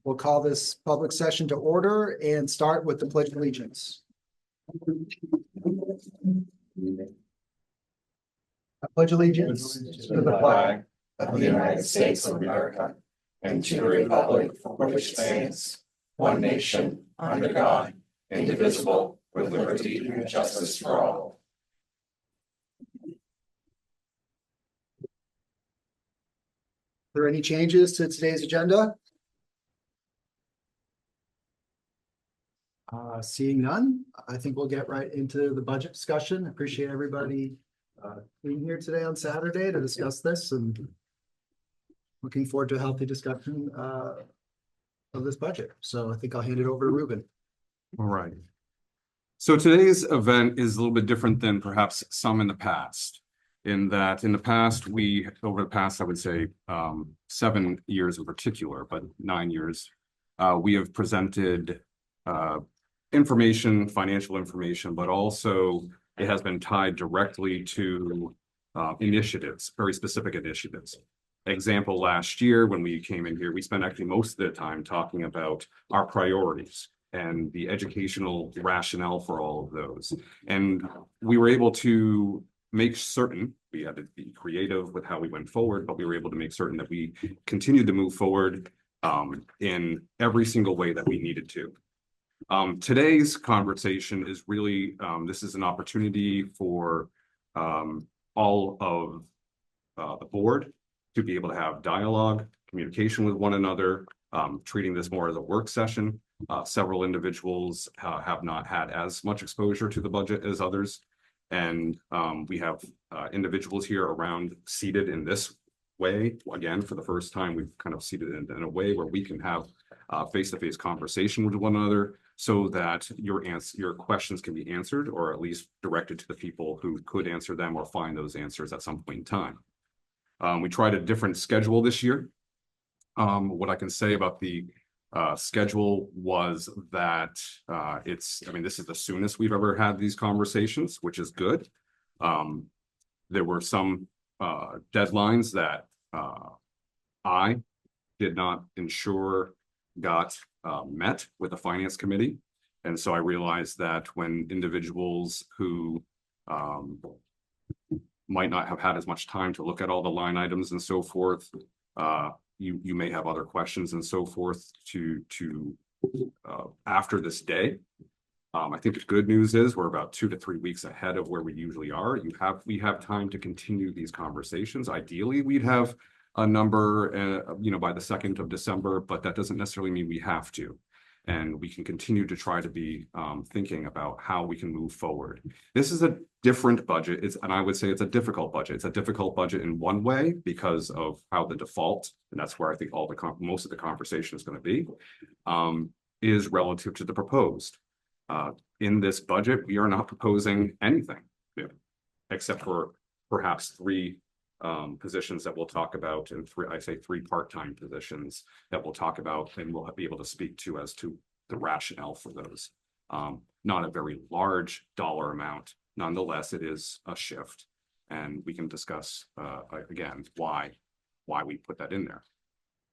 We'll call this public session to order and start with the Pledge of Allegiance. I pledge allegiance to the flag of the United States of America and to the republic for which it stands, one nation, under God, indivisible, with liberty and justice for all. Are there any changes to today's agenda? Seeing none, I think we'll get right into the budget discussion. Appreciate everybody being here today on Saturday to discuss this, and looking forward to a healthy discussion of this budget. So I think I'll hand it over to Ruben. All right. So today's event is a little bit different than perhaps some in the past, in that in the past, over the past, I would say 7 years in particular, but 9 years, we have presented information, financial information, but also it has been tied directly to initiatives, very specific initiatives. Example, last year when we came in here, we spent actually most of the time talking about our priorities and the educational rationale for all of those. And we were able to make certain, we had to be creative with how we went forward, but we were able to make certain that we continued to move forward in every single way that we needed to. Today's conversation is really, this is an opportunity for all of the board to be able to have dialogue, communication with one another, treating this more as a work session. Several individuals have not had as much exposure to the budget as others. And we have individuals here around seated in this way. Again, for the first time, we've kind of seated in a way where we can have face-to-face conversation with one another, so that your questions can be answered, or at least directed to the people who could answer them or find those answers at some point in time. We tried a different schedule this year. What I can say about the schedule was that this is the soonest we've ever had these conversations, which is good. There were some deadlines that I did not ensure got met with the finance committee. And so I realized that when individuals who might not have had as much time to look at all the line items and so forth, you may have other questions and so forth to after this day. I think the good news is we're about 2 to 3 weeks ahead of where we usually are. We have time to continue these conversations. Ideally, we'd have a number, by the 2nd of December, but that doesn't necessarily mean we have to. And we can continue to try to be thinking about how we can move forward. This is a different budget, and I would say it's a difficult budget. It's a difficult budget in one way because of how the default, and that's where I think most of the conversation is going to be, is relative to the proposed. In this budget, we are not proposing anything new, except for perhaps 3 positions that we'll talk about, and 3 part-time positions that we'll talk about, and we'll be able to speak to as to the rationale for those. Not a very large dollar amount. Nonetheless, it is a shift, and we can discuss again why we put that in there.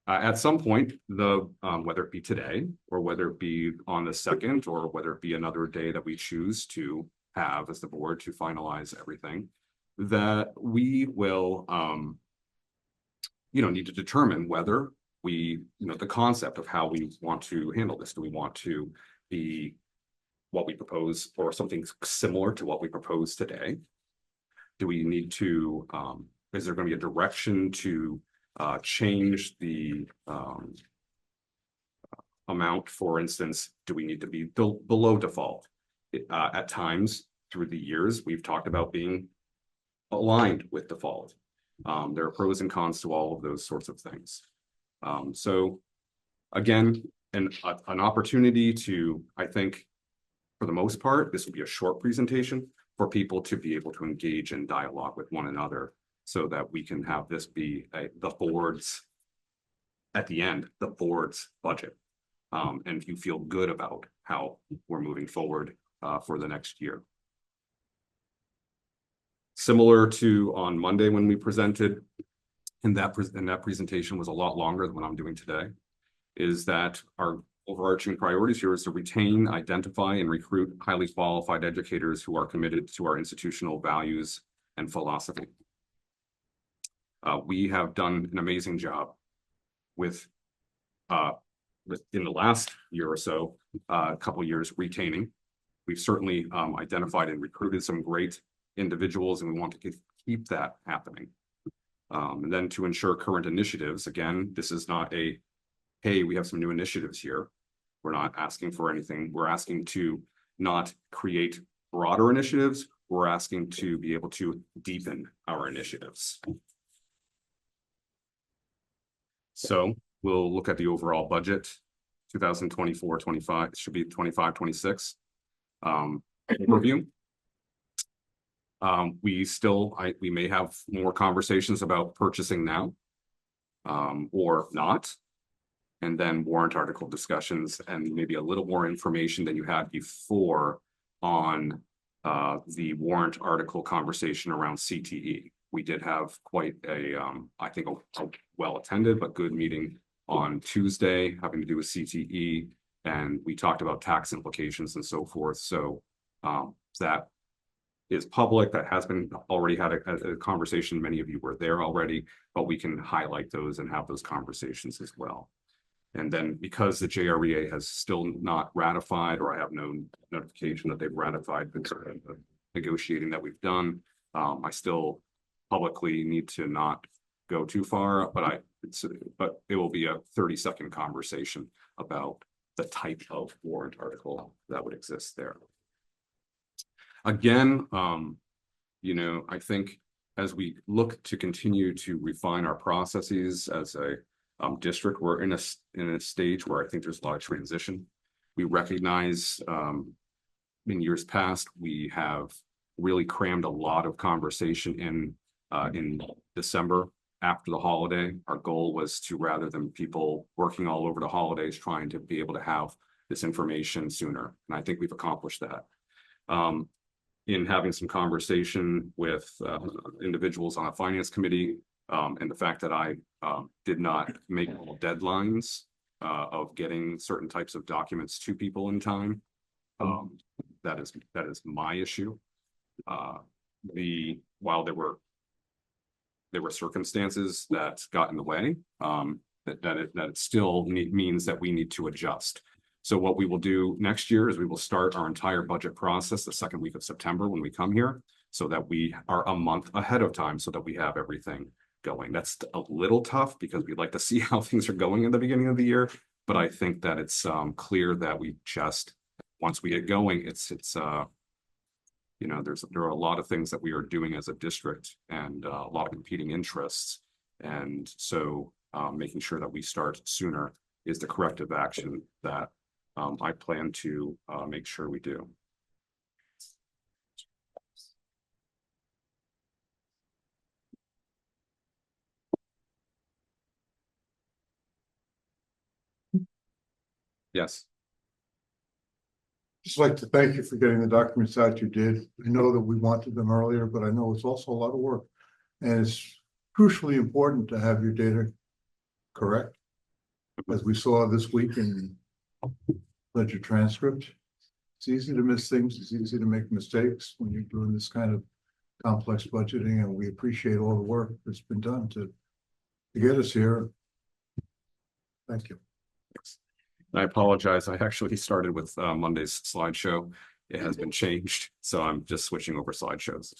At some point, whether it be today or whether it be on the 2nd or whether it be another day that we choose to have as the board to finalize everything, that we will need to determine whether the concept of how we want to handle this. Do we want to be what we propose or something similar to what we propose today? Do we need to is there going to be a direction to change the amount? For instance, do we need to be below default? At times through the years, we've talked about being aligned with default. There are pros and cons to all of those sorts of things. So again, an opportunity to, I think, for the most part, this will be a short presentation for people to be able to engage in dialogue with one another, so that we can have this be the board's, at the end, the board's budget. And you feel good about how we're moving forward for the next year. Similar to on Monday when we presented, and that presentation was a lot longer than what I'm doing today. is that our overarching priorities here is to retain, identify, and recruit highly qualified educators who are committed to our institutional values and philosophy. We have done an amazing job with in the last year or so, a couple of years retaining. We've certainly identified and recruited some great individuals, and we want to keep that happening. And then to ensure current initiatives, again, this is not a, hey, we have some new initiatives here. We're not asking for anything. We're asking to not create broader initiatives. We're asking to be able to deepen our initiatives. So we'll look at the overall budget, 2024-25, it should be 25-26 review. We may have more conversations about purchasing now or not. And then warrant article discussions and maybe a little more information than you had before on the warrant article conversation around CTE. We did have quite a, I think, a well-attended but good meeting on Tuesday having to do with CTE, and we talked about tax implications and so forth. So that is public. That has been already had a conversation. Many of you were there already, but we can highlight those and have those conversations as well. And then because the JREA has still not ratified, or I have no notification that they've ratified the negotiating that we've done, I still publicly need to not go too far, but it will be a 30-second conversation about the type of warrant article that would exist there. Again, you know, I think as we look to continue to refine our processes as a district, we're in a stage where I think there's a lot of transition. We recognize in years past, we have really crammed a lot of conversation in December after the holiday. Our goal was to, rather than people working all over the holidays, trying to be able to have this information sooner. And I think we've accomplished that. In having some conversation with individuals on a finance committee, and the fact that I did not make deadlines of getting certain types of documents to people in time, that is my issue. While there were circumstances that got in the way, that it still means that we need to adjust. So what we will do next year is we will start our entire budget process the second week of September when we come here, so that we are a month ahead of time, so that we have everything going. That's a little tough because we'd like to see how things are going in the beginning of the year, but I think that it's clear that we just, once we get going, you know, there are a lot of things that we are doing as a district and a lot of competing interests, and so making sure that we start sooner is the corrective action that I plan to make sure we do. Yes. Just like to thank you for getting the documents out you did. I know that we wanted them earlier, but I know it's also a lot of work. And it's crucially important to have your data correct. As we saw this week in ledger transcript, it's easy to miss things. It's easy to make mistakes when you're doing this kind of complex budgeting, and we appreciate all the work that's been done to get us here. Thank you. I apologize. I actually started with Monday's slideshow. It has been changed, so I'm just switching over slideshows.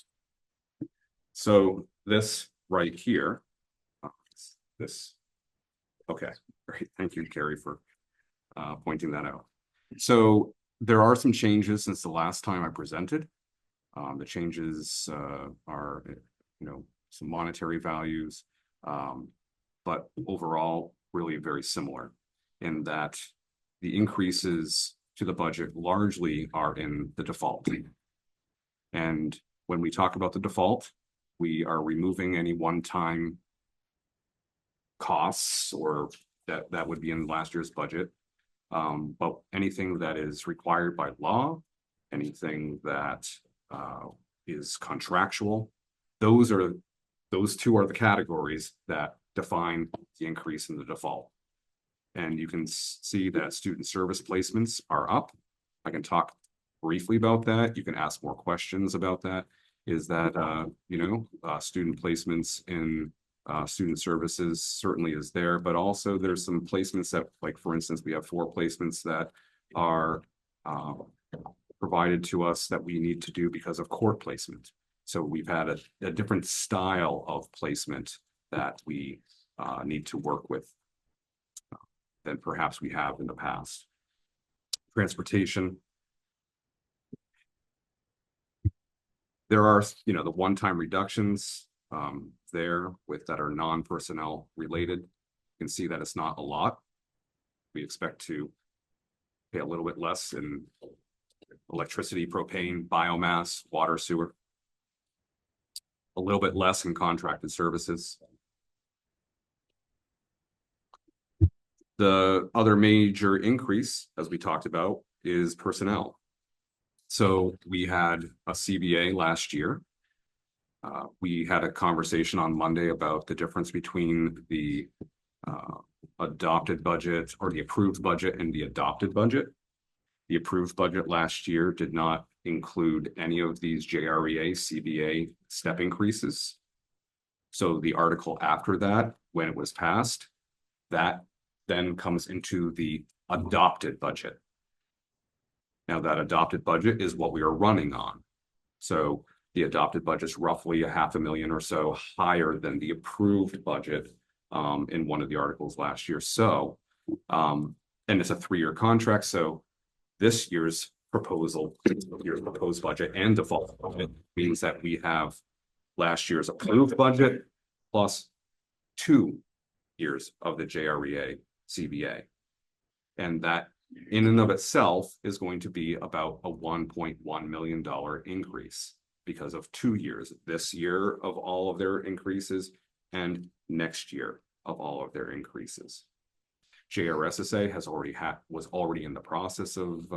So this right here, okay, great. Thank you, Carrie, for pointing that out. So there are some changes since the last time I presented. The changes are, you know, some monetary values, but overall really very similar in that the increases to the budget largely are in the default. And when we talk about the default, we are removing any one-time costs or that would be in last year's budget. But anything that is required by law, anything that is contractual, those two are the categories that define the increase in the default. And you can see that student service placements are up. I can talk briefly about that. You can ask more questions about that. Is that, student placements in student services certainly is there, but also there's some placements that, like, for instance, we have 4 placements that are provided to us that we need to do because of court placement. So we've had a different style of placement that we need to work with than perhaps we have in the past. Transportation. There are, the one-time reductions there that are non-personnel related. You can see that it's not a lot. We expect to pay a little bit less in electricity, propane, biomass, water, sewer. A little bit less in contracted services. The other major increase, as we talked about, is personnel. So we had a CBA last year. We had a conversation on Monday about the difference between the adopted budget or the approved budget and the adopted budget. The approved budget last year did not include any of these JREA, CBA step increases. So the article after that, when it was passed, that then comes into the adopted budget. Now that adopted budget is what we are running on. So the adopted budget is roughly $500,000 or so higher than the approved budget in one of the articles last year. So, and it's a 3-year contract. So this year's proposed budget and default budget means that we have last year's approved budget plus 2 years of the JREA CBA. And that in and of itself is going to be about a $1.1 million increase because of 2 years, this year of all of their increases and next year of all of their increases. JRSSA was already in the process of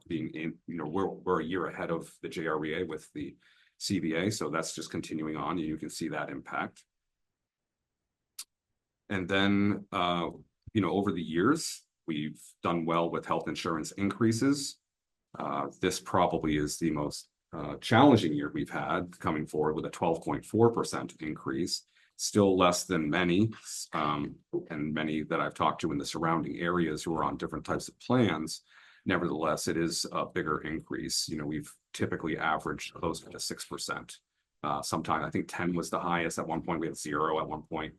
being in, we're a year ahead of the JREA with the CBA, so that's just continuing on, and you can see that impact. And then over the years we've done well with health insurance increases. This probably is the most challenging year we've had, coming forward with a 12.4% increase. Still less than many, and many that I've talked to in the surrounding areas who are on different types of plans. Nevertheless, it is a bigger increase. We've typically averaged closer to 6%. Sometimes I think 10 was the highest. At one point we had 0 at one point,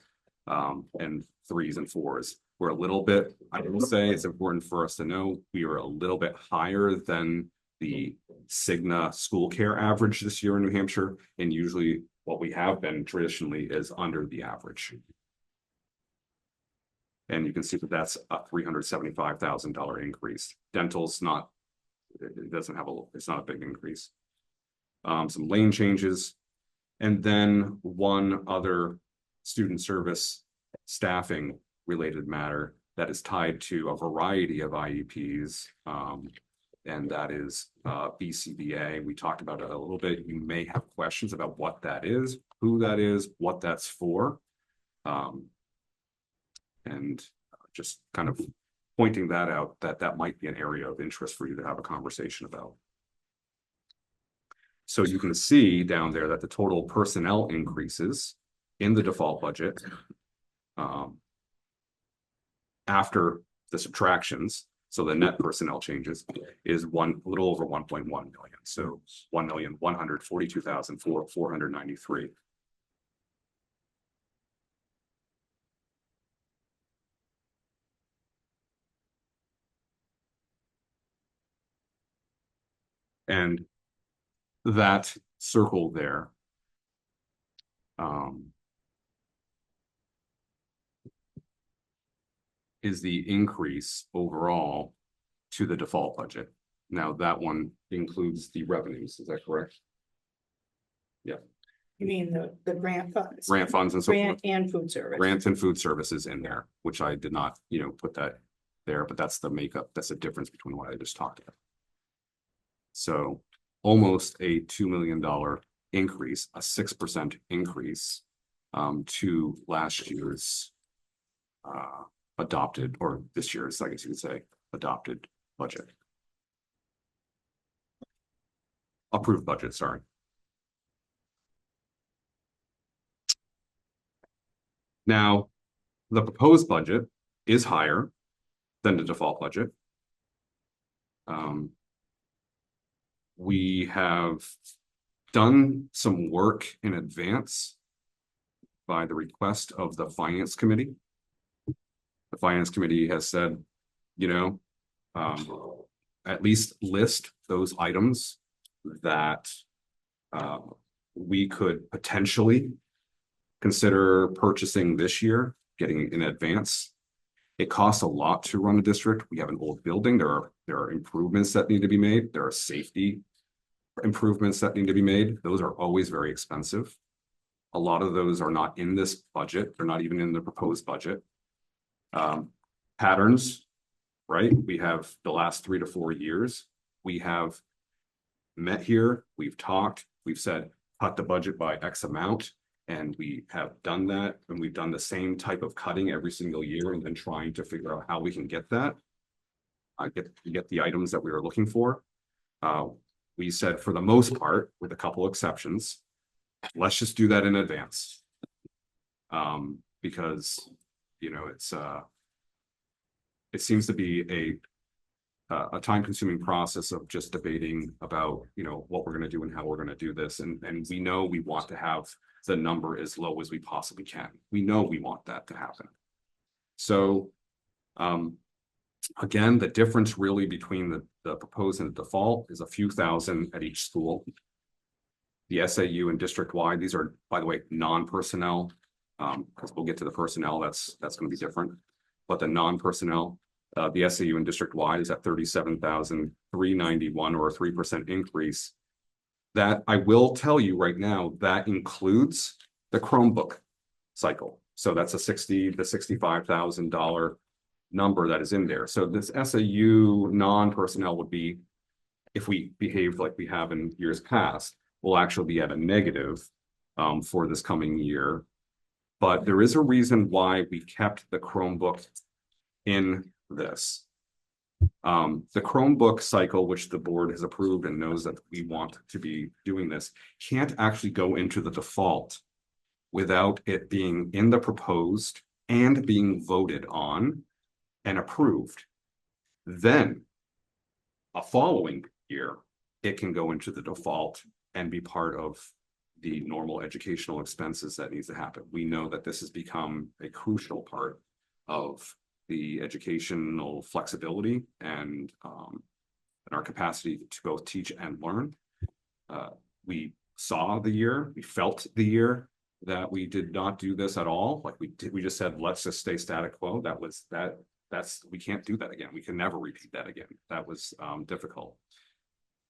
and 3s and 4s. We're a little bit, I will say it's important for us to know, we are a little bit higher than the Cigna school care average this year in New Hampshire, and usually what we have been traditionally is under the average. And you can see that that's a $375,000 increase. Dental's not, it's not a big increase. Some lane changes. And then one other student service staffing related matter that is tied to a variety of IEPs. And that is BCBA. We talked about it a little bit. You may have questions about what that is, who that is, what that's for. And just kind of pointing that out, that might be an area of interest for you to have a conversation about. So you can see down there that the total personnel increases in the default budget after the subtractions. So the net personnel changes is a little over 1.1 million. So 1,142,493. And that circle there is the increase overall to the default budget. Now that one includes the revenues, is that correct? Yeah. You mean the grant funds? Grant funds and so forth. Grant and food service. Grant and food services in there, which I did not, put that there, but that's the makeup. That's the difference between what I just talked about. So almost a $2 million increase, a 6% increase to last year's adopted, or this year's, I guess you could say, adopted budget. Approved budget, sorry. Now, the proposed budget is higher than the default budget. We have done some work in advance by the request of the Finance Committee. The Finance Committee has said, you know, at least list those items that we could potentially consider purchasing this year, getting it in advance. It costs a lot to run a district. We have an old building. There are improvements that need to be made. There are safety improvements that need to be made. Those are always very expensive. A lot of those are not in this budget. They're not even in the proposed budget. Patterns, right? We have the last 3 to 4 years. We have met here. We've talked. We've said, cut the budget by X amount. And we have done that, and we've done the same type of cutting every single year, and then trying to figure out how we can get that. Get the items that we were looking for. We said, for the most part, with a couple exceptions, let's just do that in advance. Because, you know, it seems to be a time-consuming process of just debating about, you know, what we're going to do and how we're going to do this. And we know we want to have the number as low as we possibly can. We know we want that to happen. So, again, the difference really between the proposed and the default is a few thousand at each school. The SAU and district-wide, these are, by the way, non-personnel, because we'll get to the personnel, that's going to be different. But the non-personnel, the SAU and district-wide is at $37,391, or a 3% increase. That I will tell you right now, that includes the Chromebook cycle. So that's a $60,000 to $65,000 number that is in there. So this SAU non-personnel would be, if we behaved like we have in years past, will actually be at a negative for this coming year. But there is a reason why we kept the Chromebook in this. The Chromebook cycle, which the board has approved and knows that we want to be doing this, can't actually go into the default without it being in the proposed and being voted on and approved. Then a following year, it can go into the default and be part of the normal educational expenses that needs to happen. We know that this has become a crucial part of the educational flexibility and our capacity to both teach and learn. We saw the year, we felt the year that we did not do this at all. Like we just said, let's just stay static quo. We can't do that again. We can never repeat that again. That was difficult.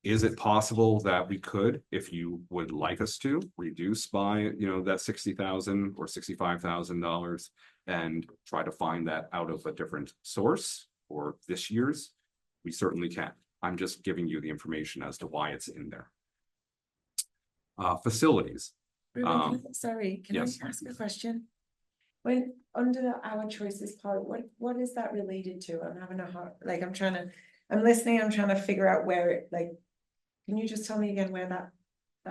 Is it possible that we could, if you would like us to, reduce by, you know, that $60,000 or $65,000 and try to find that out of a different source or this year's? We certainly can. I'm just giving you the information as to why it's in there. Facilities. Ruben, sorry, can I yes. ask a question? When under our choices part, what is that related to? I'm having a hard, like, I'm listening, I'm trying to figure out where it, like, can you just tell me again where that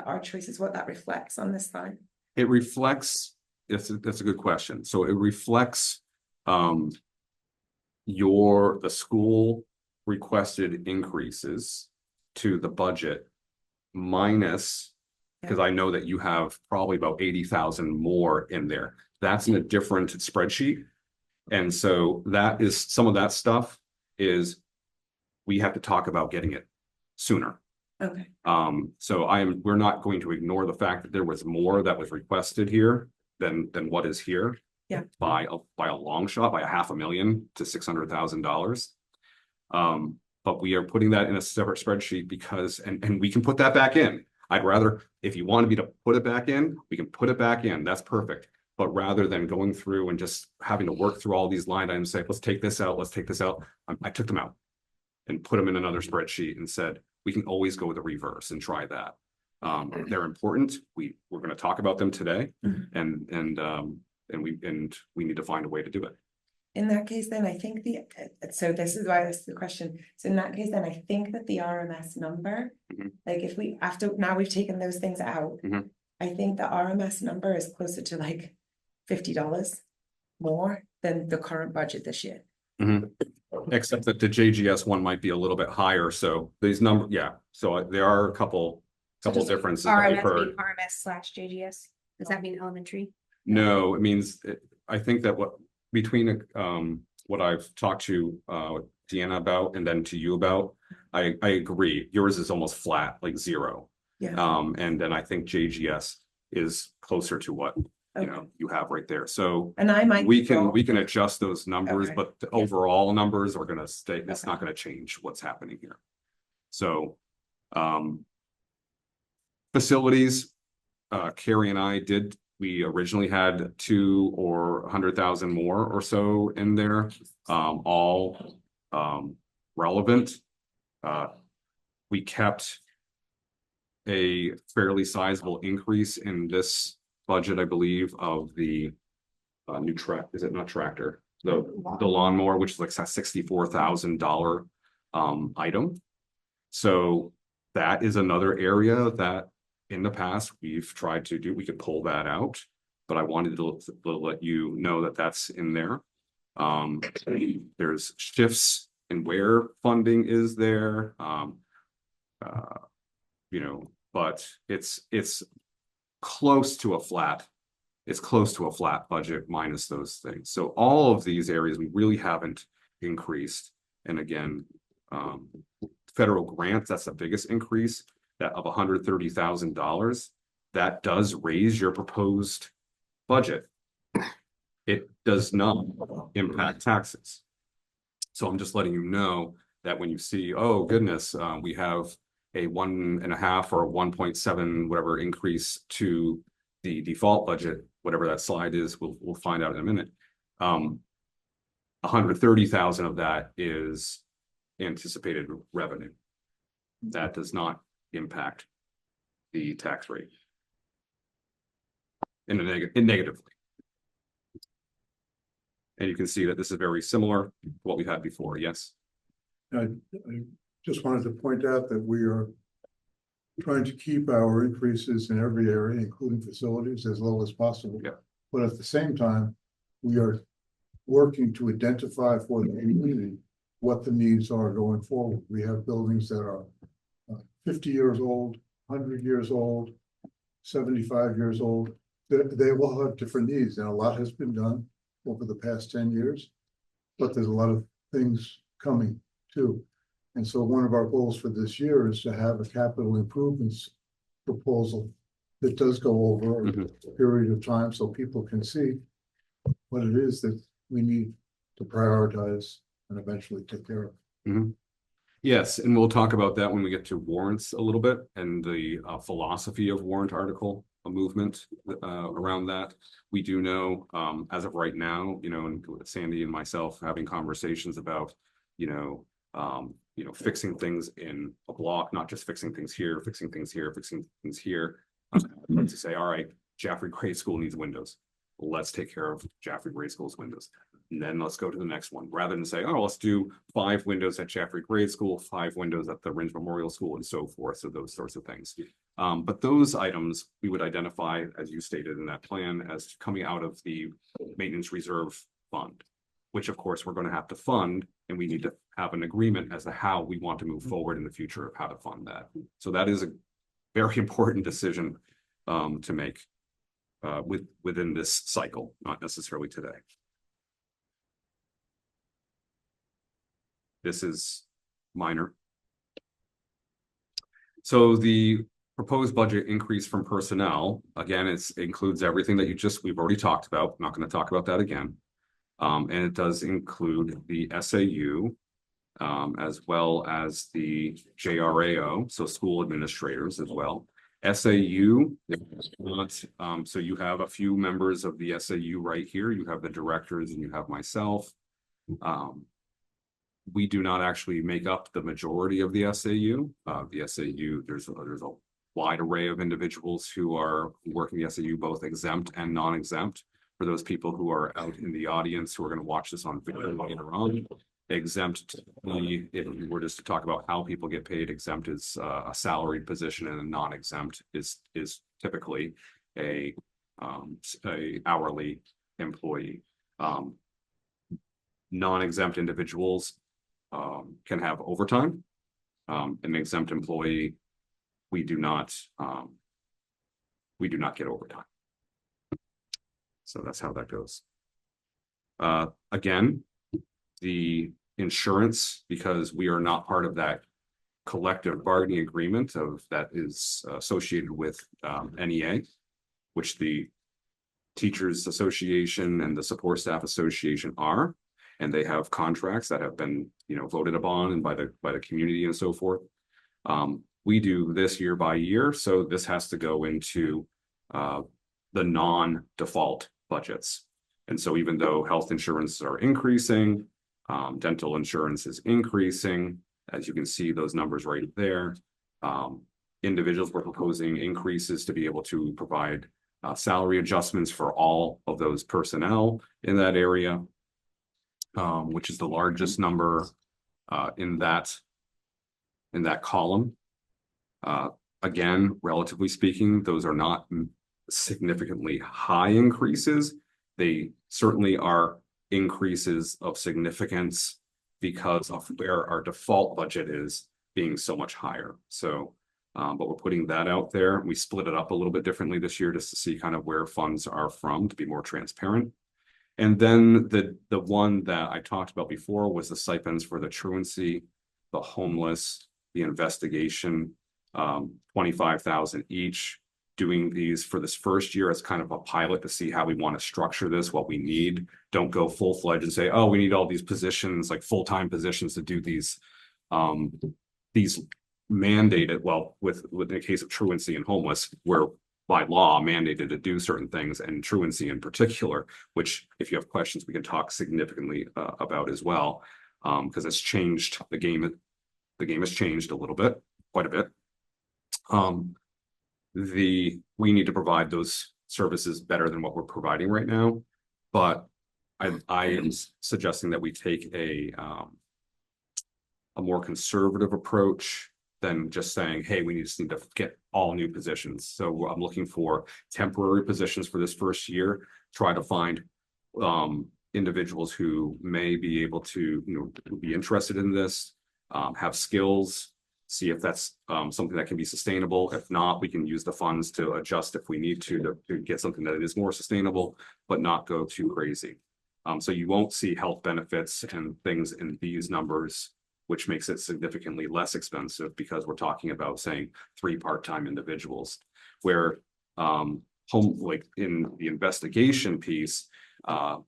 our choices, what that reflects on this slide? It reflects, that's a good question. So it reflects the school requested increases to the budget minus, because I know that you have probably about 80,000 more in there. That's in a different spreadsheet. And so that is, some of that stuff is, we have to talk about getting it sooner. Okay. So we're not going to ignore the fact that there was more that was requested here than what is here. Yeah. By a long shot, by $500,000 to $600,000. But we are putting that in a separate spreadsheet because, and we can put that back in. I'd rather, if you wanted me to put it back in, we can put it back in. That's perfect. But rather than going through and just having to work through all these line items, say, let's take this out, let's take this out. I took them out and put them in another spreadsheet and said, we can always go with the reverse and try that. They're important. We're going to talk about them today, and we need to find a way to do it. in that case, then I think so this is why this is the question. So in that case, then I think that the RMS number, Mhm. like if we, after, now we've taken those things out. Mhm. I think the RMS number is closer to like $50 more than the current budget this year. Except that the JGS one might be a little bit higher, so these number, yeah, so there are a couple just differences that we've RMS heard. mean RMS/JGS. Does that mean elementary? No, it means, I think that between, what I've talked to, Deanna about and then to you about, I agree, yours is almost flat, like zero. Yeah. And then I think JGS is closer to what, you know, you have right there, so And I might. we can adjust those numbers, Okay. but the Yeah. overall numbers are gonna stay, it's Okay. not gonna change what's happening here. So, facilities, Carrie and I we originally had 2 or 100,000 more or so in there, all, relevant. We kept a fairly sizable increase in this budget, I believe, of the new is it not tractor? The lawnmower, which is like a $64,000 item. So that is another area that in the past we've tried to do, we could pull that out, but I wanted to let you know that that's in there. There's shifts in where funding is there. You know, but it's close to a flat. It's close to a flat budget minus those things. So all of these areas we really haven't increased. And again, federal grants, that's the biggest increase, that of $130,000. That does raise your proposed budget. It does not impact taxes. So I'm just letting you know that when you see, oh goodness, we have a 1.5 or 1.7 whatever increase to the default budget, whatever that slide is, we'll find out in a minute. 130,000 of that is anticipated revenue. That does not impact the tax rate negatively. And you can see that this is very similar to what we had before. Yes. I just wanted to point out that we are trying to keep our increases in every area, including facilities, as low as possible. Yeah. But at the same time, we are working to identify for the community what the needs are going forward. We have buildings that are 50 years old, 100 years old, 75 years old. They will have different needs, and a lot has been done over the past 10 years, but there's a lot of things coming too. And so one of our goals for this year is to have a capital improvements proposal that does go over a period of time so people can see what it is that we need to prioritize and eventually take care of. Yes, and we'll talk about that when we get to warrants a little bit and the philosophy of warrant article movement around that. We do know, as of right now, you know, and Sandy and myself having conversations about, fixing things in a block, not just fixing things here, fixing things here, fixing things here. To say, all right, Jaffrey Grade School needs windows. Let's take care of Jaffrey Grade School's windows. And then let's go to the next one, rather than say, oh, let's do 5 windows at Jaffrey Grade School, 5 windows at the Ringe Memorial School, and so forth. So those sorts of things. But those items we would identify, as you stated in that plan, as coming out of the maintenance reserve fund, which of course we're going to have to fund, and we need to have an agreement as to how we want to move forward in the future of how to fund that. So that is a very important decision to make within this cycle, not necessarily today. This is minor. So the proposed budget increase from personnel, again, it includes everything that we've already talked about. I'm not going to talk about that again. And it does include the SAU, as well as the JRAO, so school administrators as well. SAU, so you have a few members of the SAU right here. You have the directors and you have myself. We do not actually make up the majority of the SAU. The SAU, there's a wide array of individuals who are working the SAU, both exempt and non-exempt. For for those people who are out in the audience who are going to watch this on video later on. Exempt, if we were just to talk about how people get paid, exempt is a salaried position, and a non-exempt is typically a hourly employee. Non-exempt individuals can have overtime. An exempt employee, we do not get overtime. So that's how that goes. Again, the insurance, because we are not part of that collective bargaining agreement that is associated with NEA, which the Teachers Association and the Support Staff Association are, and they have contracts that have been, voted upon and by the community and so forth. We do this year by year, so this has to go into the non-default budgets. And so even though health insurance are increasing, dental insurance is increasing, as you can see those numbers right there. Individuals were proposing increases to be able to provide salary adjustments for all of those personnel in that area, which is the largest number in that column. Again, relatively speaking, those are not significantly high increases. They certainly are increases of significance because of where our default budget is being so much higher. So, but we're putting that out there. We split it up a little bit differently this year just to see kind of where funds are from, to be more transparent. And then the one that I talked about before was the stipends for the truancy, the homeless, the investigation, 25,000 each. Doing these for this first year as kind of a pilot to see how we want to structure this, what we need. Don't go full-fledged and say, oh, we need all these positions, like full-time positions to do these mandated, well, with the case of truancy and homeless, we're by law mandated to do certain things, and truancy in particular, which if you have questions, we can talk significantly about as well, because it's changed the game has changed a little bit, quite a bit. We need to provide those services better than what we're providing right now, but I am suggesting that we take a more conservative approach than just saying, hey, we just need to get all new positions. So I'm looking for temporary positions for this first year, try to find individuals who may be able to, be interested in this, have skills, see if that's something that can be sustainable. If not, we can use the funds to adjust if we need to get something that is more sustainable, but not go too crazy. So you won't see health benefits and things in these numbers, which makes it significantly less expensive because we're talking about saying 3 part-time individuals, where like in the investigation piece, I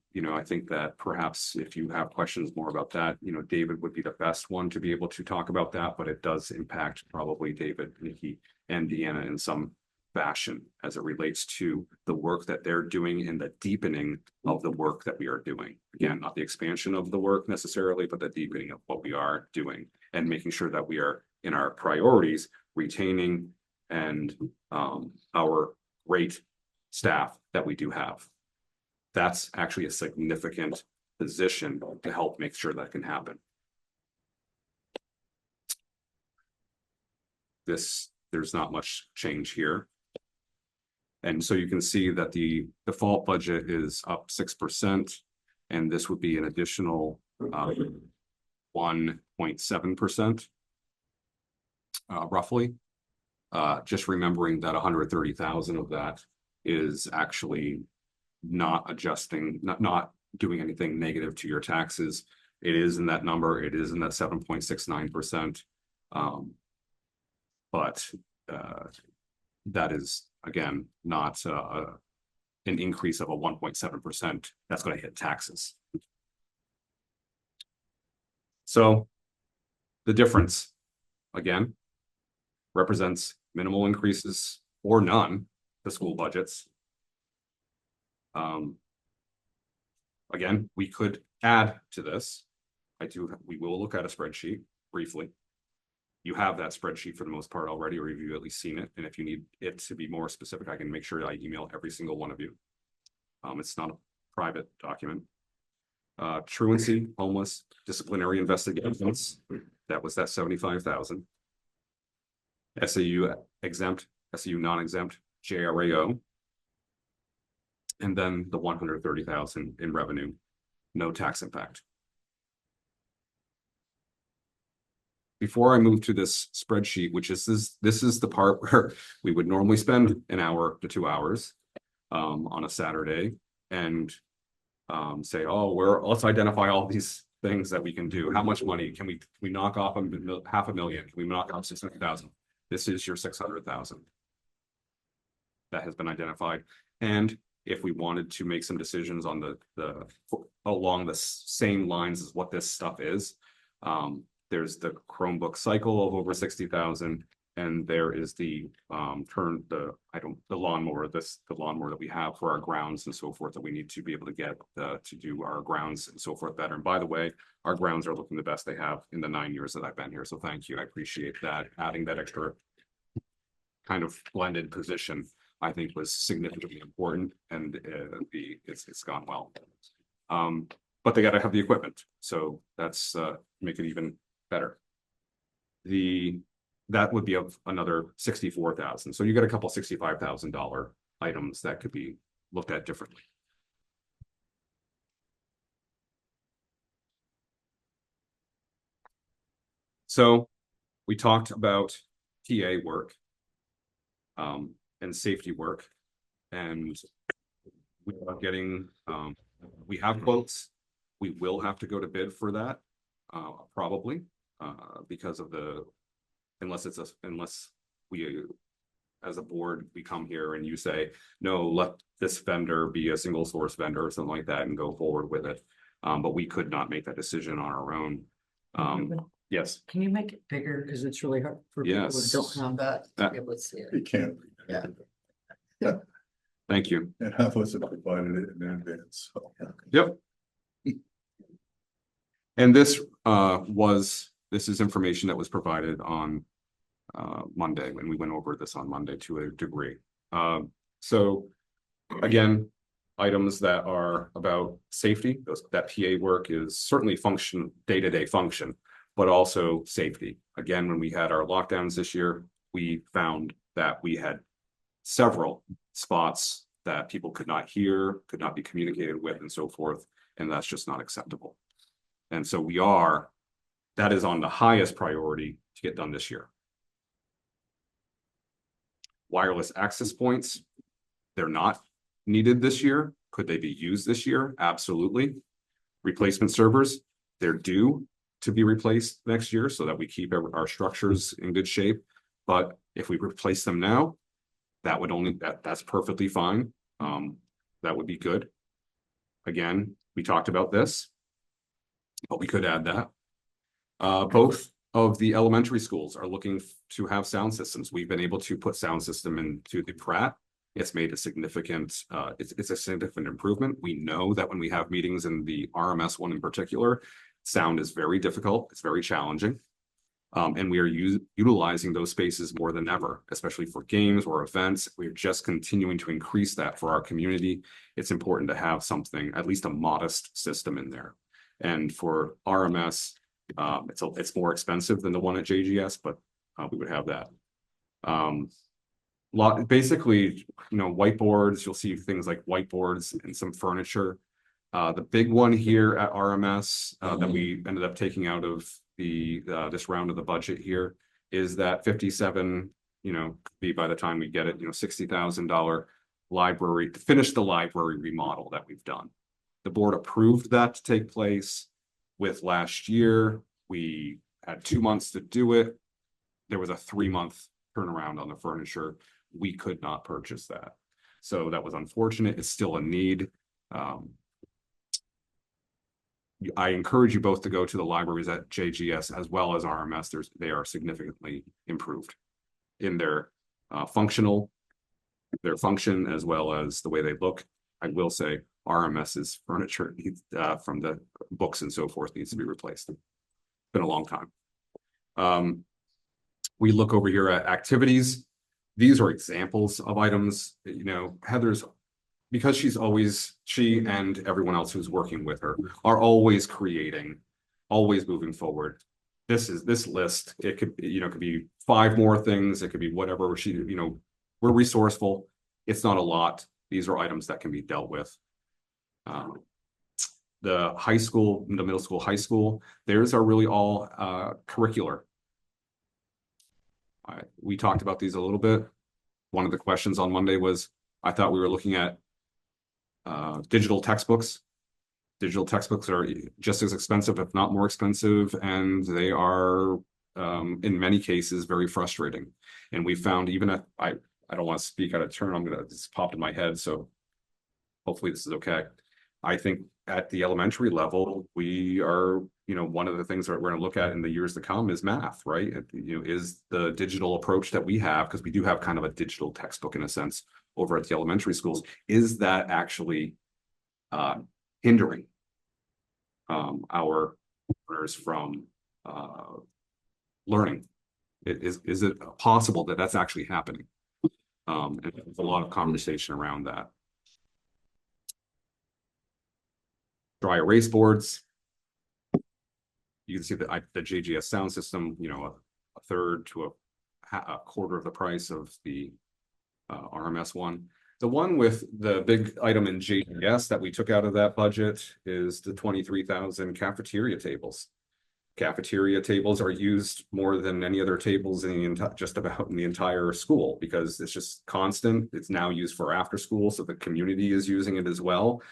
think that perhaps if you have questions more about that, David would be the best one to be able to talk about that, but it does impact probably David, Nikki, and Deanna in some fashion as it relates to the work that they're doing and the deepening of the work that we are doing. Again, not the expansion of the work necessarily, but the deepening of what we are doing and making sure that we are in our priorities, retaining and our great staff that we do have. That's actually a significant position to help make sure that can happen. There's not much change here. And so you can see that the default budget is up 6%, and this would be an additional 1.7%, roughly. Just remembering that 130,000 of that is actually not adjusting, not doing anything negative to your taxes. It is in that number. It is in that 7.69%. But that is, again, not an increase of a 1.7%. That's going to hit taxes. So the difference, again, represents minimal increases or none to school budgets. Again, we could add to this. We will look at a spreadsheet briefly. You have that spreadsheet for the most part already, or you've at least seen it. And if you need it to be more specific, I can make sure I email every single one of you. It's not private document. Truancy, homeless, disciplinary investigations, that was that 75,000. SAU exempt, SAU non-exempt, JRAO. And then the 130,000 in revenue, no tax impact. Before I move to this spreadsheet, which is this is the part where we would normally spend an hour to 2 hours on a Saturday and say, oh, let's identify all these things that we can do. How much money can we knock off $500,000? Can we knock off 600,000? This is your 600,000 that has been identified. And if we wanted to make some decisions on along the same lines as what this stuff is, there's the Chromebook cycle of over 60,000, and there is the lawnmower, the lawnmower that we have for our grounds and so forth that we need to be able to get to do our grounds and so forth better. And by the way, our grounds are looking the best they have in the 9 years that I've been here. So thank you. I appreciate that. Adding that extra kind of blended position, I think, was significantly important, and it's gone well. But they got to have the equipment, so that's make it even better. That would be of another 64,000. So you got a couple $65,000 items that could be looked at differently. So we talked about TA work and safety work, and we are getting we have quotes. We will have to go to bid for that probably because of unless we as a board we come here and you say no, let this vendor be a single source vendor or something like that and go forward with it, but we could not make that decision on our own. Yes. Can you make it bigger? Because it's really hard for people who don't have that to be able to see it. You can't. Yeah. Thank you. And half of us have provided it in advance, so. Yep. And this is information that was provided on Monday when we went over this on Monday to a degree. So again, items that are about safety, that PA work is certainly day-to-day function, but also safety. Again, when we had our lockdowns this year, we found that we had several spots that people could not hear, could not be communicated with, and so forth, and that's just not acceptable. And so that is on the highest priority to get done this year. Wireless access points, they're not needed this year. Could they be used this year? Absolutely. Replacement servers, they're due to be replaced next year so that we keep our structures in good shape. But if we replace them now, that's perfectly fine. That would be good. Again, we talked about this, but we could add that. Both of the elementary schools are looking to have sound systems. We've been able to put sound system into the Pratt. It's made a significant, it's a significant improvement. We know that when we have meetings in the RMS one in particular, sound is very difficult. It's very challenging. And we are utilizing those spaces more than ever, especially for games or events. We're just continuing to increase that for our community. It's important to have something, at least a modest system in there. And for RMS, it's more expensive than the one at JGS, but we would have that. Basically, whiteboards, you'll see things like whiteboards and some furniture. The big one here at RMS that we ended up taking out of this round of the budget here is that 57, could be by the time we get it, $60,000 library to finish the library remodel that we've done. The board approved that to take place with last year. We had 2 months to do it. There was a 3-month turnaround on the furniture. We could not purchase that. So that was unfortunate. It's still a need. I encourage you both to go to the libraries at JGS as well as RMS. They are significantly improved in their function as well as the way they look. I will say RMS's furniture needs, from the books and so forth, needs to be replaced. It's been a long time. We look over here at activities. These are examples of items. Heather's because she and everyone else who's working with her are always creating, always moving forward. This list, it could, could be 5 more things, it could be whatever we're resourceful. It's not a lot. These are items that can be dealt with. The high school, the middle school, high school, theirs are really all curricular. We talked about these a little bit. One of the questions on Monday was, I thought we were looking at digital textbooks. Digital textbooks are just as expensive, if not more expensive, and they are, in many cases, very frustrating. And we found even at, I don't want to speak out of turn, this popped in my head, so hopefully this is okay. I think at the elementary level, we are, one of the things that we're going to look at in the years to come is math, right? Is the digital approach that we have, because we do have kind of a digital textbook in a sense over at the elementary schools, is that actually hindering our learners from learning? Is it possible that that's actually happening? And there's a lot of conversation around that. Dry erase boards. You can see the JGS sound system, a third to a quarter of the price of the RMS one. The one with the big item in JGS that we took out of that budget is the 23,000 cafeteria tables. Cafeteria tables are used more than any other tables in just about in the entire school, because it's just constant. It's now used for after school, so the community is using it as well.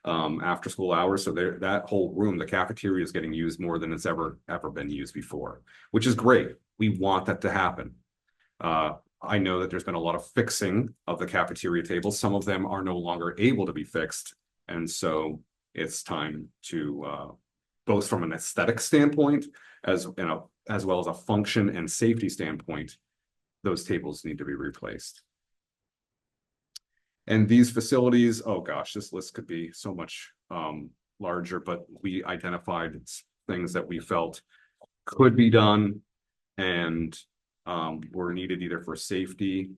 After school hours, so that whole room, the cafeteria, is getting used more than it's ever been used before, which is great. We want that to happen. I know that there's been a lot of fixing of the cafeteria tables. Some of them are no longer able to be fixed, and so it's time to both from an aesthetic standpoint as well as a function and safety standpoint, those tables need to be replaced. And these facilities, oh gosh, this list could be so much larger, but we identified things that we felt could be done and were needed either for safety.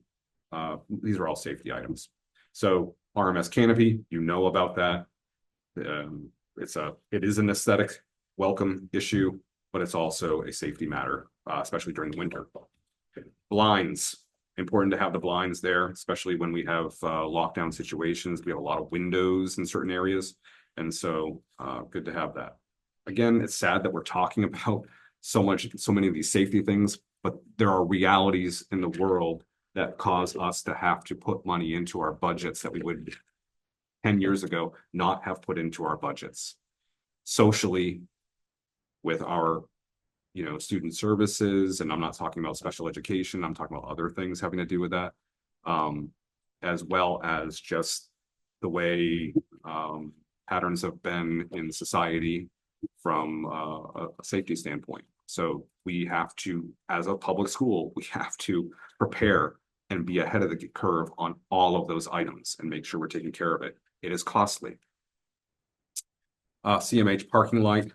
These are all safety items. So RMS canopy, about that. It is an aesthetic welcome issue, but it's also a safety matter, especially during the winter. Blinds. Important to have the blinds there, especially when we have lockdown situations. We have a lot of windows in certain areas, and so good to have that. Again, it's sad that we're talking about so many of these safety things, but there are realities in the world that cause us to have to put money into our budgets that we would 10 years ago not have put into our budgets. Socially, with our student services, and I'm not talking about special education, I'm talking about other things having to do with that, as well as just the way patterns have been in society from a safety standpoint. So we have to, as a public school, we have to prepare and be ahead of the curve on all of those items and make sure we're taking care of it. It is costly. CMH parking lot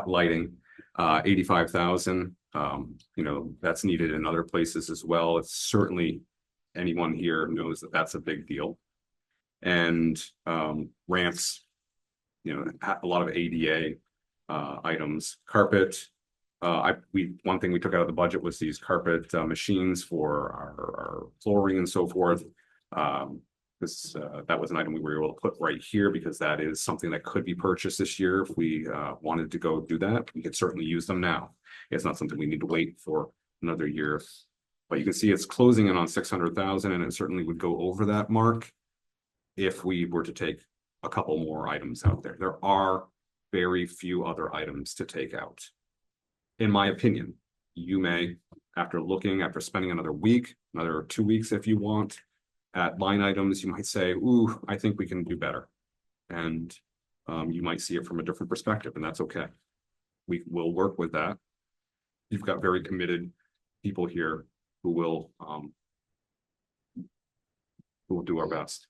lighting, 85,000. That's needed in other places as well. It's certainly, anyone here knows that that's a big deal. And ramps, a lot of ADA items. Carpet. One thing we took out of the budget was these carpet machines for our flooring and so forth. That was an item we were able to put right here because that is something that could be purchased this year. If we wanted to go do that, we could certainly use them now. It's not something we need to wait for another year. But you can see it's closing in on 600,000, and it certainly would go over that mark if we were to take a couple more items out there. There are very few other items to take out. In my opinion, you may, after spending another week, another 2 weeks if you want, at line items, you might say, ooh, I think we can do better. And you might see it from a different perspective, and that's okay. We will work with that. You've got very committed people here who will do our best.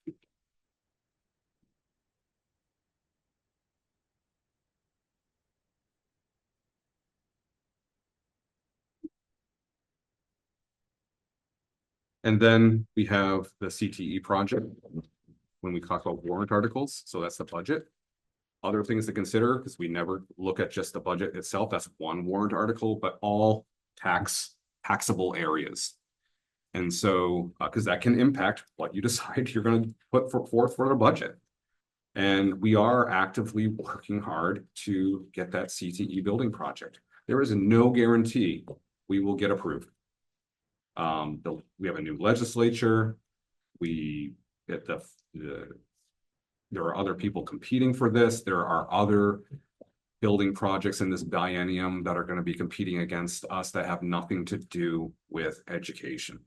And then we have the CTE project. When we talk about warrant articles, so that's the budget. Other things to consider, because we never look at just the budget itself, that's one warrant article, but all taxable areas. And so, because that can impact what you decide you're gonna put forth for the budget. And we are actively working hard to get that CTE building project. There is no guarantee we will get approved. We have a new legislature. There are other people competing for this. There are other building projects in this biennium that are going to be competing against us that have nothing to do with education.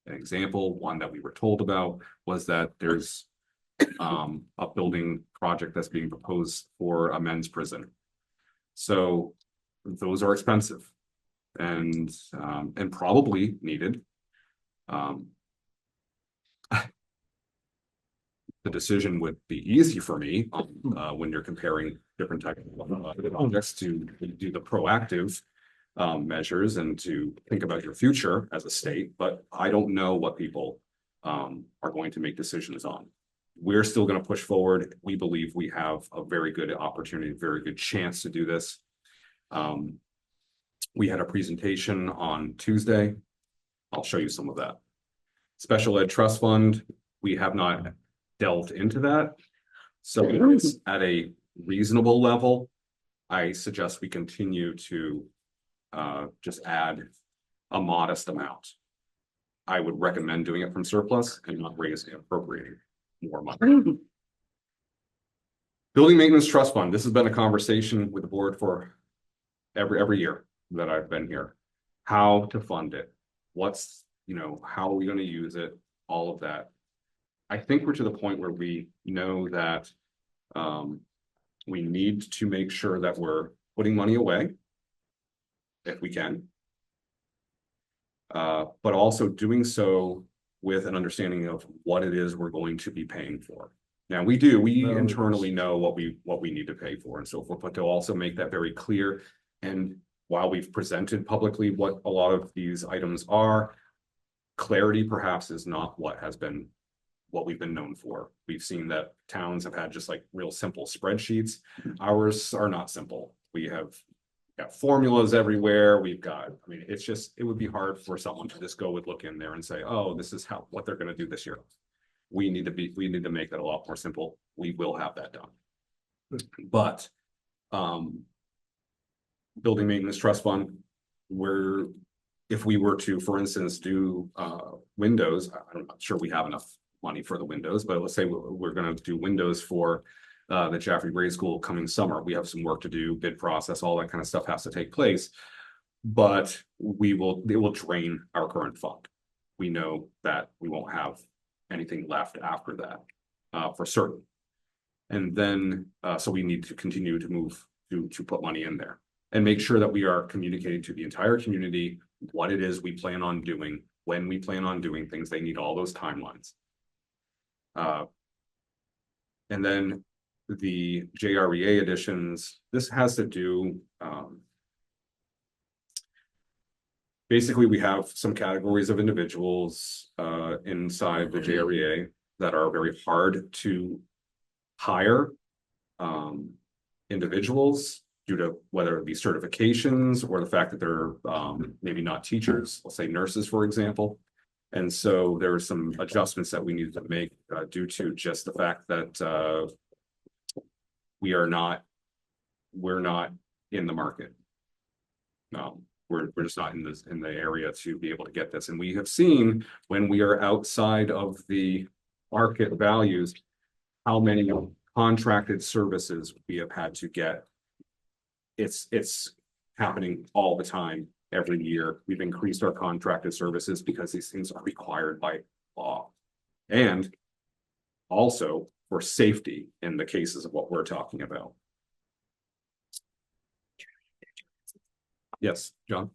An example, one that we were told about, was that there's a building project that's being proposed for a men's prison. So those are expensive and probably needed. The decision would be easy for me when you're comparing different types of projects to do the proactive measures and to think about your future as a state, but I don't know what people are going to make decisions on. We're still going to push forward. We believe we have a very good opportunity, very good chance to do this. We had a presentation on Tuesday. I'll show you some of that. Special Ed Trust Fund, we have not delved into that. So it's at a reasonable level. I suggest we continue to just add a modest amount. I would recommend doing it from surplus and not appropriating more money. Building Maintenance Trust Fund. This has been a conversation with the board for every year that I've been here. How to fund it? What's, how are we going to use it? All of that. I think we're to the point where we know that we need to make sure that we're putting money away if we can, but also doing so with an understanding of what it is we're going to be paying for. Now we internally know what we need to pay for and so forth, but to also make that very clear. And while we've presented publicly what a lot of these items are, clarity perhaps is not what we've been known for. We've seen that towns have had just like real simple spreadsheets. Ours are not simple. We have got formulas everywhere. It would be hard for someone to just go and look in there and say, oh, this is what they're going to do this year. We need to make that a lot more simple. We will have that done. But Building Maintenance Trust Fund, if we were to, for instance, do windows, I'm not sure we have enough money for the windows, but let's say we're going to do windows for the Jaffrey Grade School coming summer. We have some work to do, bid process, all that kind of stuff has to take place, but it will drain our current fund. We know that we won't have anything left after that for certain. And then, so we need to continue to move to put money in there and make sure that we are communicating to the entire community what it is we plan on doing, when we plan on doing things. They need all those timelines. And then the JREA additions, this has to do, basically we have some categories of individuals inside the JREA that are very hard to hire individuals due to whether it be certifications or the fact that they're maybe not teachers, let's say nurses, for example. And so there were some adjustments that we needed to make due to just the fact that we're not in the market. No, we're just not in the area to be able to get this. And we have seen when we are outside of the market values, how many contracted services we have had to get. It's happening all the time. Every year, we've increased our contracted services because these things are required by law. And also for safety in the cases of what we're talking about. Yes, John?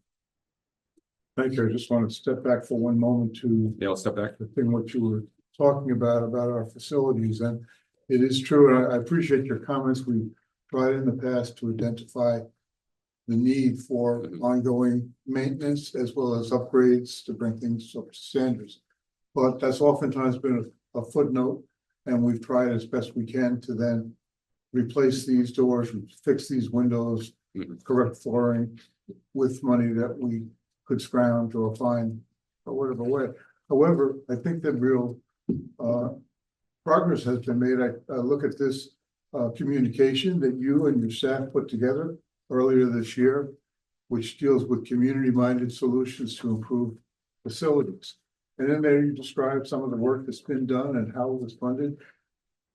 Thank you. I just want to step back for one moment to Yeah, I'll step back. the thing what you were talking about our facilities. And it is true, and I appreciate your comments. We've tried in the past to identify the need for ongoing maintenance as well as upgrades to bring things up to standards. But that's oftentimes been a footnote, and we've tried as best we can to then replace these doors, fix these windows, correct flooring with money that we could scrounge or find or whatever way. However, I think that real progress has been made. I look at this communication that you and your staff put together earlier this year, which deals with community-minded solutions to improve facilities. And in there, you describe some of the work that's been done and how it was funded.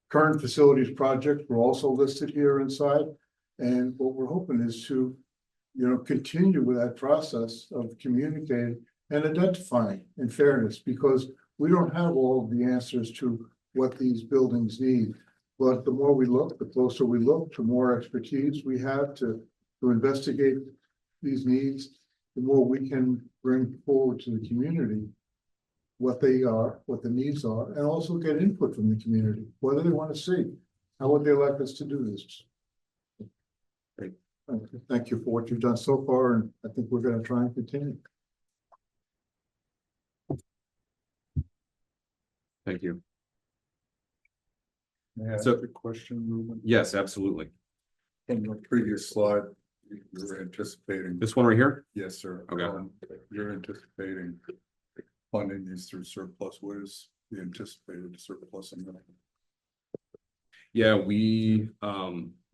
Current facilities projects were also listed here inside. And what we're hoping is to, continue with that process of communicating and identifying in fairness, because we don't have all of the answers to what these buildings need. But the more we look, the closer we look, the more expertise we have to investigate these needs, the more we can bring forward to the community what they are, what the needs are, and also get input from the community, whether they want to see, how would they like us to do this? Great. Thank you for what you've done so far, and I think we're going to try and continue. Thank you. May I ask So- a question, Ruben? Yes, absolutely. From the previous slide, you were anticipating. This one right here? Yes, sir. Okay. You're anticipating funding these through surplus. What is the anticipated surplus amount? Yeah, I mean,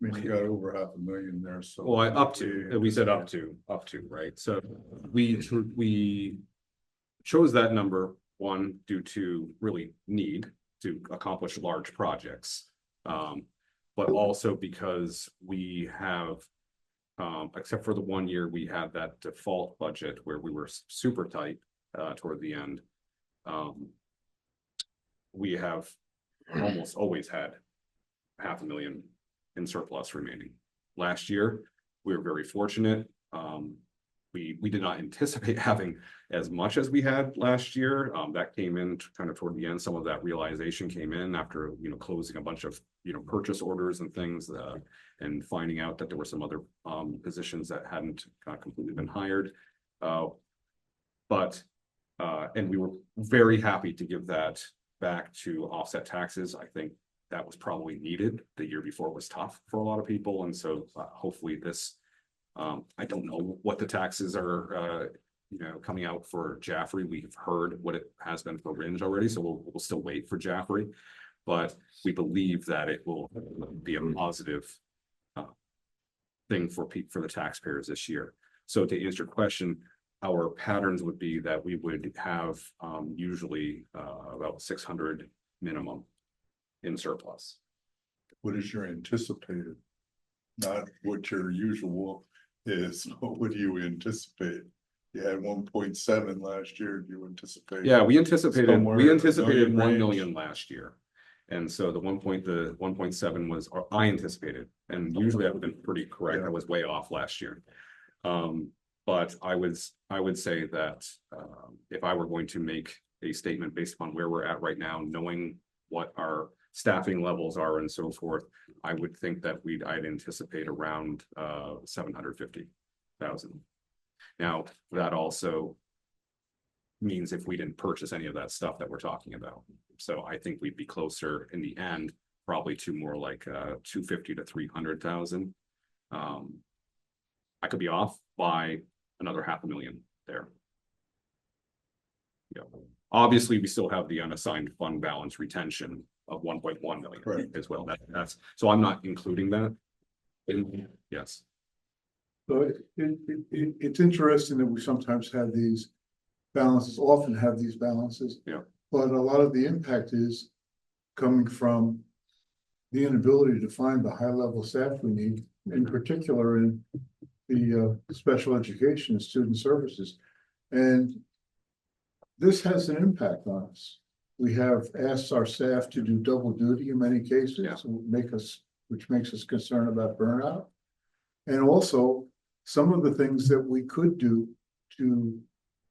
you got over 500,000 there, so. well, up to, we said up to, right? So we chose that number, one, due to really need to accomplish large projects. But also because we have, except for the 1 year, we had that default budget where we were super tight toward the end. We have almost always had 500,000 in surplus remaining. Last year, we were very fortunate. We did not anticipate having as much as we had last year. That came in kind of toward the end. Some of that realization came in after, closing a bunch of, purchase orders and things, and finding out that there were some other positions that hadn't completely been hired. And we were very happy to give that back to offset taxes. I think that was probably needed. The year before was tough for a lot of people. And so hopefully this, I don't know what the taxes are, coming out for Jaffrey. We've heard what it has been for Ringe already, so we'll still wait for Jaffrey. But we believe that it will be a positive thing for the taxpayers this year. So to answer your question, our patterns would be that we would have usually about 600 minimum in surplus. What is your anticipated? Not what your usual is, what would you anticipate? You had 1.7 last year, do you anticipate? Yeah, we anticipated Somewhere in the 1 million million last year. And so the 1.7 was, or I anticipated, and usually I've been pretty correct. I was way off last year. But I would say that if I were going to make a statement based upon where we're at right now, knowing what our staffing levels are and so forth, I would think that I'd anticipate around 750,000. Now, that also means if we didn't purchase any of that stuff that we're talking about. So I think we'd be closer in the end, probably to more like 250 to 300,000. I could be off by another 500,000 there. Yeah. Obviously, we still have the unassigned fund balance retention of 1.1 million Right. as well. That's so I'm not including that. Yes. So it's interesting that we sometimes have these balances, often have these balances. Yeah. But a lot of the impact is coming from the inability to find the high level staff we need, in particular in the special education and student services. And this has an impact on us. We have asked our staff to do double duty in many cases, Yeah. which makes us concerned about burnout. And also some of the things that we could do to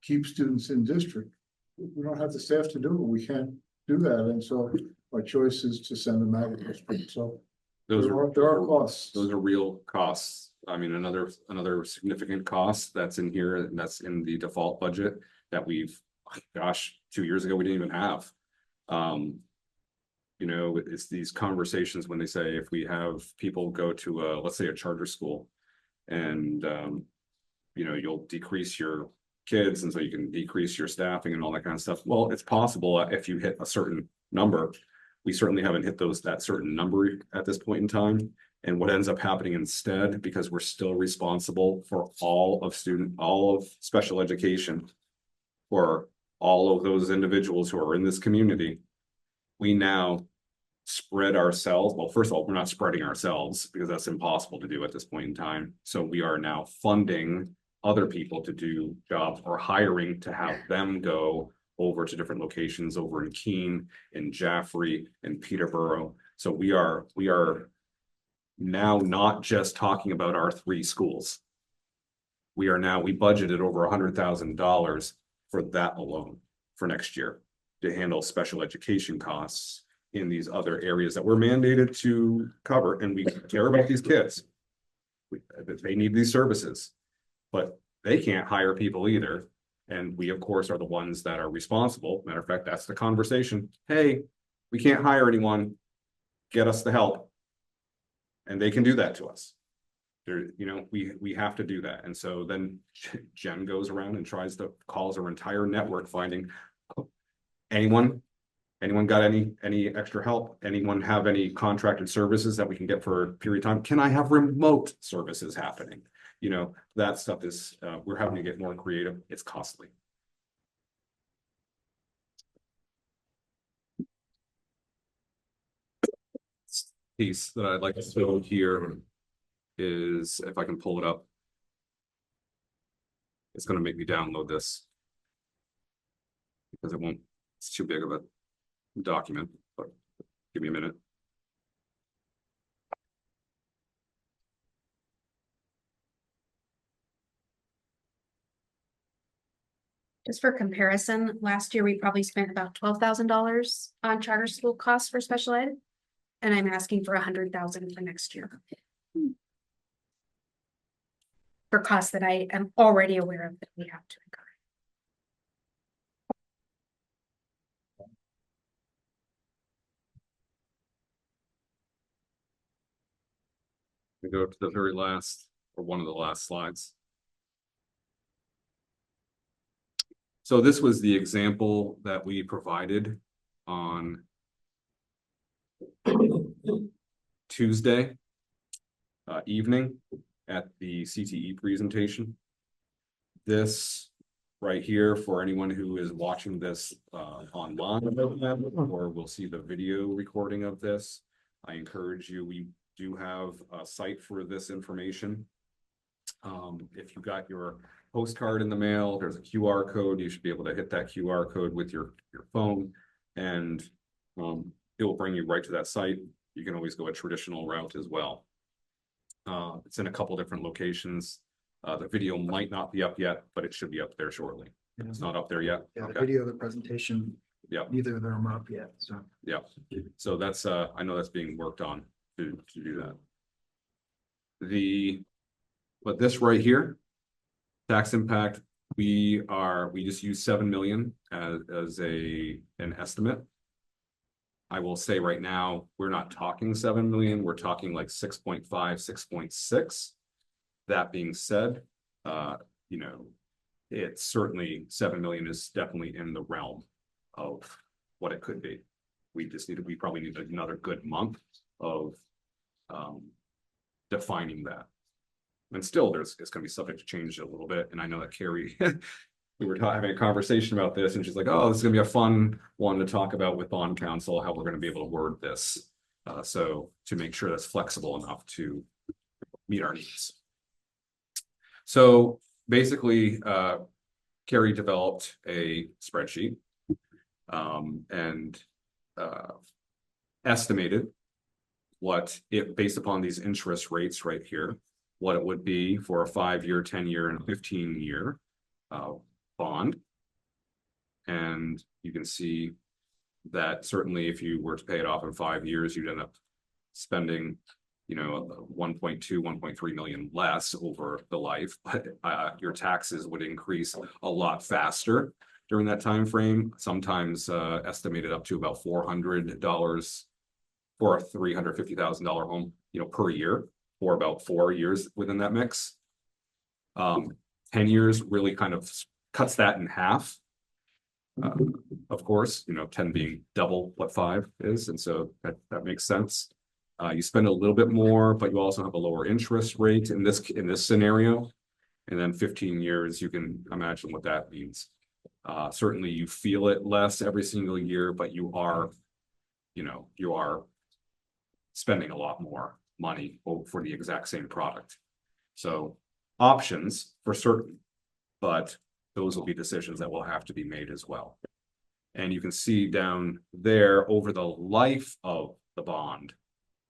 keep students in district. We don't have the staff to do it. We can't do that. And so our choice is to send them out of district. So there are costs. Those are real costs. I mean, another significant cost that's in here, and that's in the default budget that we've gosh, 2 years ago, we didn't even have. You know, it's these conversations when they say if we have people go to let's say a charter school and you know, you'll decrease your kids and so you can decrease your staffing and all that kind of stuff. Well, it's possible if you hit a certain number. We certainly haven't hit that certain number at this point in time. And what ends up happening instead, because we're still responsible for all of special education for all of those individuals who are in this community, we now spread ourselves. Well, first of all, we're not spreading ourselves because that's impossible to do at this point in time. So we are now funding other people to do jobs or hiring to have them go over to different locations over in Keene, in Jaffrey, in Peterborough. So we are now not just talking about our 3 schools. We budgeted over $100,000 for that alone for next year to handle special education costs in these other areas that we're mandated to cover. And we care about these kids. They need these services, but they can't hire people either. And we, of course, are the ones that are responsible. Matter of fact, that's the conversation. Hey, we can't hire anyone. Get us the help. And they can do that to us. You know, we have to do that. And so then Jen goes around and calls her entire network, finding anyone got any extra help? Anyone have any contracted services that we can get for a period of time? Can I have remote services happening? You know, that stuff is, we're having to get more creative. It's costly. Piece that I'd like to show here is, if I can pull it up, it's going to make me download this because it's too big of a document, but give me a minute. Just for comparison, last year we probably spent about $12,000 on charter school costs for special ed. And I'm asking for $100,000 for next year. For costs that I am already aware of that we have to incur. We go to the very last, or one of the last slides. So this was the example that we provided on Tuesday evening at the CTE presentation. This right here, for anyone who is watching this online or will see the video recording of this, I encourage you, we do have a site for this information. If you got your postcard in the mail, there's a QR code. You should be able to hit that QR code with your phone, and it will bring you right to that site. You can always go a traditional route as well. It's in a couple different locations. The video might not be up yet, but it should be up there shortly. It's not up there yet. Yeah, the Okay. video, the presentation. Yeah. Neither of them are up yet, so. Yeah. So that's I know that's being worked on to do that. But this right here, tax impact, we just use 7 million as an estimate. I will say right now, we're not talking 7 million, we're talking like 6.5, 6.6. That being said, you know, it's certainly 7 million is definitely in the realm of what it could be. We probably need another good month of defining that. And still it's going to be subject to change a little bit. And I know that Carrie, we were having a conversation about this, and she's like, oh, this is going to be a fun one to talk about with bond counsel, how we're going to be able to word this. So to make sure that's flexible enough to meet our needs. So basically, Carrie developed a spreadsheet and estimated what it, based upon these interest rates right here, what it would be for a 5-year, 10-year, and 15-year bond. And you can see that certainly if you were to pay it off in 5 years, you'd end up spending, you know, 1.2, 1.3 million less over the life, but your taxes would increase a lot faster during that time frame. Sometimes estimated up to about $400 for a $350,000 home, per year, for about 4 years within that mix. 10 years really kind of cuts that in half. Of course, 10 being double what 5 is, and so that makes sense. You spend a little bit more, but you also have a lower interest rate in this scenario. And then 15 years, you can imagine what that means. Certainly you feel it less every single year, but you are spending a lot more money for the exact same product. So options for certain, but those will be decisions that will have to be made as well. And you can see down there over the life of the bond,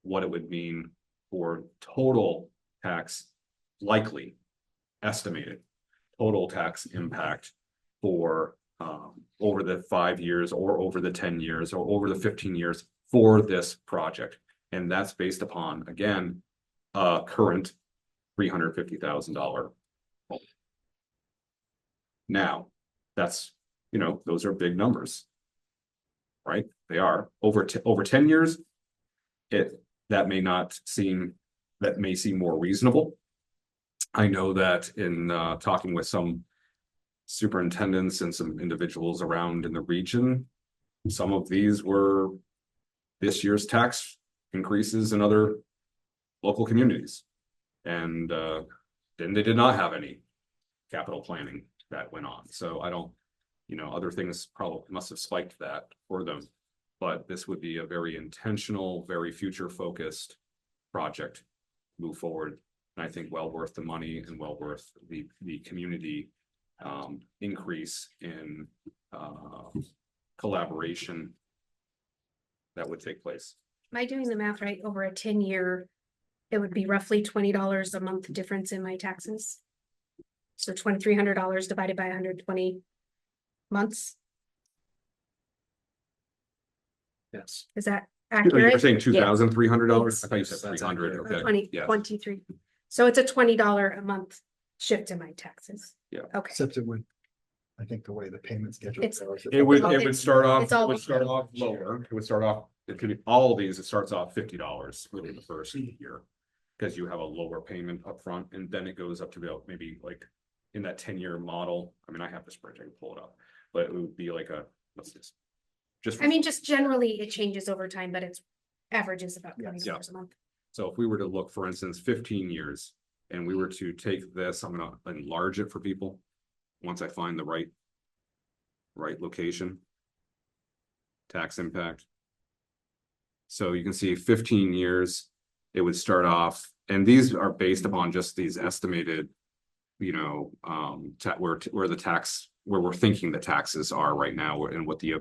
what it would mean for total tax, likely estimated total tax impact for over the 5 years or over the 10 years or over the 15 years for this project. And that's based upon, again, current $350,000 home. Now, that's, those are big numbers, right? They are over 10 years. That may seem more reasonable. I know that in talking with some superintendents and some individuals around in the region, some of these were this year's tax increases in other local communities. And then they did not have any capital planning that went on. So I don't, other things probably must have spiked that for them. But this would be a very intentional, very future focused project move forward. And I think well worth the money and well worth the community increase in collaboration that would take place. Am I doing the math right? Over a 10-year, it would be roughly $20 a month difference in my taxes. So $2,300 divided by 120 months. Yes. Is that You're accurate? saying $2,300? It's- I thought you said 300. Okay. Yes. 23. So it's a $20 a month shift in my taxes. Yeah. Okay. Except it would, I think the way the payment schedule. It's- goes, It would It's- start off, it's all- lower. It would start off, it could be all of these, it starts off $50 within the first year. Because you have a lower payment up front, and then it goes up to about maybe like in that 10-year model. I mean, I have the spreadsheet, I can pull it up, but it would be like what's this? Just I mean, just generally it changes over time, but it's averages about $20 a month. so if we were to look, for instance, 15 years, and we were to take this, I'm gonna enlarge it for people. Once I find the right location. Tax impact. So you can see 15 years, it would start off, and these are based upon just these estimated, where we're thinking the taxes are right now and what the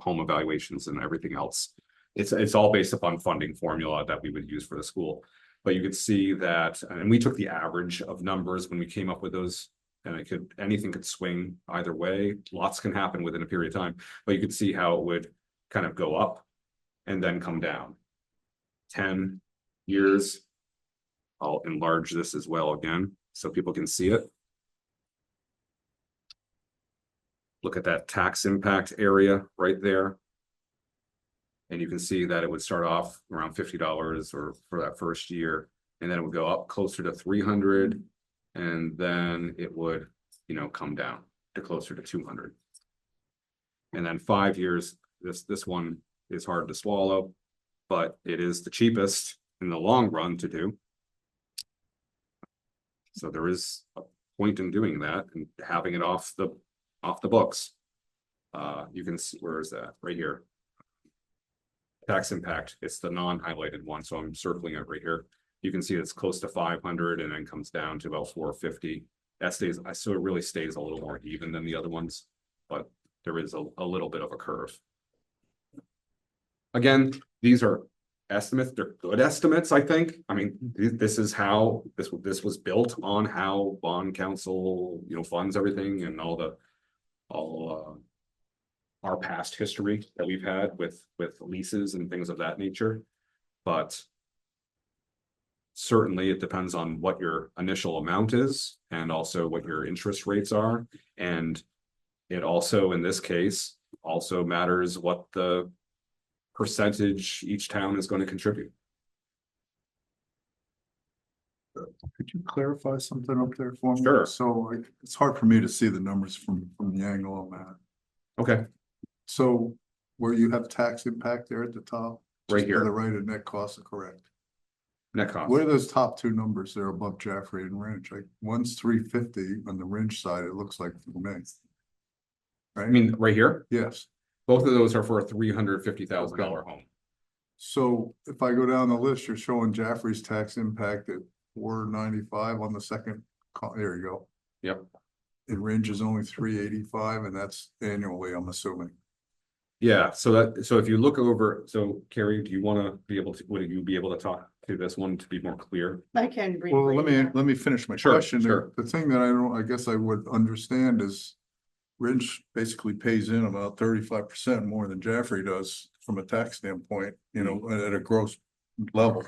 home evaluations and everything else. It's all based upon funding formula that we would use for the school. But you could see that, and we took the average of numbers when we came up with those, and anything could swing either way. Lots can happen within a period of time, but you could see how it would kind of go up and then come down. 10 years. I'll enlarge this as well again, so people can see it. Look at that tax impact area right there. And you can see that it would start off around $50 or for that first year, and then it would go up closer to 300, and then it would, come down to closer to 200. And then 5 years, this one is hard to swallow, but it is the cheapest in the long run to do. So there is a point in doing that and having it off the books. You can see, where is that? Right here. Tax impact, it's the non-highlighted one, so I'm circling it right here. You can see it's close to 500 and then comes down to about 450. That stays, so it really stays a little more even than the other ones, but there is a little bit of a curve. Again, these are estimates, they're good estimates, I think. I mean, this is how this was built on how bond council, funds everything, and all our past history that we've had with leases and things of that nature. But certainly it depends on what your initial amount is and also what your interest rates are. And It also, in this case, also matters what the percentage each town is going to contribute. Could you clarify something up there for me? Sure. So it's hard for me to see the numbers from the angle I'm at. Okay, So where you have tax impact there at the top. Right just to here. the right of net costs are correct. net cost. What are those top two numbers there above Jaffrey and Ringe? Like one's 350 on the Ringe side, it looks like for me. I Right? mean, right here, Yes. both of those are for a $350,000 home. So if I go down the list, you're showing Jaffrey's tax impact at 495 on the second, there you go. Yep. And Ringe is only 385 and that's annually, I'm assuming. Yeah, so if you look over, so Carrie, do you want to be able to, would you be able to talk to this one to be more clear? I can briefly. Well, let me finish my Sure, question. sure. The thing that I guess I would understand is Ringe basically pays in about 35% more than Jaffrey does from a tax standpoint, you know, at a gross level.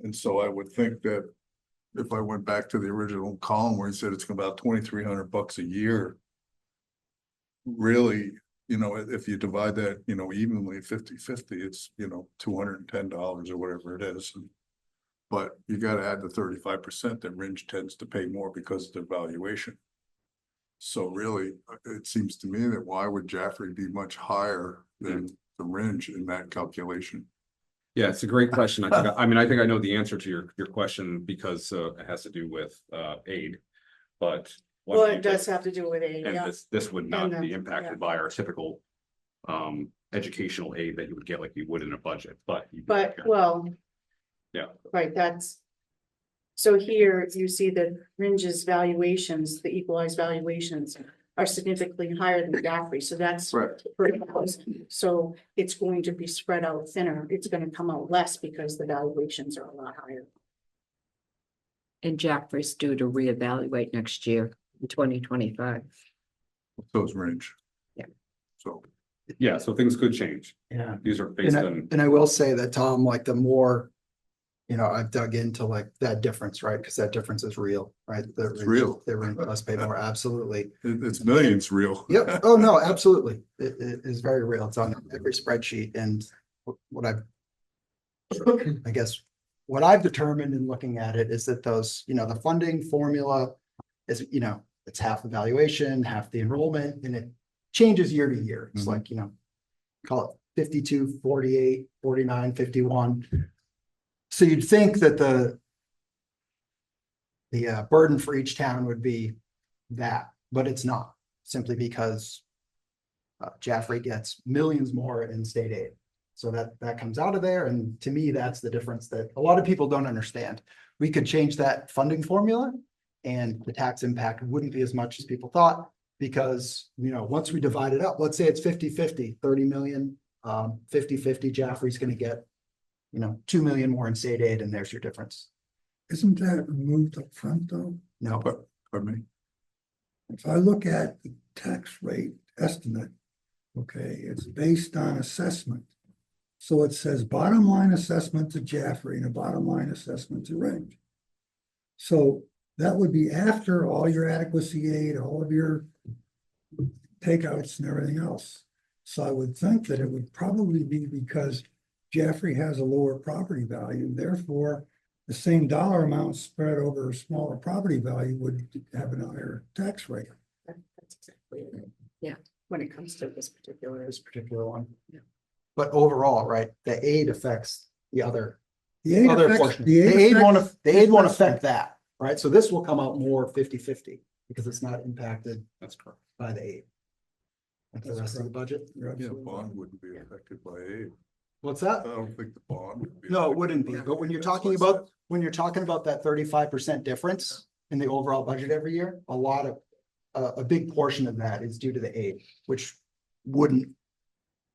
And so I would think that if I went back to the original column where he said it's about $2,300 a year, really, you know, if you divide that, you know, evenly 50-50, it's, you know, $210 or whatever it is. But you gotta add the 35% that Ringe tends to pay more because of their valuation. So really, it seems to me that why would Jaffrey be much higher than the Ringe in that calculation? Yeah, it's a great question. I mean, I think I know the answer to your question because it has to do with aid, but. Well, it does have to do with a, And yeah. this would not And be yeah. impacted by our typical educational aid that you would get like you would in a budget, but. But, well. Yeah. Right, that's. So here you see that Ringe's valuations, the equalized valuations are significantly higher than Jaffrey, so that's. Right. pretty close. So it's going to be spread out thinner, it's gonna come out less because the valuations are a lot higher. And Jaffrey's due to reevaluate next year in 2025. Those Ringe. Yeah. So. Yeah, so things could change. Yeah. These are based on, And I will say that, Tom, like the more, you know, I've dug into like that difference, right? Because that difference is real, right? It's real. The Ringe must pay more, absolutely. It's millions real. Yep. Oh, no, absolutely. It is very real. It's on every spreadsheet and what I guess, what I've determined in looking at it is that those, you know, the funding formula is, you know, it's half the valuation, half the enrollment, and it changes year to year. It's Mhm. like, you know, call it 52, 48, 49, 51. So you'd think that the burden for each town would be that, but it's not, simply because Jaffrey gets millions more in state aid. So that comes out of there, and to me, that's the difference that a lot of people don't understand. We could change that funding formula and the tax impact wouldn't be as much as people thought, because, you know, once we divide it up, let's say it's 50-50, 30 million, 50-50, Jaffrey's gonna get, you know, 2 million more in state aid, and there's your difference. Isn't that removed up front though? No, Pardon me? If I look at the tax rate estimate, okay, it's based on assessment. So it says bottom line assessment to Jaffrey and a bottom line assessment to Ringe. So that would be after all your adequacy aid, all of your takeouts and everything else. So I would think that it would probably be because Jaffrey has a lower property value, therefore the same dollar amount spread over a smaller property value would have an higher tax rate. That's exactly it. Yeah. When it comes to this particular one. Yeah. But overall, right, the aid affects the other The aid other affects- portion. the The aid won't, affects- the aid won't affect that, right? So this will come out more 50-50 because it's not impacted that's correct. by the aid. Like the rest of the budget. You're Yeah, absolutely right. bond wouldn't be affected by aid. What's that? I don't think the bond would be. No, it affected wouldn't by be. aid. But when you're That's talking what I about, when you're talking about that 35% difference in the overall budget every year, a lot of, a big portion of that is due to the aid, which wouldn't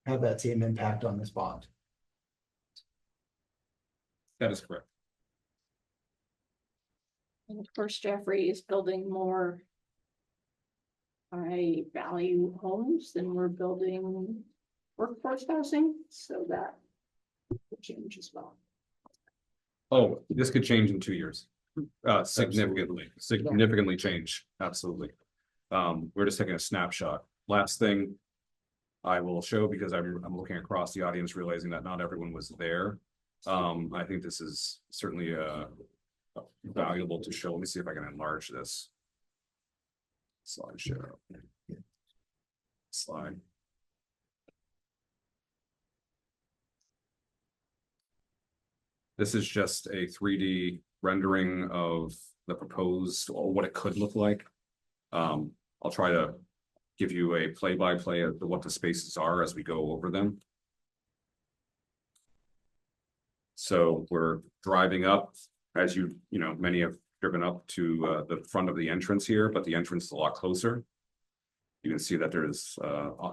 have that same impact on this bond. That is correct. And of course, Jaffrey is building more high value homes than we're building workforce housing, so that will change as well. Oh, this could change in 2 years. Significantly change, absolutely. we're just taking a snapshot. Last thing I will show, because I'm looking across the audience, realizing that not everyone was there. I think this is certainly valuable to show. Let me see if I can enlarge this slideshow. Slide. This is just a 3D rendering of the proposed, or what it could look like. I'll try to give you a play-by-play of what the spaces are as we go over them. So we're driving up, as you know, many have driven up to the front of the entrance here, but the entrance is a lot closer. You can see that there's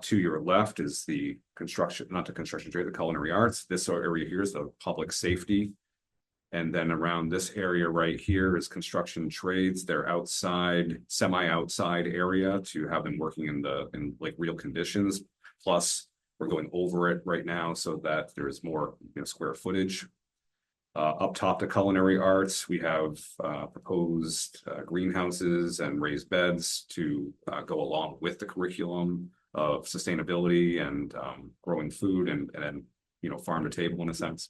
to your left is the construction, not the construction trade, the culinary arts. This area here is the public safety. And then around this area right here is construction trades. They're outside, semi-outside area to have them working in like real conditions. Plus, we're going over it right now so that there's more square footage. Up top, the culinary arts, we have proposed greenhouses and raised beds to go along with the curriculum of sustainability and growing food and farm to table in a sense.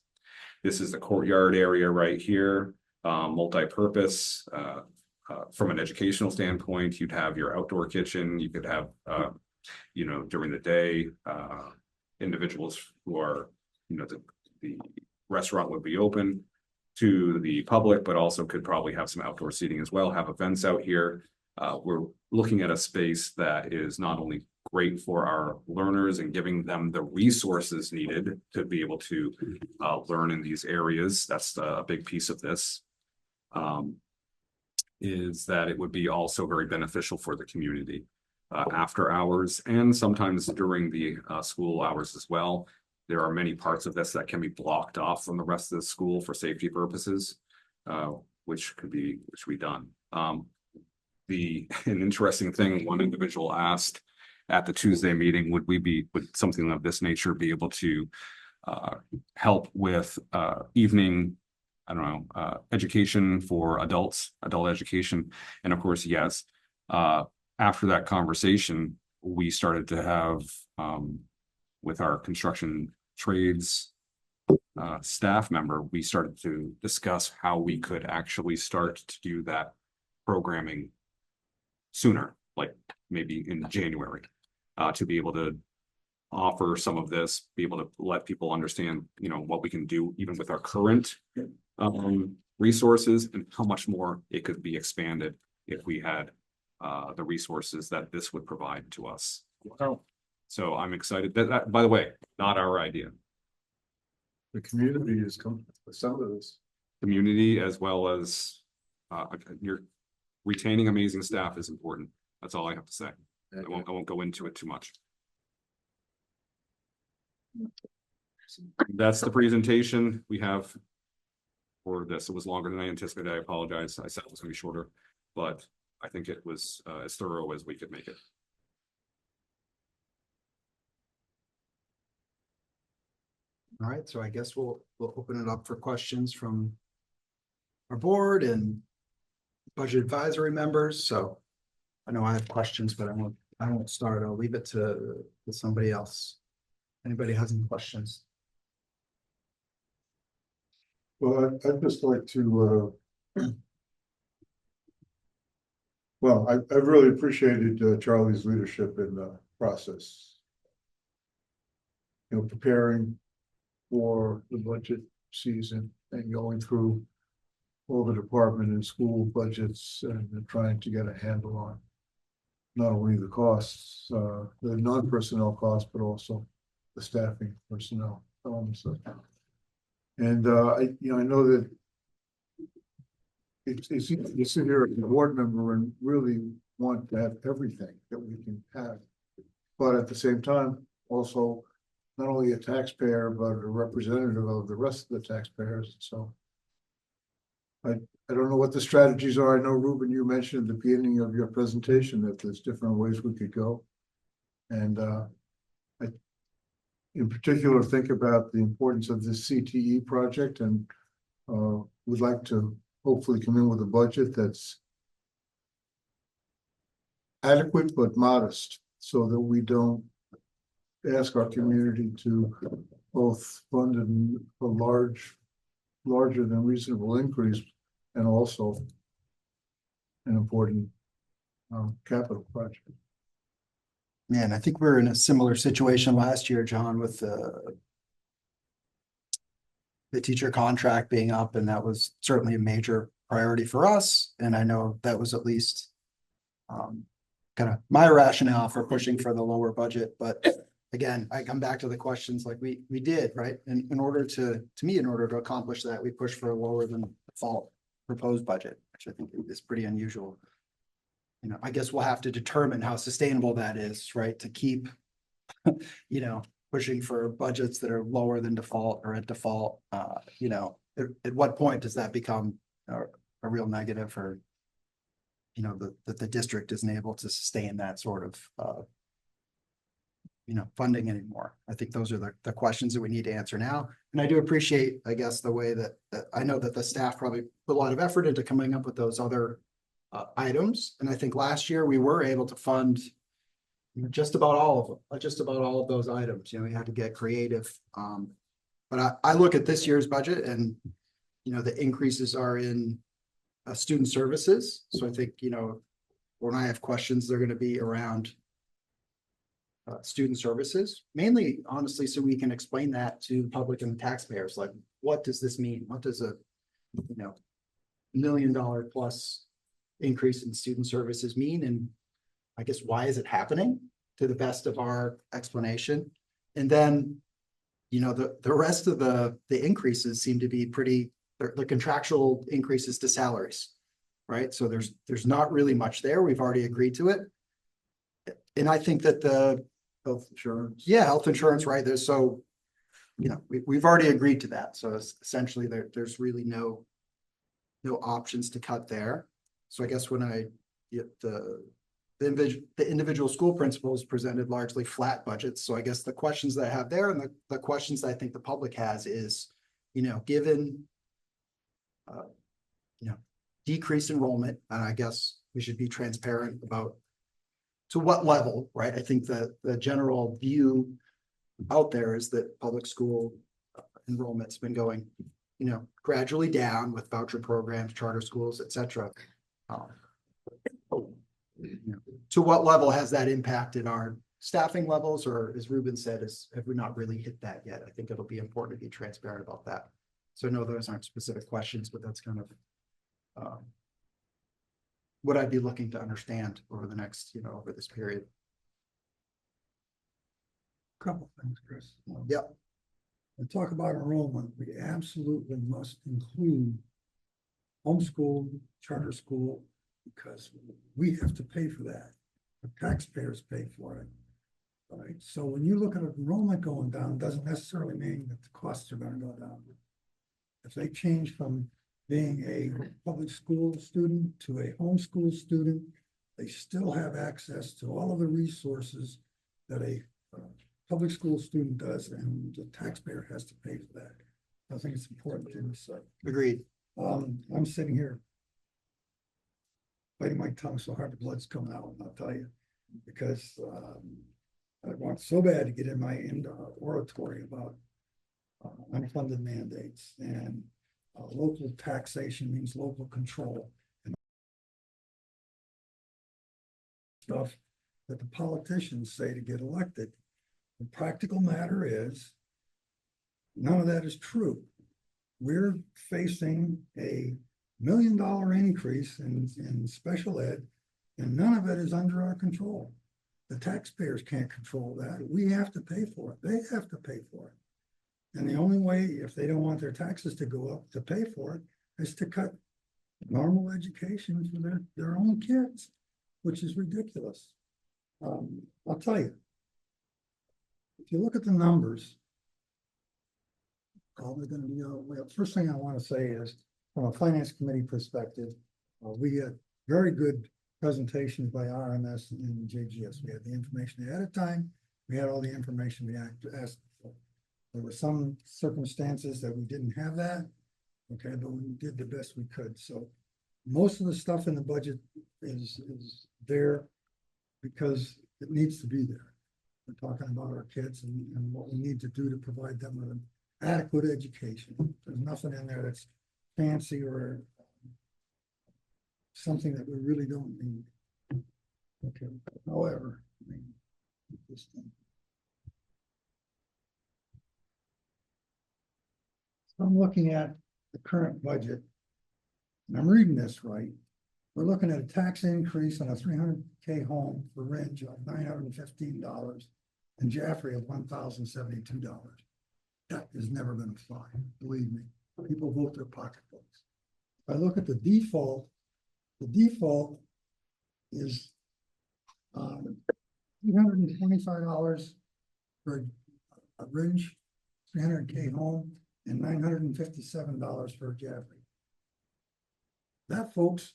This is the courtyard area right here, multi-purpose. From an educational standpoint, you'd have your outdoor kitchen. You could have, during the day, individuals who are, the restaurant would be open to the public, but also could probably have some outdoor seating as well, have events out here. We're looking at a space that is not only great for our learners and giving them the resources needed to be able to learn in these areas. That's a big piece of this, is that it would be also very beneficial for the community after hours and sometimes during the school hours as well. There are many parts of this that can be blocked off from the rest of the school for safety purposes, which could be done. An interesting thing, one individual asked at the Tuesday meeting, would something of this nature be able to help with evening, education for adults, adult education? And of course, yes. After that conversation, we started to have, with our construction trades staff member, we started to discuss how we could actually start to do that programming sooner, like maybe in January, to be able to offer some of this, be able to let people understand, what we can do even with our current resources and how much more it could be expanded if we had the resources that this would provide to us. Wow. So I'm excited. That, by the way, not our idea. The community is coming with some of this. Community as well as you're retaining amazing staff is important. That's all I have to say. I won't go into it too much. That's the presentation we have for this. It was longer than I anticipated. I apologize. I said it was going to be shorter, but I think it was as thorough as we could make it. All right, so I guess we'll open it up for questions from our board and budget advisory members. So I know I have questions, but I won't start. I'll leave it to somebody else. Anybody has any questions? Well, I'd just like to, well, I've really appreciated Charlie's leadership in the process. Preparing for the budget season and going through all the department and school budgets and trying to get a handle on not only the costs, the non-personnel costs, but also the staffing personnel elements of that. And I know that it's easy to sit here as a board member and really want to have everything that we can have, but at the same time, also not only a taxpayer, but a representative of the rest of the taxpayers. So I don't know what the strategies are. I know, Ruben, you mentioned at the beginning of your presentation that there's different ways we could go. And I, in particular, think about the importance of this CTE project and would like to hopefully come in with a budget that's adequate but modest, so that we don't ask our community to both fund a larger than reasonable increase, and also an important capital project. Man, I think we were in a similar situation last year, John, with the teacher contract being up, and that was certainly a major priority for us. And I know that was at least kind of my rationale for pushing for the lower budget. But again, I come back to the questions like we did, right? And in order to accomplish that, we pushed for a lower than default proposed budget, which I think is pretty unusual. You know, I guess we'll have to determine how sustainable that is, right? To keep, pushing for budgets that are lower than default or at default. At what point does that become a real negative, or, that the district isn't able to sustain that sort of, funding anymore? I think those are the questions that we need to answer now. And I do appreciate, I guess, the way that I know that the staff probably put a lot of effort into coming up with those other items. And I think last year we were able to fund just about all of them, just about all of those items. We had to get creative. But I look at this year's budget, and, the increases are in student services. So I think, when I have questions, they're going to be around student services, mainly, honestly, so we can explain that to the public and the taxpayers. Like, what does this mean? What does a, $1 million plus increase in student services mean? And I guess, why is it happening, to the best of our explanation? And then, the rest of the increases seem to be the contractual increases to salaries, right? So there's not really much there. We've already agreed to it. And I think that the health insurance, right? We've already agreed to that. So essentially there's really no options to cut there. So I guess when the individual school principals presented largely flat budgets. So I guess the questions that I have there, and the questions that I think the public has is, given decreased enrollment, and I guess we should be transparent about to what level, right? I think that the general view out there is that public school enrollment's been going, gradually down with voucher programs, charter schools, et cetera. To what level has that impacted our staffing levels, or, as Ruben said, have we not really hit that yet? I think it'll be important to be transparent about that. So no, those aren't specific questions, but that's kind of what I'd be looking to understand over the next, over this period. Couple things, Chris. Yep. And talk about enrollment, we absolutely must include homeschool, charter school, because we have to pay for that. The taxpayers pay for it. Right. So when you look at enrollment going down, doesn't necessarily mean that the costs are going to go down. If they change from being a public school student to a homeschool student, they still have access to all of the resources that a public school student does, and the taxpayer has to pay for that. I think it's important to do so. Agreed. I'm sitting here biting my tongue so hard the blood's coming out, and I'll tell you, because I want so bad to get in my oratory about unfunded mandates, and local taxation means local control and stuff that the politicians say to get elected. The practical matter is none of that is true. We're facing a $1 million increase in special ed, and none of it is under our control. The taxpayers can't control that. We have to pay for it. They have to pay for it. And the only way, if they don't want their taxes to go up to pay for it, is to cut normal education for their own kids, which is ridiculous. I'll tell you, if you look at the numbers, probably going to be, well, first thing I want to say is, from a finance committee perspective, we had very good presentations by RMS and JGS. We had the information ahead of time. We had all the information we asked for. There were some circumstances that we didn't have that, okay, but we did the best we could. So most of the stuff in the budget is there. because it needs to be there. We're talking about our kids and what we need to do to provide them with an adequate education. There's nothing in there that's fancy or something that we really don't need. Okay, however, I mean, this thing. So I'm looking at the current budget. And I'm reading this right. We're looking at a tax increase on a 300K home for Ridge of $915 and Jaffrey of $1,072. That is never gonna fly, believe me. People vote their pocketbooks. If I look at the default is $325 for a Ridge, 300K home, and $957 for a Jaffrey. That, folks,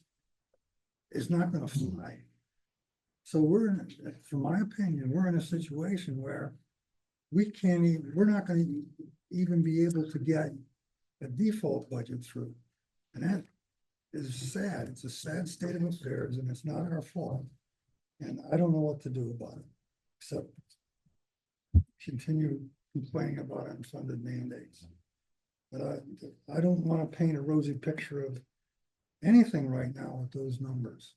is not gonna fly. So from my opinion, we're in a situation where we're not gonna even be able to get a default budget through. And that is sad. It's a sad state of affairs and it's not our fault. And I don't know what to do about it, except continue complaining about unfunded mandates. But I don't want to paint a rosy picture of anything right now with those numbers.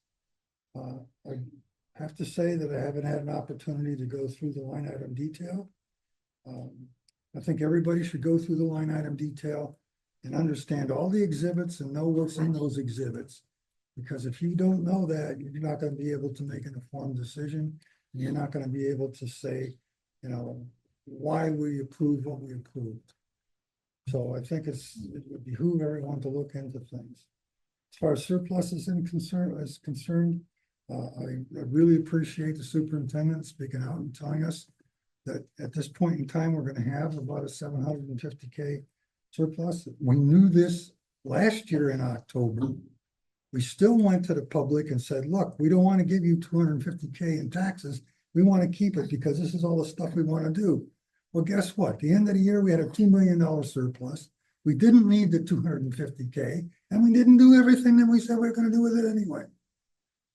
I have to say that I haven't had an opportunity to go through the line item detail. I think everybody should go through the line item detail and understand all the exhibits and know what's in those exhibits. Because if you don't know that, you're not going to be able to make an informed decision. And you're not going to be able to say, you know, why we approve what we approved. So I think it would behoove everyone to look into things. As far as surplus is concerned, I really appreciate the superintendent speaking out and telling us that at this point in time, we're going to have about a 750K surplus. We knew this last year in October. We still went to the public and said, look, we don't want to give you 250K in taxes. We want to keep it because this is all the stuff we want to do. Well, guess what? At the end of the year, we had a $2 million surplus. We didn't need the 250K, and we didn't do everything that we said we were going to do with it anyway.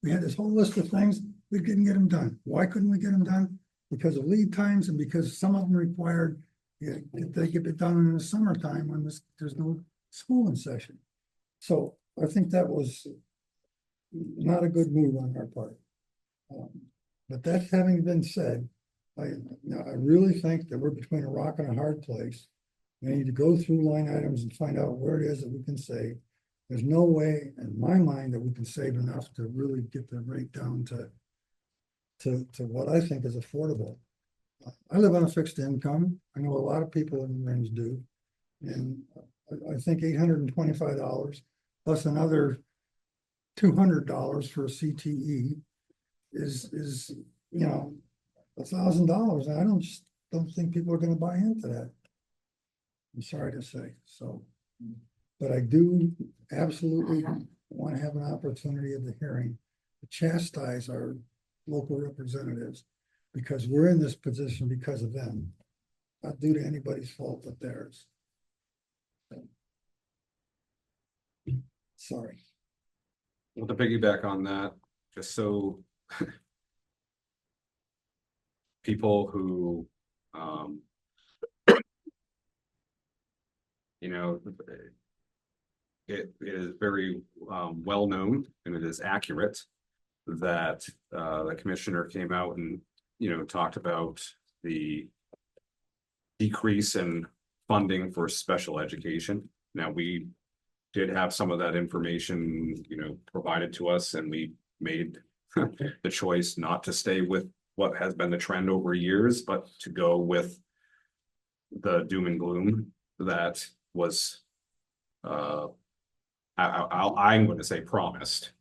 We had this whole list of things. We didn't get them done. Why couldn't we get them done? Because of lead times and because some of them required they get it done in the summertime when there's no school in session. So I think that was not a good move on our part. But that having been said, I really think that we're between a rock and a hard place. We need to go through line items and find out where it is that we can save. There's no way in my mind that we can save enough to really get the rate down to what I think is affordable. I live on a fixed income. I know a lot of people in the range do. And I think $825 plus another $200 for a CTE is you know, $1,000. And I don't think people are going to buy into that. I'm sorry to say so. But I do absolutely want to have an opportunity at the hearing to chastise our local representatives because we're in this position because of them, not due to anybody's fault but theirs. Sorry. Well, to piggyback on that, just so people who, you know, it is very well known and it is accurate that the commissioner came out and, you know, talked about the decrease in funding for special education. Now, we did have some of that information, you know, provided to us, and we made the choice not to stay with what has been the trend over years, but to go with the doom and gloom that was I'm going to say promised.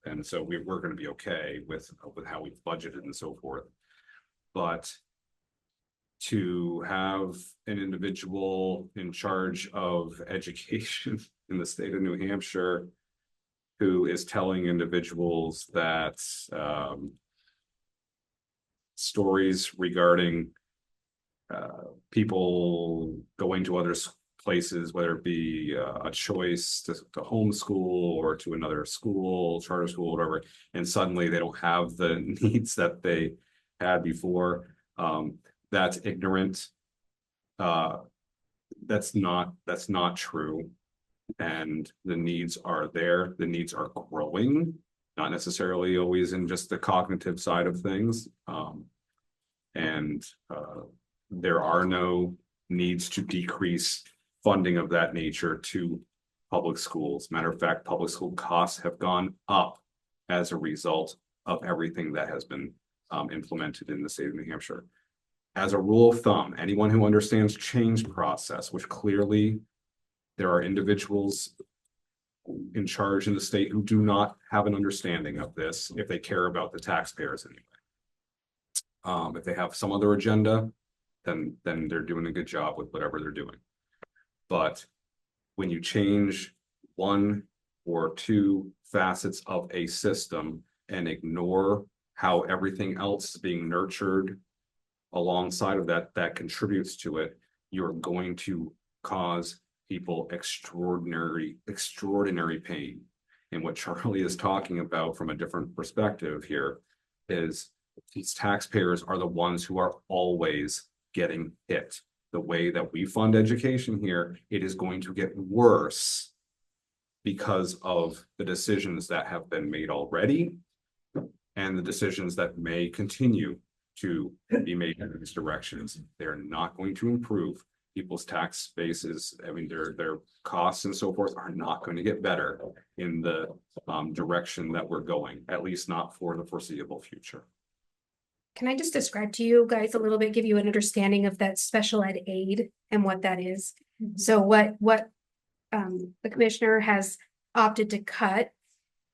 And so we're going to be okay with how we've budgeted and so forth. But to have an individual in charge of education in the state of New Hampshire who is telling individuals that stories regarding people going to other places, whether it be a choice to homeschool or to another school, charter school, whatever, and suddenly they don't have the needs that they had before. That's ignorant. That's not true. And the needs are there. The needs are growing, not necessarily always in just the cognitive side of things. There are no needs to decrease funding of that nature to public schools. Matter of fact, public school costs have gone up as a result of everything that has been implemented in the state of New Hampshire. As a rule of thumb, anyone who understands change process, which clearly there are individuals in charge in the state who do not have an understanding of this if they care about the taxpayers anyway. If they have some other agenda, then they're doing a good job with whatever they're doing. But when you change one or two facets of a system and ignore how everything else is being nurtured alongside of that contributes to it, you're going to cause people extraordinary pain. And what Charlie is talking about from a different perspective here is these taxpayers are the ones who are always getting hit. The way that we fund education here, it is going to get worse because of the decisions that have been made already and the decisions that may continue to be made in these directions. They're not going to improve people's tax bases. I mean, their costs and so forth are not going to get better in the direction that we're going, at least not for the foreseeable future. Can I just describe to you guys a little bit, give you an understanding of that special ed aid and what that is? So what the commissioner has opted to cut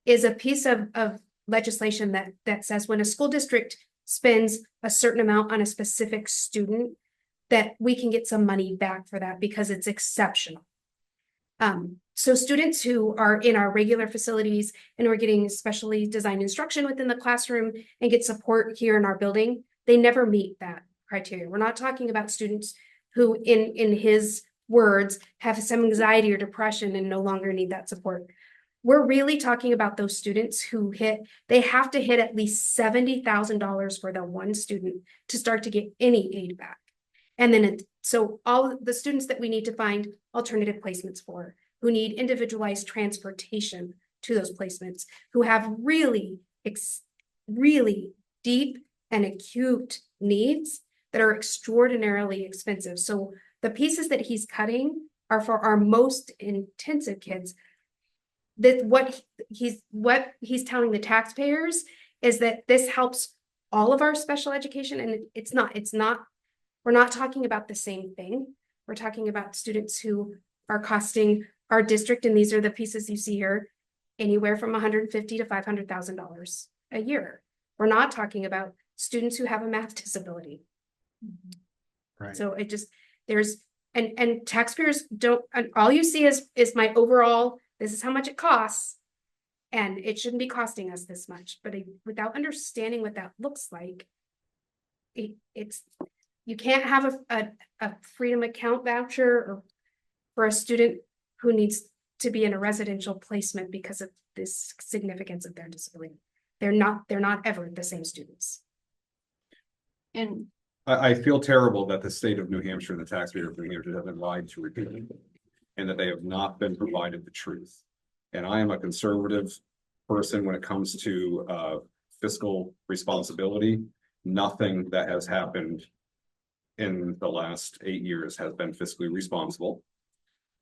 is a piece of legislation that says when a school district spends a certain amount on a specific student, that we can get some money back for that because it's exceptional. So students who are in our regular facilities and are getting specially designed instruction within the classroom and get support here in our building, they never meet that criteria. We're not talking about students who, in his words, have some anxiety or depression and no longer need that support. We're really talking about those students who they have to hit at least $70,000 for the one student to start to get any aid back. And then so all the students that we need to find alternative placements for, who need individualized transportation to those placements, who have really deep and acute needs that are extraordinarily expensive. So the pieces that he's cutting are for our most intensive kids. That what he's telling the taxpayers is that this helps all of our special education, and it's not. We're not talking about the same thing. We're talking about students who are costing our district, and these are the pieces you see here, anywhere from $150,000 to $500,000 a year. We're not talking about students who have a math disability. Right. So it just, and taxpayers don't, and all you see is my overall, this is how much it costs. And it shouldn't be costing us this much, but without understanding what that looks like, you can't have a Freedom Account voucher or for a student who needs to be in a residential placement because of this significance of their disability. They're not ever the same students. And I feel terrible that the state of New Hampshire and the taxpayer of New Hampshire have been lied to repeatedly, and that they have not been provided the truth. And I am a conservative person when it comes to fiscal responsibility. Nothing that has happened in the last 8 years has been fiscally responsible.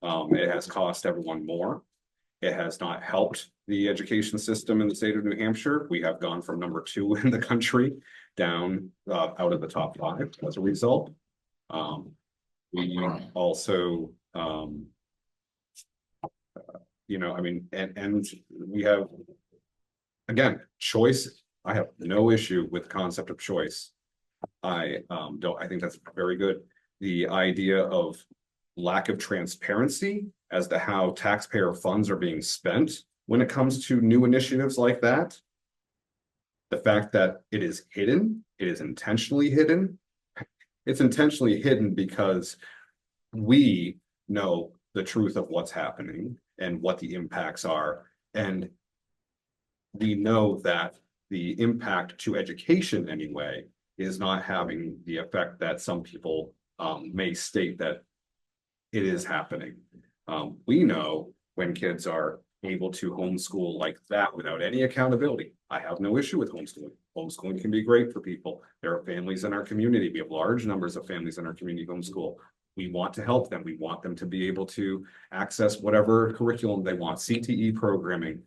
It has cost everyone more. It has not helped the education system in the state of New Hampshire. We have gone from number 2 in the country down out of the top 5 as a result. We also, I mean, and we have, again, choice. I have no issue with the concept of choice. I think that's very good. The idea of lack of transparency as to how taxpayer funds are being spent when it comes to new initiatives like that. The fact that it is hidden, it is intentionally hidden. It's intentionally hidden because we know the truth of what's happening and what the impacts are. And we know that the impact to education anyway is not having the effect that some people may state that it is happening. We know when kids are able to homeschool like that without any accountability. I have no issue with homeschooling. Homeschooling can be great for people. There are families in our community. We have large numbers of families in our community homeschool. We want to help them. We want them to be able to access whatever curriculum they want, CTE programming,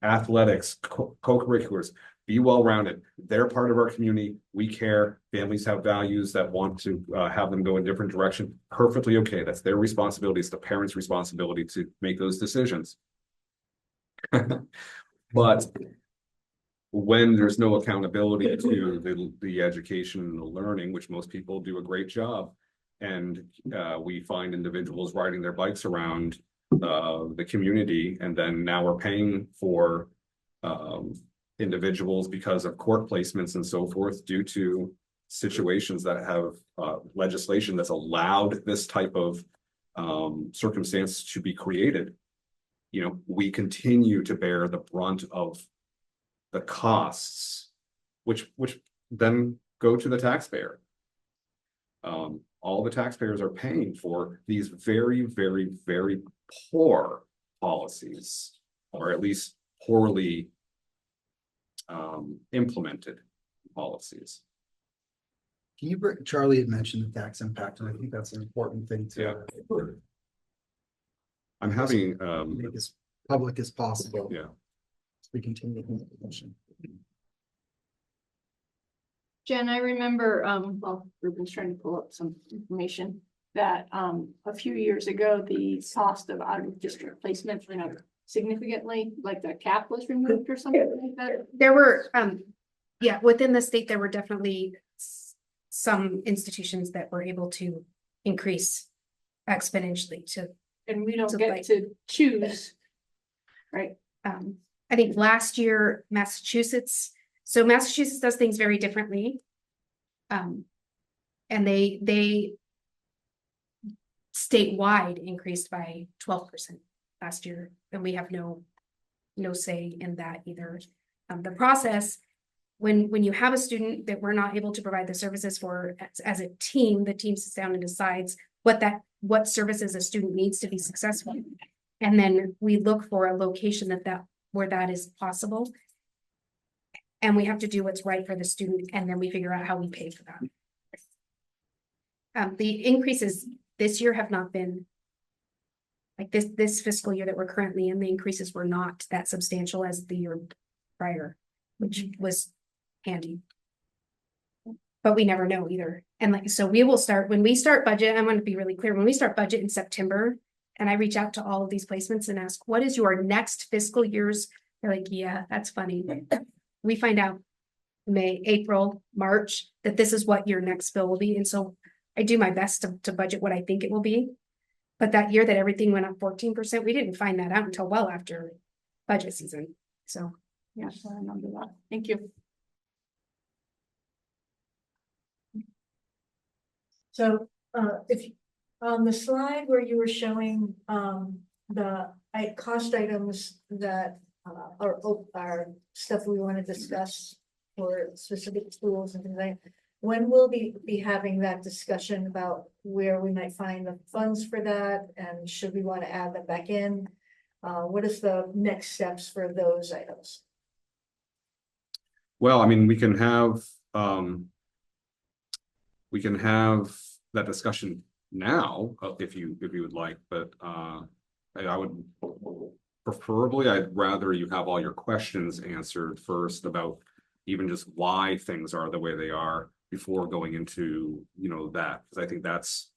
athletics, co-curriculars, be well-rounded. They're part of our community. We care. Families have values that want to have them go in a different direction. Perfectly okay. That's their responsibility. It's the parents' responsibility to make those decisions. But when there's no accountability to the education and the learning, which most people do a great job, and we find individuals riding their bikes around the community, and then now we're paying for individuals because of court placements and so forth due to situations that have legislation that's allowed this type of circumstance to be created. You know, we continue to bear the brunt of the costs, which then go to the taxpayer. All the taxpayers are paying for these very, very, very poor policies, or at least poorly implemented policies. Can you bring, Charlie had mentioned the tax impact, and I think that's an important thing to I'm having make as public as possible. yeah. As we continue the discussion. Jen, I remember, well, Ruben's trying to pull up some information that, a few years ago, the cost of out of district placement went up significantly, like the cap was removed or something like that. There were, yeah, within the state, there were definitely some institutions that were able to increase exponentially to. And we don't So, get like- to choose, right? I think last year, Massachusetts does things very differently. And they statewide increased by 12% last year, and we have no say in that either. The process, when you have a student that we're not able to provide the services for as a team, the team sits down and decides what services a student needs to be successful. And then we look for a location where that is possible. And we have to do what's right for the student, and then we figure out how we pay for that. The increases this year have not been like this fiscal year that we're currently in, the increases were not that substantial as the year prior, which was handy. But we never know either. And like, so we will start, when we start budget, I'm going to be really clear, when we start budget in September, and I reach out to all of these placements and ask, what is your next fiscal year's? They're like, yeah, that's funny. We find out May, April, March, that this is what your next bill will be. And so I do my best to budget what I think it will be. But that year that everything went up 14%, we didn't find that out until well after budget season. So. Yes, I remember that. Thank you. So, if, on the slide where you were showing, the cost items that, are stuff we want to discuss for specific schools and things like that, when will we be having that discussion about where we might find the funds for that, and should we want to add them back in? What is the next steps for those items? Well, I mean, we can have that discussion now, if you would like, but I would preferably, I'd rather you have all your questions answered first about even just why things are the way they are before going into, you know, that, because I think that's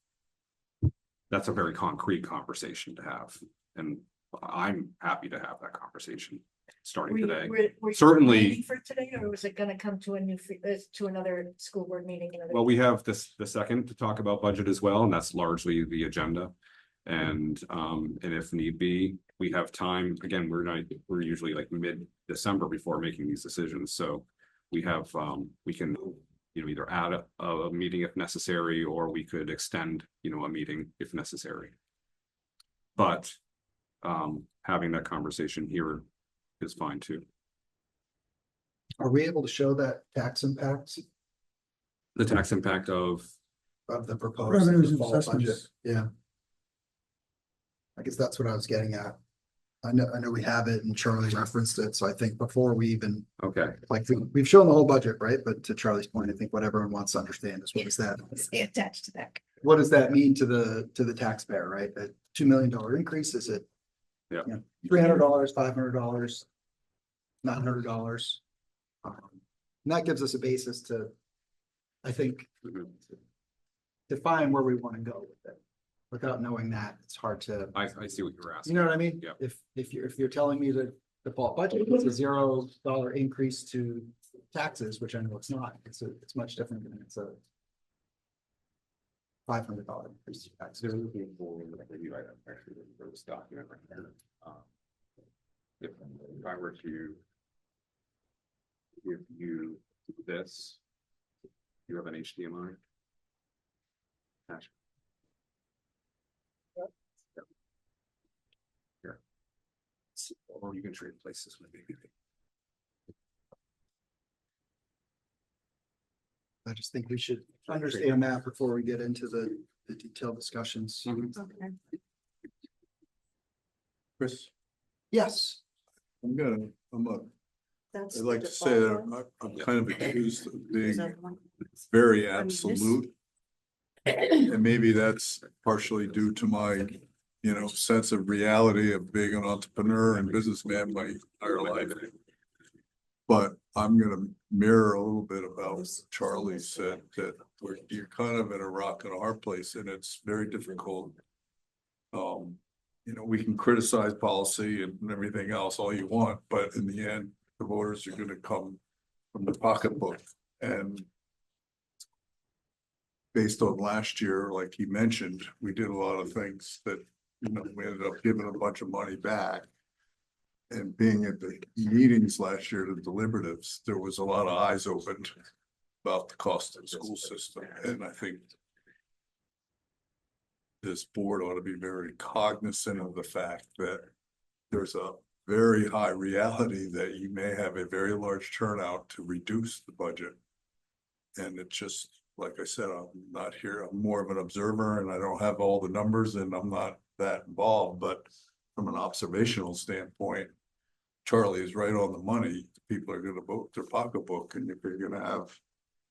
a very concrete conversation to have, and I'm happy to have that conversation starting today. Were you Certainly. planning for today, or was it gonna come to to another school board meeting? Well, we have the second to talk about budget as well, and that's largely the agenda. And if need be, we have time. Again, we're usually like mid-December before making these decisions. So we have, we can, you know, either add a meeting if necessary, or we could extend, you know, a meeting if necessary. But having that conversation here is fine too. Are we able to show that tax impact The tax impact of, of the proposed Revenues and default budget? assessments. Yeah. I guess that's what I was getting at. I know we have it and Charlie referenced it, so I think before we even, okay, like, we've shown the whole budget, right? But to Charlie's point, I think what everyone wants to understand is what is that? Stay attached to that. What does that mean to the taxpayer, right? A $2 million increase, is it? Yeah. $300, $500, $900. And that gives us a basis to, I think, define where we want to go with it. Without knowing that, it's hard to, I see what you're you asking. know what I mean? Yeah. If you're telling me the default budget is a $0 increase to taxes, which I know it's not, it's much different than it's a $500 increase to taxes. There would be a full review item actually for this document right here. If I were to give you this, you have an HDMI. Attachment. Here. Or you can trade places with me. I just think we should understand that before we get into the detailed discussions. Okay. Chris, Yes, I'm That's I'd the like to say default that one. I'm kind of accused of Is being that the one? very I mean, this- absolute. And maybe that's partially due to my, sense of reality of being an entrepreneur and businessman my entire life. But I'm gonna mirror a little bit about what Charlie said, that you're kind of in a rock and a hard place, and it's very difficult. We can criticize policy and everything else all you want, but in the end, the voters are gonna come from the pocketbook. And based on last year, like he mentioned, we did a lot of things that, we ended up giving a bunch of money back. And being at the meetings last year, the deliberatives, there was a lot of eyes opened about the cost of the school system, and I think this board ought to be very cognizant of the fact that there's a very high reality that you may have a very large turnout to reduce the budget. And it's just, like I said, I'm not here, I'm more of an observer, and I don't have all the numbers, and I'm not that involved, but from an observational standpoint, Charlie is right on the money. People are gonna vote their pocketbook, and if you're gonna have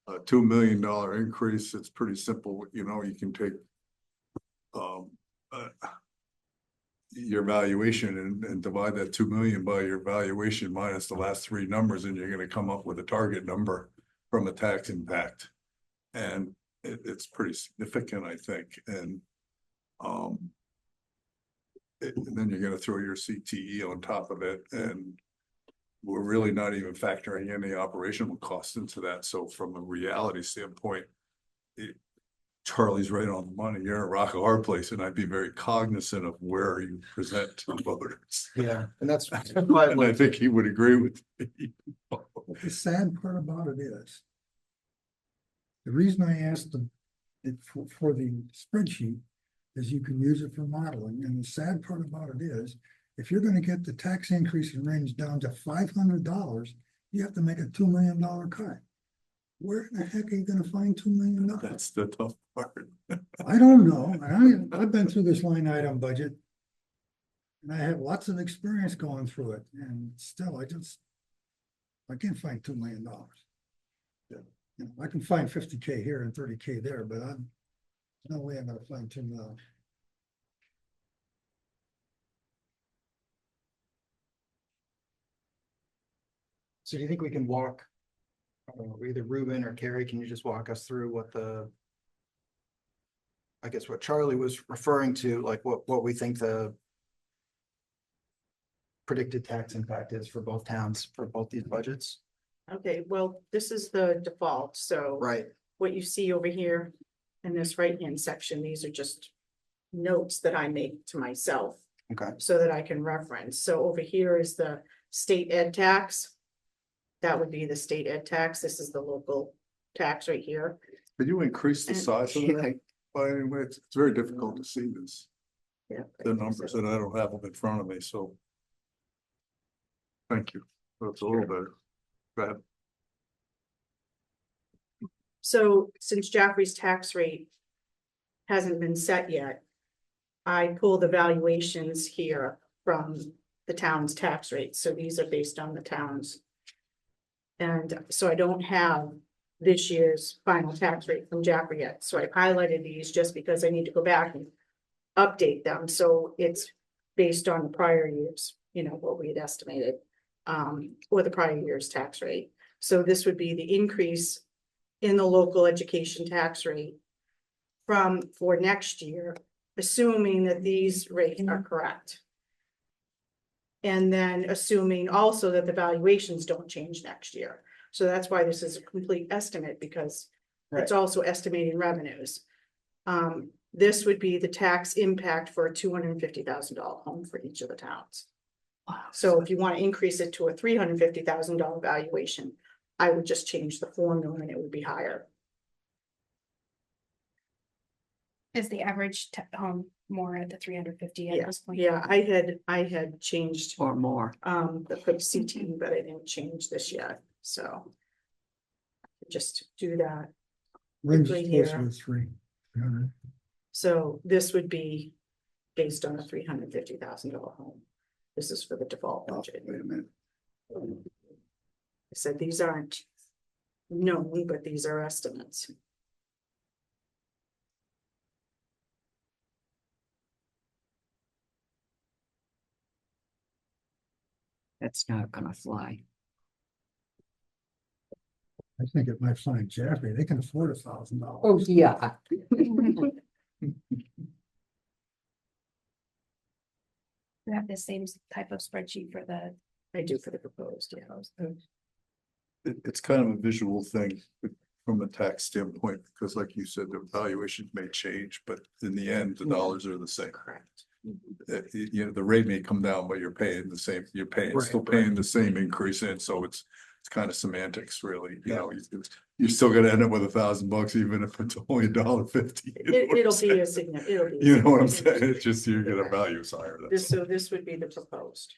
a $2 million increase, it's pretty simple, you can take your valuation and divide that 2 million by your valuation minus the last three numbers, and you're gonna come up with a target number from a tax impact. And it's pretty significant, I think, and then you're gonna throw your CTE on top of it, and we're really not even factoring any operational costs into that. So from a reality standpoint, Charlie's right on the money. You're in a rock and hard place, and I'd be very cognizant of where you present to voters. yeah, and that's why, And I think he would agree with me. But the sad part about it is, the reason I asked it for the spreadsheet is you can use it for modeling. And the sad part about it is, if you're gonna get the tax increase in range down to $500, you have to make a $2 million cut. Where in the heck are you gonna find $2 million? That's the tough part. I don't know. And I've been through this line item budget. And I have lots of experience going through it, and still, I can't find $2 million. I can find 50K here and 30K there, but no way I'm gonna find $2 million. so do you think we can walk? Either Ruben or Carrie, can you just walk us through what I guess what Charlie was referring to, like what we think the predicted tax impact is for both towns, for both these budgets? Okay, well, this is the default, so. Right, What you see over here in this right-hand section, these are just notes that I make to myself okay, so that I can reference. So over here is the state ed tax. That would be the state ed tax. This is the local tax right here. Could you increase the And- size of that? By any way, it's very difficult to see this. Yeah. the numbers and I don't have them in front of me, so. Thank you. That's a little better. Go ahead. So since Jaffrey's tax rate hasn't been set yet, I pull the valuations here from the town's tax rate. So these are based on the town's. And so I don't have this year's final tax rate from Jaffrey yet. So I highlighted these just because I need to go back and update them. So it's based on the prior years, you know, what we had estimated, or the prior year's tax rate. So this would be the increase in the local education tax rate for next year, assuming that these rates are correct. And then assuming also that the valuations don't change next year. So that's why this is a complete estimate, because it's also estimating revenues. This would be the tax impact for a $250,000 home for each of the towns. So if you want to increase it to a $350,000 valuation, I would just change the formula and it would be higher. Is the average home more at the 350 at this point? Yeah, I had changed Or more. the quick CT, but I didn't change this yet, so. Just do that. Range Right is here. closer to 300. So this would be based on a $350,000 home. This is for the default Oh, budget. wait a minute. I said these aren't known, but these are estimates. That's not gonna fly. I think it might find Jaffrey, they can afford $1,000. Oh, yeah. You have the same type of spreadsheet for the, I do for the proposed, yeah. It's kind of a visual thing from a tax standpoint, because like you said, the valuations may change, but in the end, the dollars are the same. Correct. You know, the rate may come down, but you're paying the same, still paying the same increase in, so it's kind of semantics, really, you know, you're still gonna end up with $1,000, even if it's only $1.50. It'll be a significant, it'll be. You know what I'm saying? It's just you're gonna value higher. So this would be the proposed.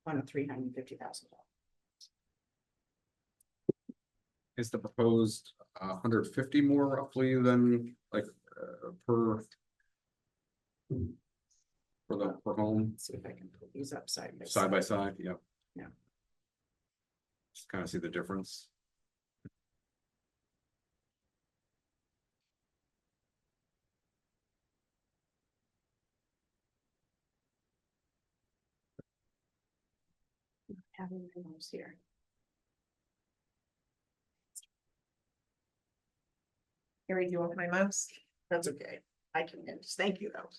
On a $350,000. Is the proposed 150 more roughly than like per home? See if I can pull these up side by Side by side, yeah. Yeah. Just kind of see the difference. Having my mouse here. Gary, do you want my mouse? That's okay. I can manage. Thank you though.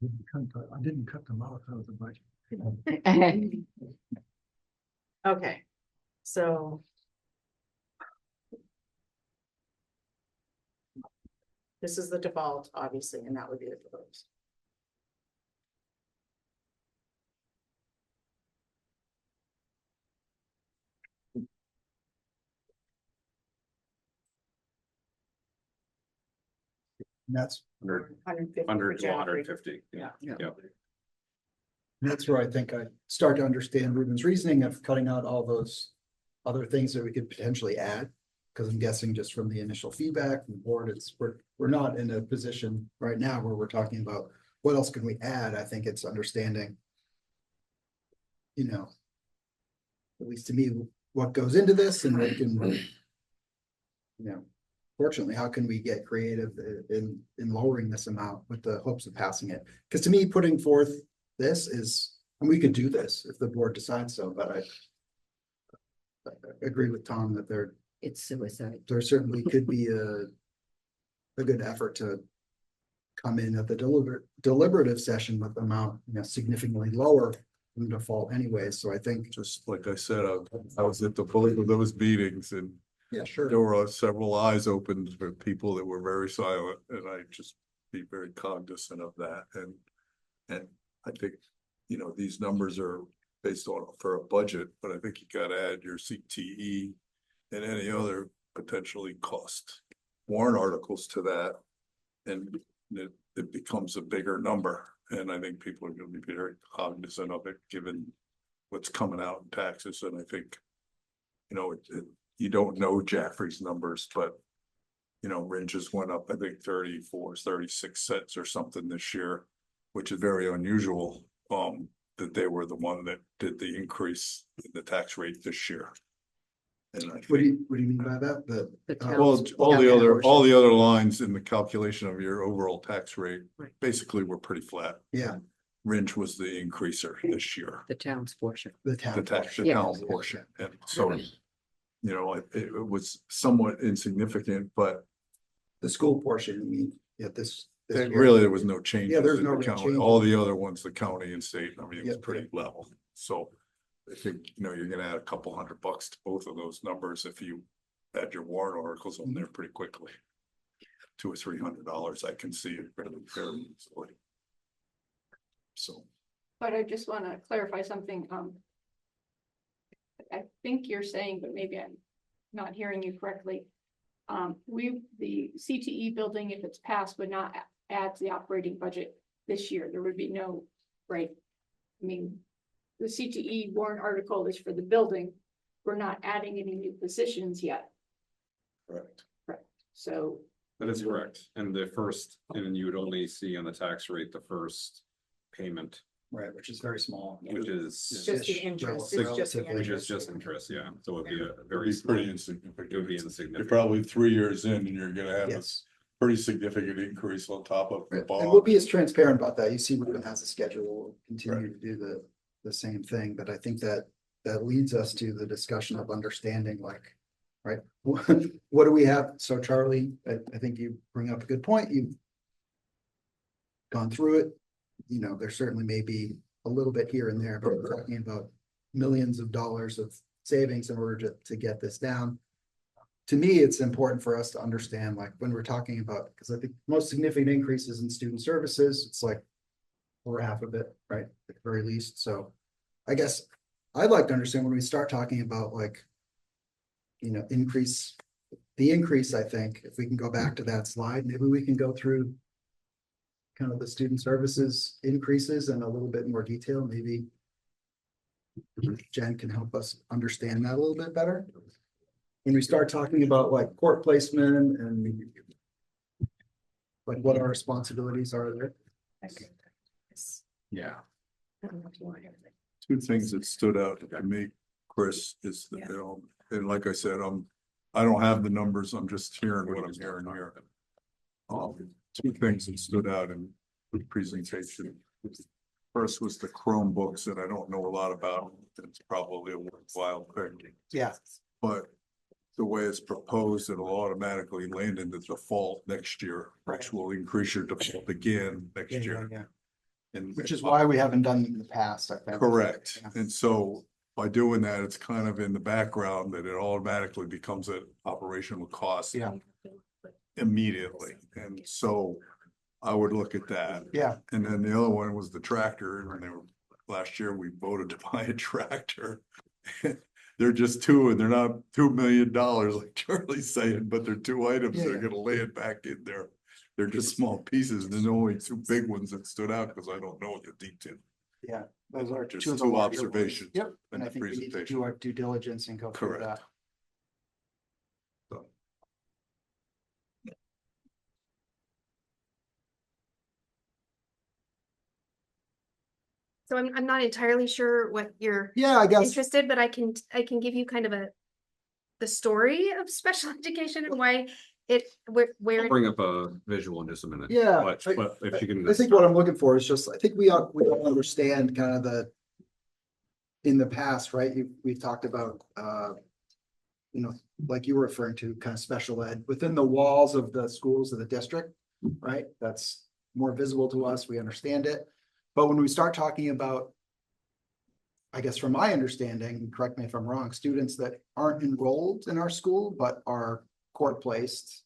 I didn't cut them out of the budget. Okay, so. This is the default, obviously, and that would be the proposed. That's, 150 for 100 to Jaffrey. 150. Yeah. Yeah. that's where I think I start to understand Ruben's reasoning of cutting out all those other things that we could potentially add. Because I'm guessing just from the initial feedback from the board, we're not in a position right now where we're talking about what else can we add. I think it's understanding, you know, at least to me, what goes into this and what can, you know, fortunately, how can we get creative in lowering this amount with the hopes of passing it? Because to me, putting forth this is, and we could do this if the board decides so, but I agree with Tom that It's suicide. there certainly could be a good effort to come in at the deliberative session with amount, you know, significantly lower than default anyway. So I think, Just like I said, I was at both of those meetings and yeah, sure. there were several eyes opened for people that were very silent, and I just be very cognizant of that. And I think, you know, these numbers are based on, for a budget, but I think you gotta add your CTE and any other potentially cost warrant articles to that. And it becomes a bigger number, and I think people are gonna be very cognizant of it, given what's coming out in taxes, and I think, you know, you don't know Jaffrey's numbers, but you know, Ringes went up, I think 36 cents or something this year, which is very unusual, that they were the one that did the increase in the tax rate this year. And I What do think, you mean by that? The town- well, all Yeah, the other, portion. all the other lines in the calculation of your overall tax rate Right. basically were pretty flat. Yeah, Ringe was the increaser this year, The town's portion. the town. the tax, the Yeah. town portion, and so, you know, it was somewhat insignificant, but The school portion, I mean, yeah, this year. really, there was no change. Yeah, there's no real change. All the other ones, the county and state, I mean, it was Yeah. pretty level, so. I think, you know, you're gonna add a couple $100 to both of those numbers if you add your warrant articles on there pretty quickly. $200 or $300, I can see it fairly easily. So, But I just want to clarify something. I think you're saying, but maybe I'm not hearing you correctly. The CTE building, if it's passed, would not add to the operating budget this year. There would be no, right? I mean, the CTE warrant article is for the building. We're not adding any new positions yet. correct. So That is correct. And the first, and you would only see on the tax rate, the first payment, Right, which is very small. which is, Just the interest, it's just the Relatively. which is just interest, yeah. So it would be a It'd very be pretty small, insignificant. it would be You're insignificant. probably 3 years in and you're gonna have a Yes. pretty significant increase on top of the Right. And we'll bond. be as transparent about that. You see, Woodland has a schedule, we'll continue to do the same thing, but I think that leads us to the discussion of understanding like, right? What do we have? So Charlie, I think you bring up a good point. You've gone through it. You know, there certainly may be a little bit here and there, but we're talking about millions of dollars of savings in order to get this down. To me, it's important for us to understand, like, when we're talking about, because I think most significant increases in student services, it's like over half of it, right, at the very least. So I guess I'd like to understand when we start talking about like, you know, the increase, I think, if we can go back to that slide, maybe we can go through kind of the student services increases in a little bit more detail, maybe Jen can help us understand that a little bit better. When we start talking about like court placement and like what our responsibilities are there. Yeah. Two things that stood out to me, Chris, is, that, you know, and like I said, I don't have the numbers, I'm just hearing what I'm hearing here. Two things that stood out in the presentation. First was the Chromebooks that I don't know a lot about. It's probably a worthwhile thing, Yeah. but the way it's proposed, it'll automatically land into default next year, which will increase your default again next year. Yeah. And Which is why we haven't done it in the past, I think. correct. Yeah. And so by doing that, it's kind of in the background that it automatically becomes an operational cost. Yeah. Immediately. And so I would look at that. Yeah, And then the other one was the tractor. And they were, last year we voted to buy a tractor. They're just two and they're not $2 million like Charlie's saying, but they're two items that are Yeah. gonna lay it back in there. They're just small pieces. And there's only two big ones that stood out because I don't know the detail. yeah. Those are Just two of the two larger ones. observations Yep, in and I the think we need to presentation. do our due diligence and go through Correct. that. So, So I'm not entirely sure what you're Yeah, I guess, interested, but I can give you kind of the story of special education and why where I'll bring up a visual in just a minute. Yeah, But if you can. I think what I'm looking for is just, I think we all understand kind of in the past, right, we've talked about, you know, like you were referring to, kind of special ed within the walls of the schools of the district, right? That's more visible to us, we understand it. But when we start talking about, I guess from my understanding, correct me if I'm wrong, students that aren't enrolled in our school, but are court placed.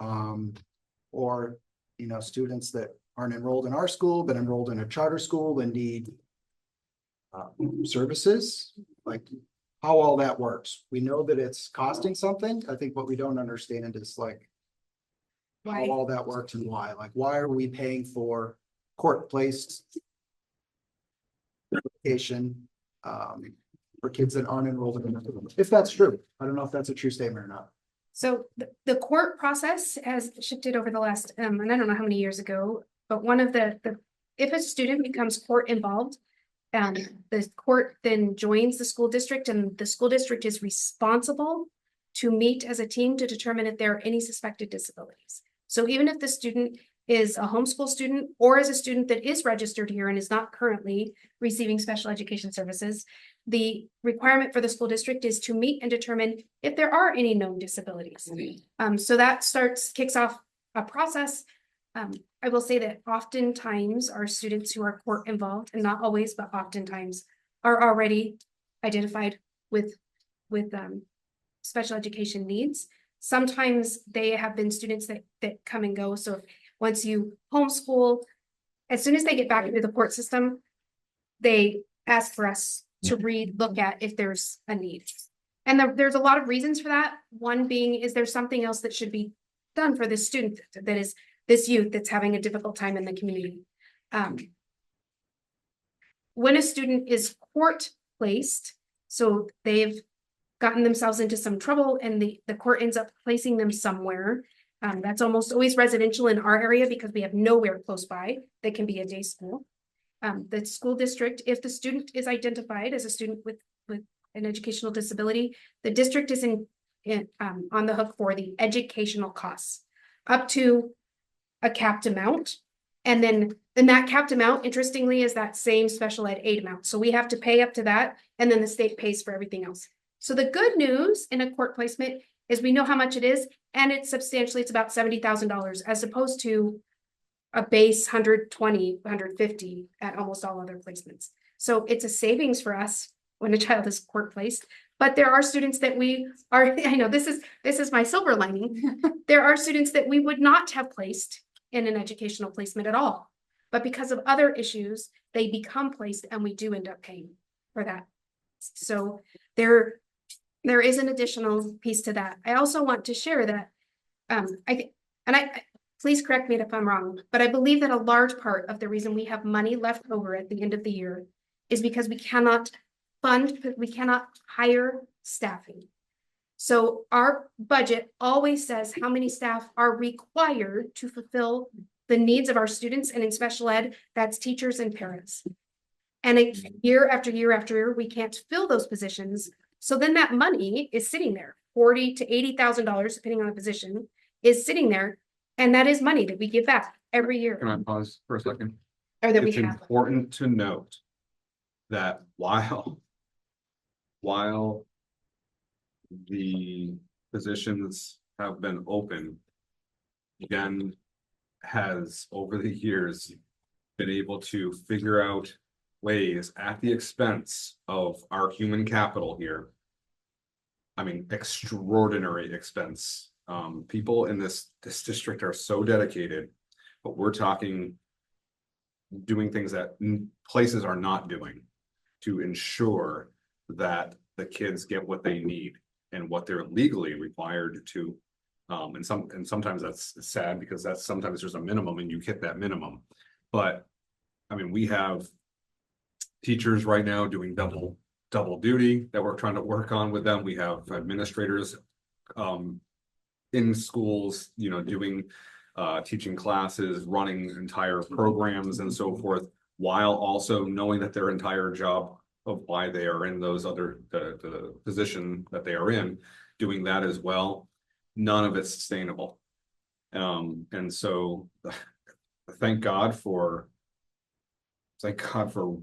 Or, you know, students that aren't enrolled in our school, but enrolled in a charter school and need services, like how all that works. We know that it's costing something. I think what we don't understand is like how Why? all that works and why. Like, why are we paying for court-placed education for kids that aren't enrolled in it? If that's true, I don't know if that's a true statement or not. So the court process has shifted over the last, and I don't know how many years ago, but one of if a student becomes court involved, the court then joins the school district and the school district is responsible to meet as a team to determine if there are any suspected disabilities. So even if the student is a homeschool student or is a student that is registered here and is not currently receiving special education services, the requirement for the school district is to meet and determine if there are any known disabilities. So that kicks off a process. I will say that oftentimes our students who are court involved, and not always, but oftentimes, are already identified with special education needs. Sometimes they have been students that come and go. So once you homeschool, as soon as they get back into the court system, they ask for us to look at if there's a need. And there's a lot of reasons for that. One being, is there something else that should be done for this student that is this youth that's having a difficult time in the community? When a student is court placed, so they've gotten themselves into some trouble and the court ends up placing them somewhere, that's almost always residential in our area because we have nowhere close by that can be a day school. The school district, if the student is identified as a student with an educational disability, the district is on the hook for the educational costs up to a capped amount. And then that capped amount, interestingly, is that same special ed aid amount. So we have to pay up to that, and then the state pays for everything else. So the good news in a court placement is we know how much it is, and it's about $70,000 as opposed to a base 120, 150 at almost all other placements. So it's a savings for us when a child is court placed. But there are students that I know this is my silver lining. There are students that we would not have placed in an educational placement at all. But because of other issues, they become placed and we do end up paying for that. So there is an additional piece to that. I also want to share that please correct me if I'm wrong, but I believe that a large part of the reason we have money left over at the end of the year is because we cannot hire staffing. So our budget always says how many staff are required to fulfill the needs of our students, and in special ed, that's teachers and parents. And year after year after year, we can't fill those positions. So then that money is sitting there, $40,000 to $80,000, depending on the position, is sitting there. And that is money that we give back every year. Can I pause for a second? Or that It's we have. important to note that while the positions have been open, Jen has over the years been able to figure out ways at the expense of our human capital here. I mean, extraordinary expense. People in this district are so dedicated, but we're talking doing things that places are not doing to ensure that the kids get what they need and what they're legally required to. And sometimes that's sad because sometimes there's a minimum and you hit that minimum. But I mean, we have teachers right now doing double duty that we're trying to work on with them. We have administrators in schools, doing teaching classes, running entire programs and so forth, while also knowing that their entire job of why they are in those the position that they are in, doing that as well. None of it's sustainable. And so thank God for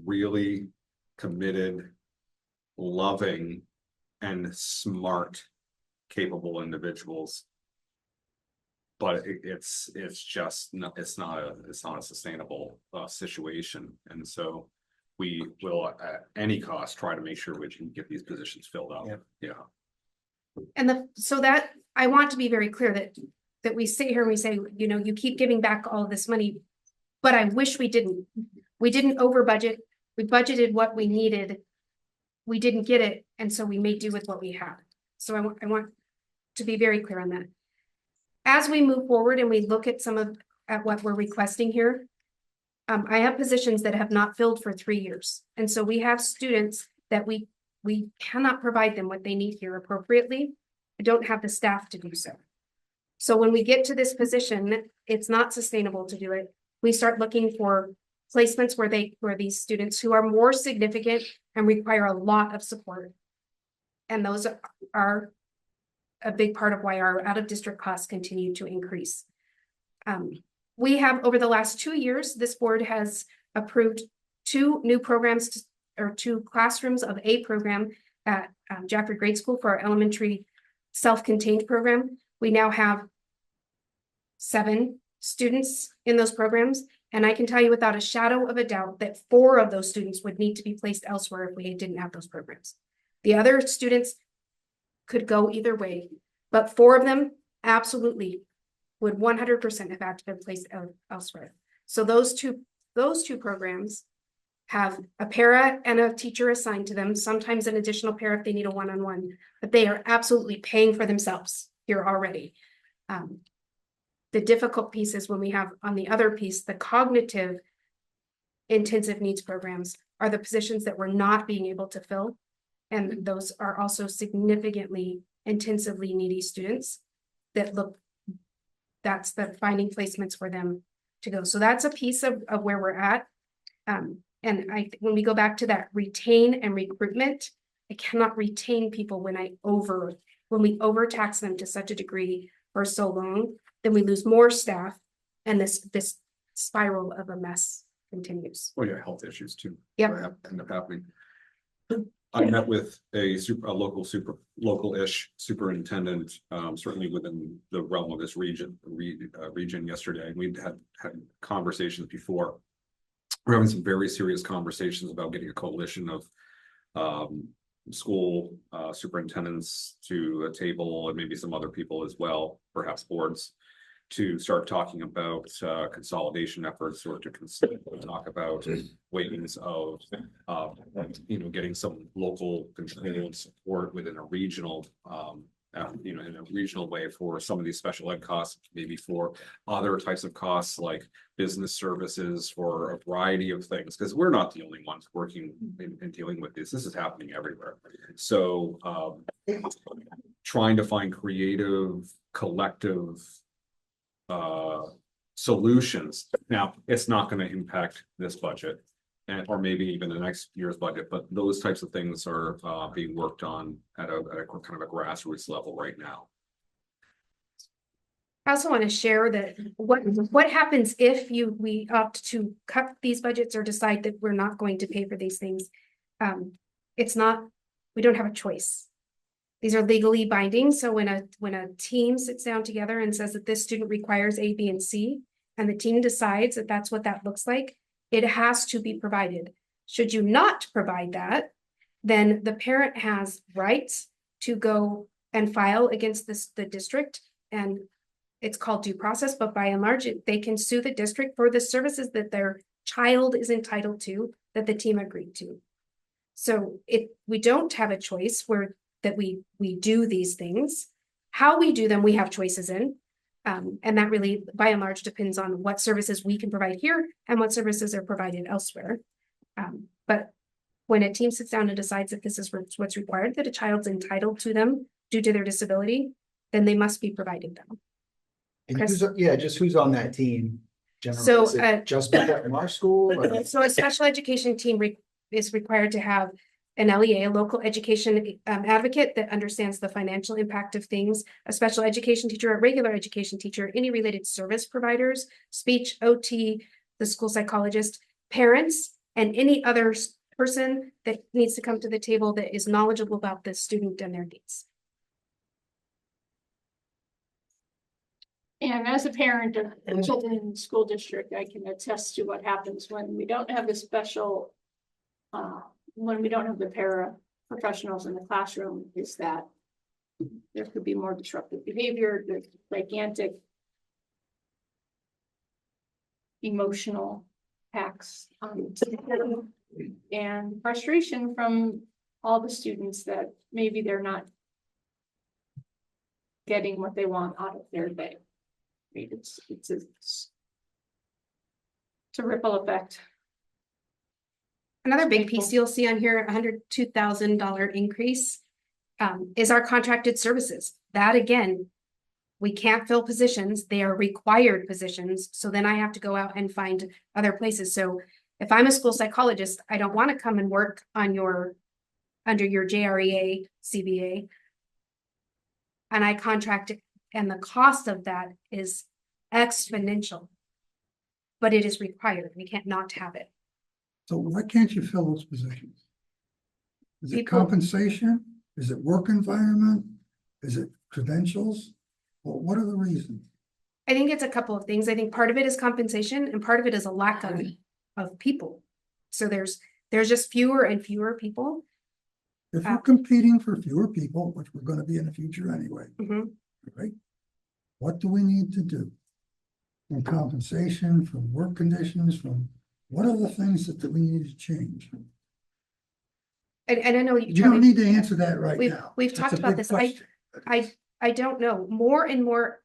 really committed, loving, and smart, capable individuals. But it's not a sustainable situation. And so we will at any cost try to make sure we can get these positions filled out. Yeah. And so that I want to be very clear that we sit here and we say, you keep giving back all of this money, but I wish we didn't. We didn't over budget. We budgeted what we needed. We didn't get it, and so we made do with what we had. So I want to be very clear on that. As we move forward and we look at at what we're requesting here, I have positions that have not filled for 3 years. And so we have students that we cannot provide them what they need here appropriately. I don't have the staff to do so. So when we get to this position, it's not sustainable to do it. We start looking for placements where these students who are more significant and require a lot of support. And those are a big part of why our out-of-district costs continue to increase. We have, over the last 2 years, this board has approved 2 new programs or 2 classrooms of a program at Jaffrey Grade School for our elementary self-contained program. We now have 7 students in those programs. And I can tell you without a shadow of a doubt that 4 of those students would need to be placed elsewhere if we didn't have those programs. The other students could go either way, but 4 of them absolutely would 100% have had to be placed elsewhere. So those two programs have a para and a teacher assigned to them, sometimes an additional para if they need a one-on-one, but they are absolutely paying for themselves here already. The difficult piece is when we have on the other piece, the cognitive intensive needs programs are the positions that we're not being able to fill. And those are also significantly intensively needy students that that's the finding placements for them to go. So that's a piece of where we're at. And when we go back to that retain and recruitment, I cannot retain people when we overtax them to such a degree for so long, then we lose more staff and this spiral of a mess continues. Well, yeah, health issues too. Yep. End up happening. I met with a local-ish superintendent, certainly within the realm of this region yesterday. And we'd had conversations before. We're having some very serious conversations about getting a coalition of school superintendents to a table, and maybe some other people as well, perhaps boards, to start talking about consolidation efforts, or to talk about ways of getting some local control and support within a regional in a regional way for some of these special ed costs, maybe for other types of costs like business services, for a variety of things, because we're not the only ones working in dealing with this. This is happening everywhere. So trying to find creative, collective solutions. Now, it's not going to impact this budget, or maybe even the next year's budget, but those types of things are being worked on at a kind of a grassroots level right now. I also want to share that what happens if we opt to cut these budgets or decide that we're not going to pay for these things. We don't have a choice. These are legally binding. So when a team sits down together and says that this student requires A, B, and C, and the team decides that that's what that looks like, it has to be provided. Should you not provide that, then the parent has rights to go and file against the district, and it's called due process, but by and large, they can sue the district for the services that their child is entitled to, that the team agreed to. So we don't have a choice that we do these things. How we do them, we have choices in. And that really, by and large, depends on what services we can provide here and what services are provided elsewhere. But when a team sits down and decides that this is what's required, that a child's entitled to them due to their disability, then they must be provided them. And who's on that team? Generally, So, is it just people in our school? Or? So a special education team is required to have an LEA, a local education advocate that understands the financial impact of things, a special education teacher, a regular education teacher, any related service providers, speech, OT, the school psychologist, parents, and any other person that needs to come to the table that is knowledgeable about the student and their needs. And as a parent of children in the school district, I can attest to what happens when we don't have the special, when we don't have the para professionals in the classroom, is that there could be more disruptive behavior, there's gigantic emotional attacks on and frustration from all the students that maybe they're not getting what they want out of their day. I mean, it's a ripple effect. Another big piece you'll see on here, $102,000 increase, is our contracted services. That again, we can't fill positions. They are required positions. So then I have to go out and find other places. So if I'm a school psychologist, I don't want to come and work on under your JREA, CBA. And I contract it, and the cost of that is exponential. But it is required. We can't not have it. So why can't you fill those positions? Is it People- compensation? Is it work environment? Is it credentials? Well, what are the reasons? I think it's a couple of things. I think part of it is compensation and part of it is a lack of people. So there's just fewer and fewer people. If we're competing for fewer people, which we're gonna be in the future anyway, Mhm. right? What do we need to do? From compensation, from work conditions, from, what are the things that we need to change? And I know You don't need to answer that right now. We've That's talked a about big this. question. I don't know. More and more,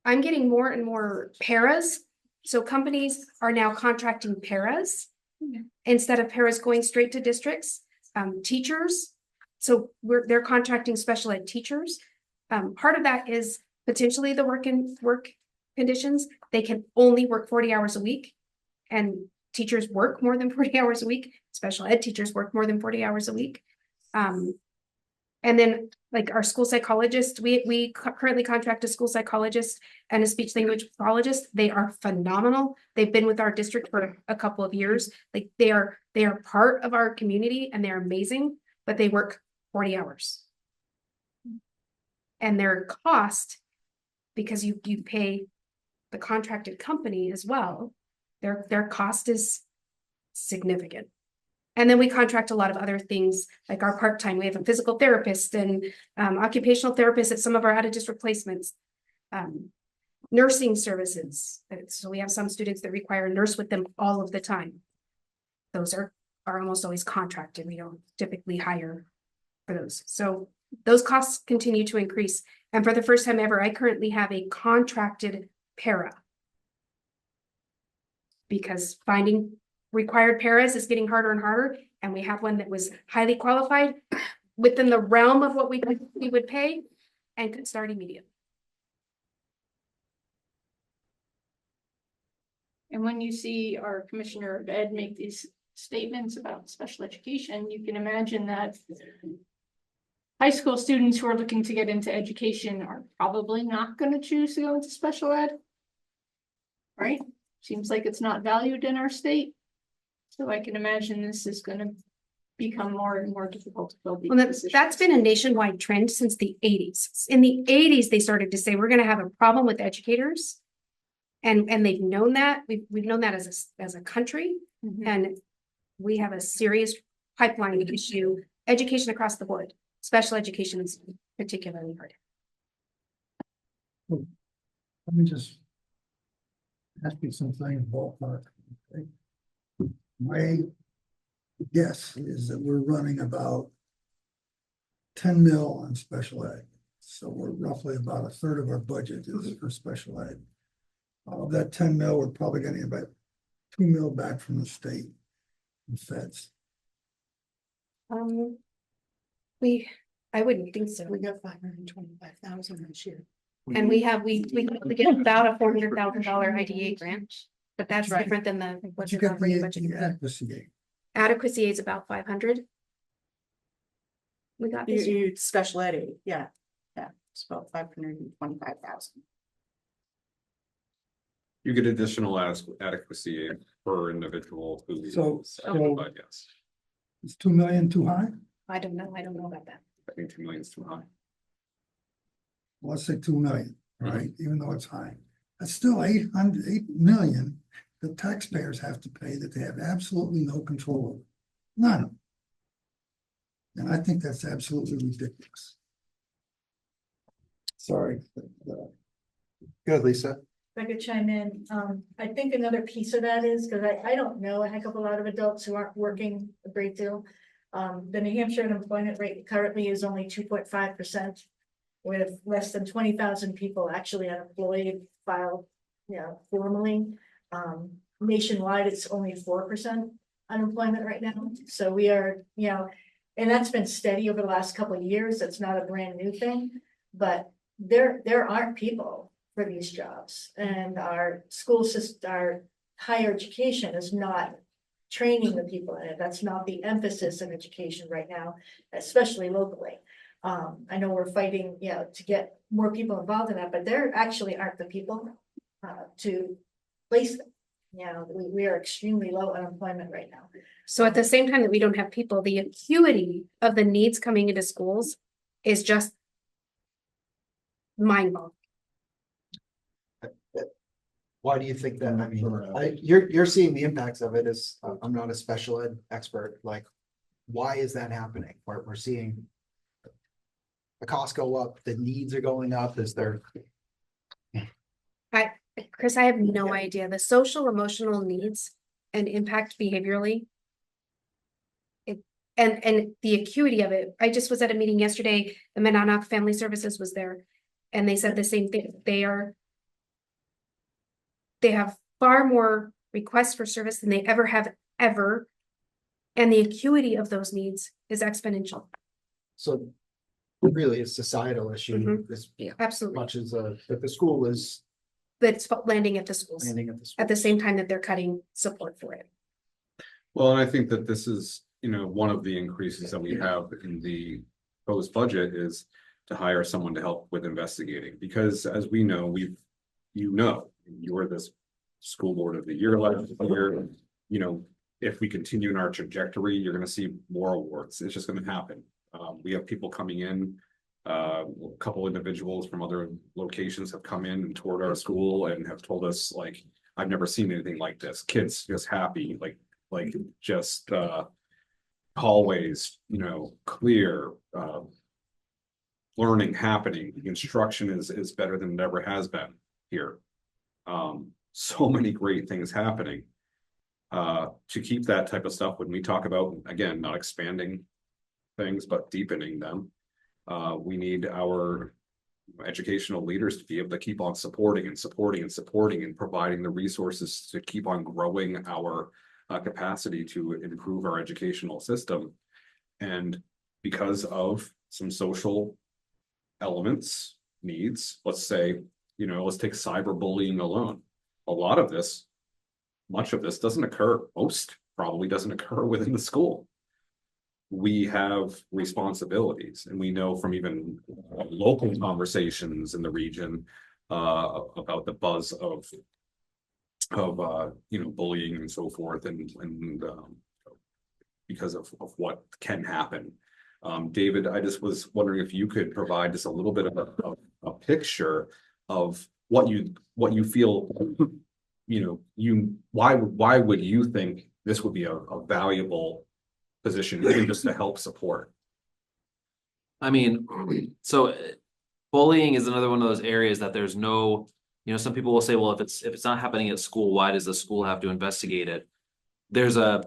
I'm getting more and more paras. So companies are now contracting paras instead of paras going straight to districts. Teachers, so they're contracting special ed teachers. Part of that is potentially the work conditions. They can only work 40 hours a week, and teachers work more than 40 hours a week. Special ed teachers work more than 40 hours a week. And then like our school psychologist, we currently contract a school psychologist and a speech language pathologist. They are phenomenal. They've been with our district for a couple of years. Like they are part of our community and they're amazing, but they work 40 hours. And their cost, because you pay the contracted company as well, their cost is significant. And then we contract a lot of other things, like our part-time, we have a physical therapist and occupational therapist at some of our out-of-district placements. Nursing services, so we have some students that require a nurse with them all of the time. Those are almost always contracted, we don't typically hire for those. So those costs continue to increase. And for the first time ever, I currently have a contracted para. Because finding required paras is getting harder and harder, and we have one that was highly qualified within the realm of what we would pay and could start immediately. And when you see our Commissioner of Ed make these statements about special education, you can imagine that high school students who are looking to get into education are probably not going to choose to go into special ed. Right? Seems like it's not valued in our state. So I can imagine this is going to become more and more difficult to fill these Well, positions. that's been a nationwide trend since the 80s. In the 80s, they started to say, we're going to have a problem with educators. And they've known that. We've known that as a country. Mhm. And we have a serious pipeline issue, education across the board. Special education is particularly hard. Let me just ask you something ballpark. Okay? My guess is that we're running about 10 mil on special ed. So we're roughly about a third of our budget is for special ed. Of that 10 mil, we're probably getting about 2 mil back from the state and feds. I wouldn't think so. We got 525,000 this year. And we get about a $400,000 IDA grant, but that's different than what's You in the got operating the budget. adequacy aid. Adequacy is about 500. We got this year. You special ed aid, yeah, it's about 525,000. You get additional adequacy aid per individual who. So- But yes, Is 2 million too high? I don't know about that. I think 2 million is too high. Let's say 2 million, right? Even though it's high. That's still 8 million the taxpayers have to pay that they have absolutely no control over. None. And I think that's absolutely ridiculous. Sorry. Good, Lisa. I could chime in, I think another piece of that is, because I don't know a heck of a lot of adults who aren't working a great deal. The New Hampshire unemployment rate currently is only 2.5%, with less than 20,000 people actually unemployed filed, formally. Nationwide, it's only 4% unemployment right now. So we are, and that's been steady over the last couple of years. It's not a brand new thing, but there aren't people for these jobs, and our school system, our higher education is not training the people in it. That's not the emphasis in education right now, especially locally. I know we're fighting, to get more people involved in that, but there actually aren't the people to place them. We are extremely low unemployment right now. So at the same time that we don't have people, the acuity of the needs coming into schools is just mind-boggling. Why do you think that? I mean, you're seeing the impacts of it as, I'm not a special ed expert, like, why is that happening? We're seeing the costs go up, the needs are going up, is there? Chris, I have no idea. The social emotional needs and impact behaviorally. And the acuity of it. I just was at a meeting yesterday. The Monadnock Family Services was there, and they said the same thing. They have far more requests for service than they ever have ever. And the acuity of those needs is exponential. So really a societal issue as Absolutely. much as that the school is That's landing at the schools landing at the school. at the same time that they're cutting support for it. Well, and I think that this is, one of the increases that we have in the proposed budget is to hire someone to help with investigating, because as we know, you're this school board of the year last year, if we continue in our trajectory, you're gonna see more awards. It's just gonna happen. We have people coming in, a couple individuals from other locations have come in and toured our school and have told us, like, I've never seen anything like this. Kids just happy, like just hallways, clear, learning happening. The instruction is better than it ever has been here. So many great things happening. To keep that type of stuff, when we talk about, again, not expanding things, but deepening them, we need our educational leaders to be able to keep on supporting and providing the resources to keep on growing our capacity to improve our educational system. And because of some social elements, needs, let's say, let's take cyberbullying alone. Much of this doesn't occur, most probably doesn't occur within the school. We have responsibilities, and we know from even local conversations in the region about the buzz of bullying and so forth, and because of what can happen. David, I just was wondering if you could provide just a little bit of a picture of what you feel, why would you think this would be a valuable position, even just to help support? I mean, so bullying is another one of those areas that there's no, some people will say, well, if it's not happening at school, why does the school have to investigate it? There's a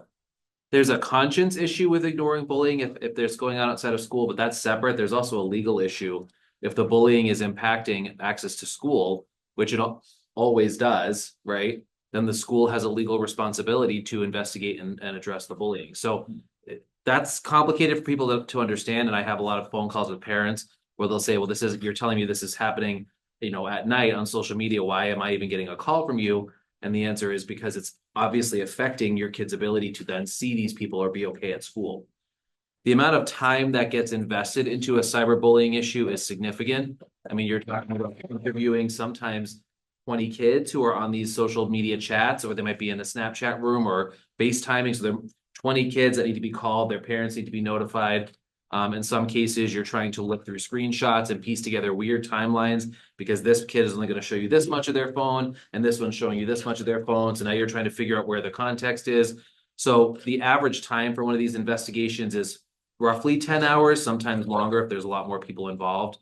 conscience issue with ignoring bullying if there's going on outside of school, but that's separate. There's also a legal issue. If the bullying is impacting access to school, which it always does, right? Then the school has a legal responsibility to investigate and address the bullying. So that's complicated for people to understand. And I have a lot of phone calls with parents where they'll say, well, you're telling me this is happening, at night on social media. Why am I even getting a call from you? And the answer is because it's obviously affecting your kid's ability to then see these people or be okay at school. The amount of time that gets invested into a cyberbullying issue is significant. I mean, you're talking about interviewing sometimes 20 kids who are on these social media chats, or they might be in a Snapchat room or FaceTiming. So there are 20 kids that need to be called. Their parents need to be notified. In some cases, you're trying to look through screenshots and piece together weird timelines because this kid is only going to show you this much of their phone and this one's showing you this much of their phone. So now you're trying to figure out where the context is. So the average time for one of these investigations is roughly 10 hours, sometimes longer if there's a lot more people involved.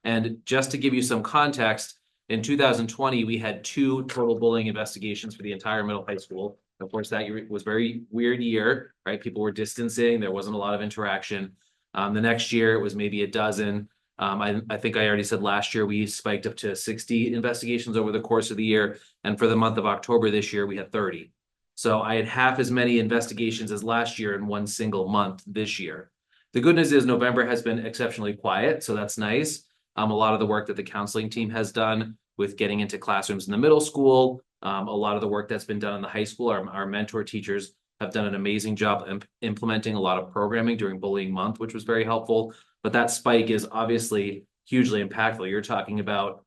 And just to give you some context, In 2020, we had 2 total bullying investigations for the entire middle high school. Of course, that year was very weird year, right? People were distancing, there wasn't a lot of interaction. The next year it was maybe a dozen. I think I already said last year we spiked up to 60 investigations over the course of the year. And for the month of October this year, we had 30. So I had half as many investigations as last year in one single month this year. The good news is November has been exceptionally quiet, so that's nice. A lot of the work that the counseling team has done with getting into classrooms in the middle school, a lot of the work that's been done in the high school, our mentor teachers have done an amazing job implementing a lot of programming during bullying month, which was very helpful. But that spike is obviously hugely impactful. You're talking about,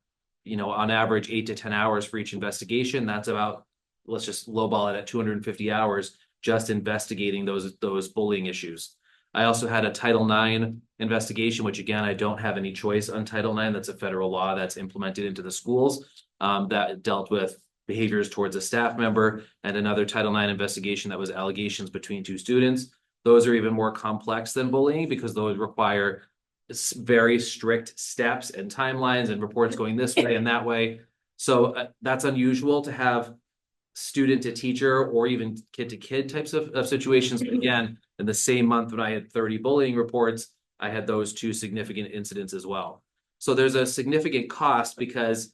on average 8 to 10 hours for each investigation. That's about, let's just lowball it at 250 hours just investigating those bullying issues. I also had a Title IX investigation, which again, I don't have any choice on Title IX. That's a federal law that's implemented into the schools that dealt with behaviors towards a staff member, and another Title IX investigation that was allegations between 2 students. Those are even more complex than bullying because those require very strict steps and timelines and reports going this way and that way. So that's unusual to have student to teacher or even kid to kid types of situations. But again, in the same month when I had 30 bullying reports, I had those 2 significant incidents as well. So there's a significant cost because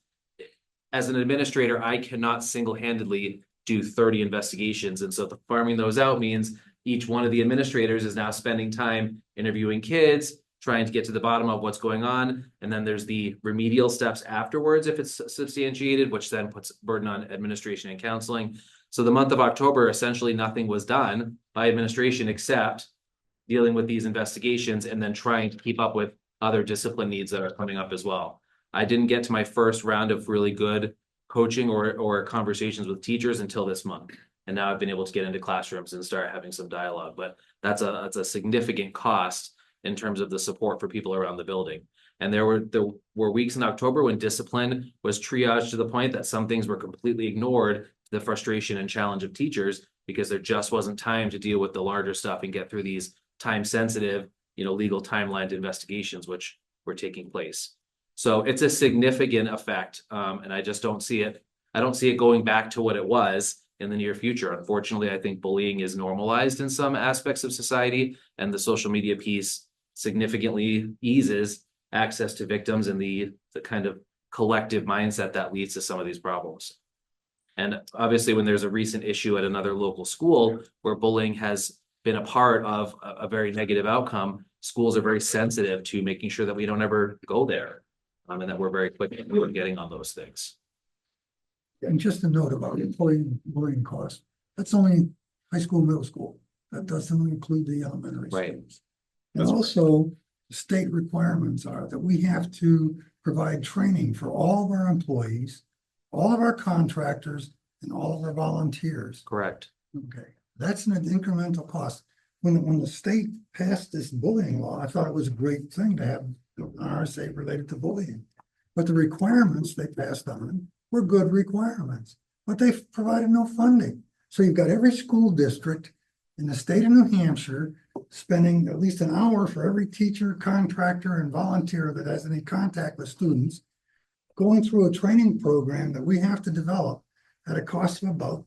as an administrator, I cannot single-handedly do 30 investigations. And so farming those out means each one of the administrators is now spending time interviewing kids, trying to get to the bottom of what's going on. And then there's the remedial steps afterwards if it's substantiated, which then puts burden on administration and counseling. So the month of October, essentially nothing was done by administration except dealing with these investigations and then trying to keep up with other discipline needs that are coming up as well. I didn't get to my first round of really good coaching or conversations with teachers until this month. And now I've been able to get into classrooms and start having some dialogue, but that's a significant cost in terms of the support for people around the building. And there were weeks in October when discipline was triaged to the point that some things were completely ignored, to the frustration and challenge of teachers, because there just wasn't time to deal with the larger stuff and get through these time sensitive, legal timelined investigations, which were taking place. So it's a significant effect. And I just don't see it. I don't see it going back to what it was in the near future. Unfortunately, I think bullying is normalized in some aspects of society, and the social media piece significantly eases access to victims and the kind of collective mindset that leads to some of these problems. And obviously, when there's a recent issue at another local school where bullying has been a part of a very negative outcome, schools are very sensitive to making sure that we don't ever go there, and that we're very quick in getting on those things. And just a note about employee bullying costs, that's only high school, middle school. That doesn't include the elementary Right. schools. And also, state requirements are that we have to provide training for all of our employees, all of our contractors, and all of our volunteers. Correct. Okay, that's an incremental cost. When the state passed this bullying law, I thought it was a great thing to have an RSA related to bullying. But the requirements they passed on were good requirements, but they provided no funding. So you've got every school district in the state of New Hampshire spending at least an hour for every teacher, contractor, and volunteer that has any contact with students, going through a training program that we have to develop at a cost of about,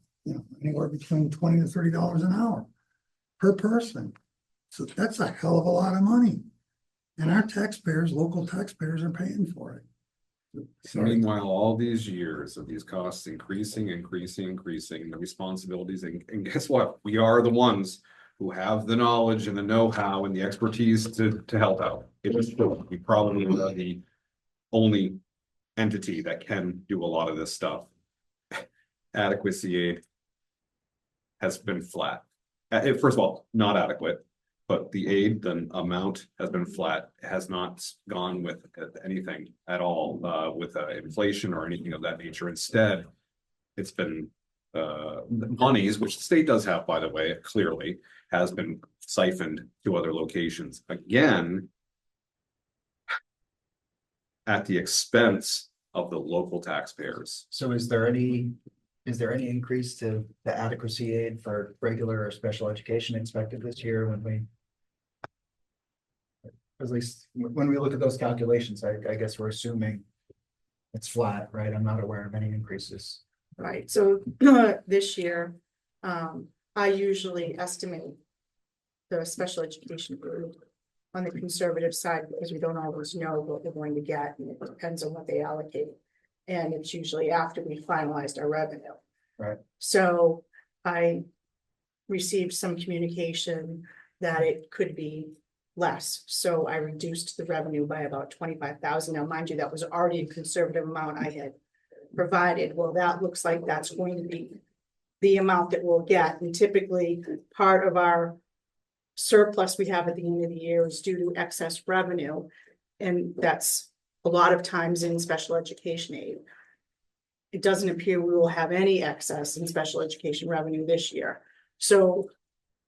anywhere between $20 to $30 an hour per person. So that's a hell of a lot of money. And our taxpayers, local taxpayers, are paying for it. Meanwhile, all these years of these costs increasing, the responsibilities, and guess what? We are the ones who have the knowledge and the know-how and the expertise to help out. We probably are the only entity that can do a lot of this stuff. Adequacy aid has been flat. First of all, not adequate, but the aid, the amount has been flat. It has not gone with anything at all with inflation or anything of that nature. Instead, it's been monies, which the state does have, by the way, clearly has been siphoned to other locations. Again, at the expense of the local taxpayers. So is there any increase to the adequacy aid for regular or special education expected this year at least when we look at those calculations, I guess we're assuming It's flat, right? I'm not aware of any increases. Right, so this year, I usually estimate the special education group on the conservative side, because we don't always know what we're going to get, and it depends on what they allocate. And it's usually after we finalized our revenue. Right. So I received some communication that it could be less, so I reduced the revenue by about 25,000. Now, mind you, that was already a conservative amount I had provided. Well, that looks like that's going to be the amount that we'll get, and typically part of our surplus we have at the end of the year is due to excess revenue, and that's a lot of times in special education aid. It doesn't appear we will have any excess in special education revenue this year. So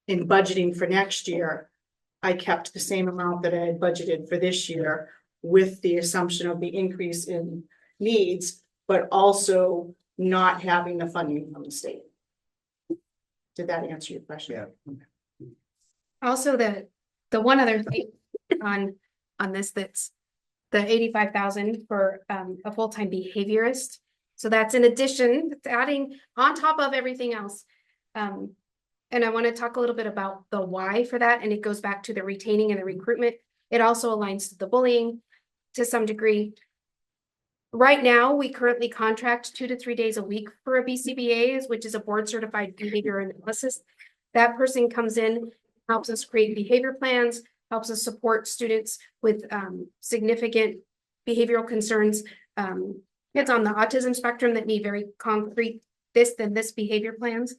in budgeting for next year, I kept the same amount that I had budgeted for this year with the assumption of the increase in needs, but also not having the funding from the state. Did that answer your question? Yeah. Also, the one other thing on this, that's the 85,000 for a full-time behaviorist. So that's in addition, it's adding on top of everything else. And I want to talk a little bit about the why for that, and it goes back to the retaining and the recruitment. It also aligns to the bullying to some degree. Right now, we currently contract 2 to 3 days a week for a BCBA, which is a board certified behavior analysis. That person comes in, helps us create behavior plans, helps us support students with significant behavioral concerns. It's on the autism spectrum that need very concrete this behavior plans.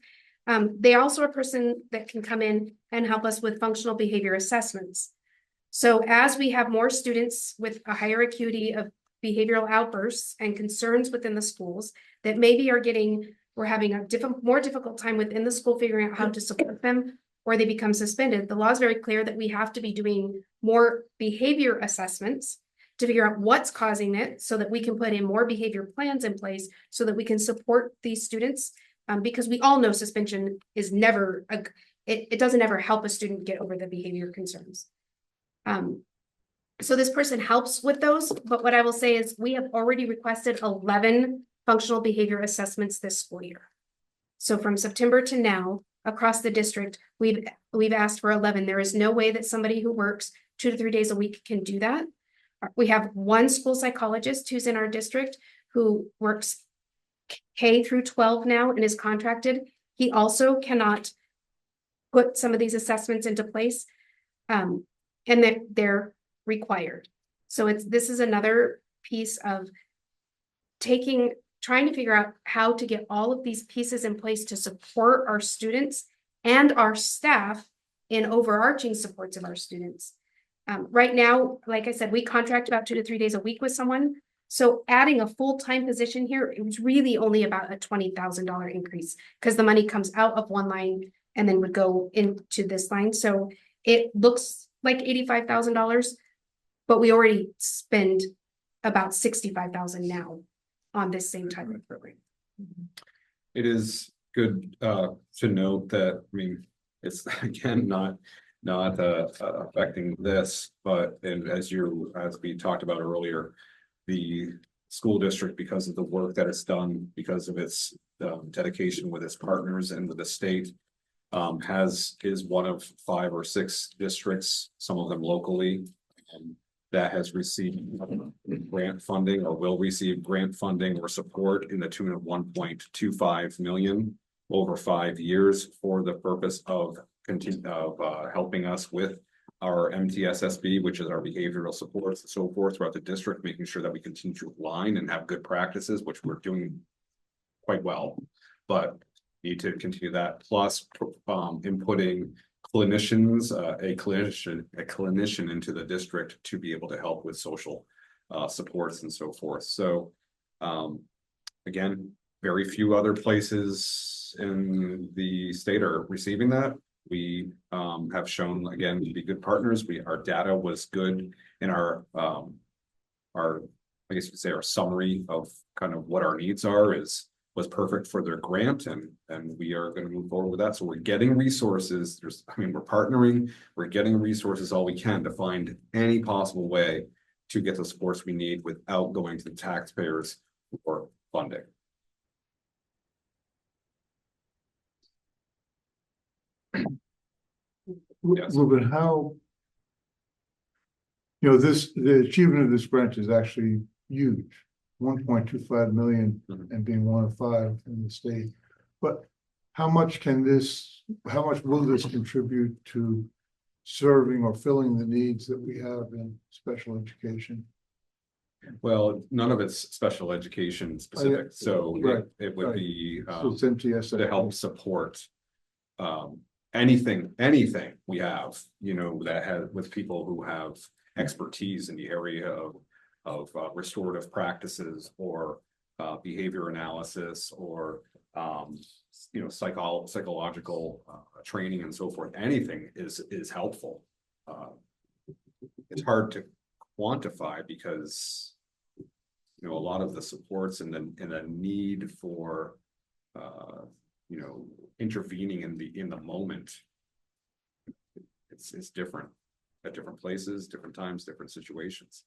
They also are a person that can come in and help us with functional behavior assessments. So as we have more students with a higher acuity of behavioral outbursts and concerns within the schools that maybe we're having a more difficult time within the school figuring out how to support them, or they become suspended. The law is very clear that we have to be doing more behavior assessments to figure out what's causing it so that we can put in more behavior plans in place so that we can support these students. Because we all know suspension is never, it doesn't ever help a student get over the behavior concerns. So this person helps with those, but what I will say is we have already requested 11 functional behavior assessments this school year. So from September to now, across the district, we've asked for 11. There is no way that somebody who works 2 to 3 days a week can do that. We have one school psychologist who's in our district who works K through 12 now and is contracted. He also cannot put some of these assessments into place, and that they're required. So this is another piece of trying to figure out how to get all of these pieces in place to support our students and our staff in overarching supports of our students. Right now, like I said, we contract about 2 to 3 days a week with someone. So adding a full-time position here, it was really only about a $20,000 increase because the money comes out of one line and then would go into this line. So it looks like $85,000, but we already spend about $65,000 now on this same type of program. It is good to note that, I mean, it's again not affecting this, but as we talked about earlier, the school district, because of the work that it's done, because of its dedication with its partners and with the state, is one of 5 or 6 districts, some of them locally, that has received grant funding or will receive grant funding or support in the tune of 1.25 million over 5 years for the purpose of helping us with our MTSSB, which is our behavioral supports and so forth throughout the district, making sure that we continue to align and have good practices, which we're doing quite well, but need to continue that. Plus, inputting clinicians, a clinician into the district to be able to help with social supports and so forth. So, again, very few other places in the state are receiving that. We have shown, again, to be good partners. Our data was good in our I guess you could say our summary of kind of what our needs are was perfect for their grant, and we are going to move forward with that. So we're getting resources. We're partnering, we're getting resources all we can to find any possible way to get the supports we need without going to the taxpayers for funding. Yes. Ruben, how? You know, the achievement of this grant is actually huge, 1.25 million Mhm. and being one of 5 in the state. But how much will this contribute to serving or filling the needs that we have in special education? Well, none of it's special education specific, so Right, it would right. be So it's MTSA. to help support anything we have, you know, that has with people who have expertise in the area of restorative practices or behavior analysis or you know, psychological training and so forth. Anything is helpful. It's hard to quantify because you know a lot of the supports and the need for you know, intervening in the moment. It's different at different places, different times, different situations.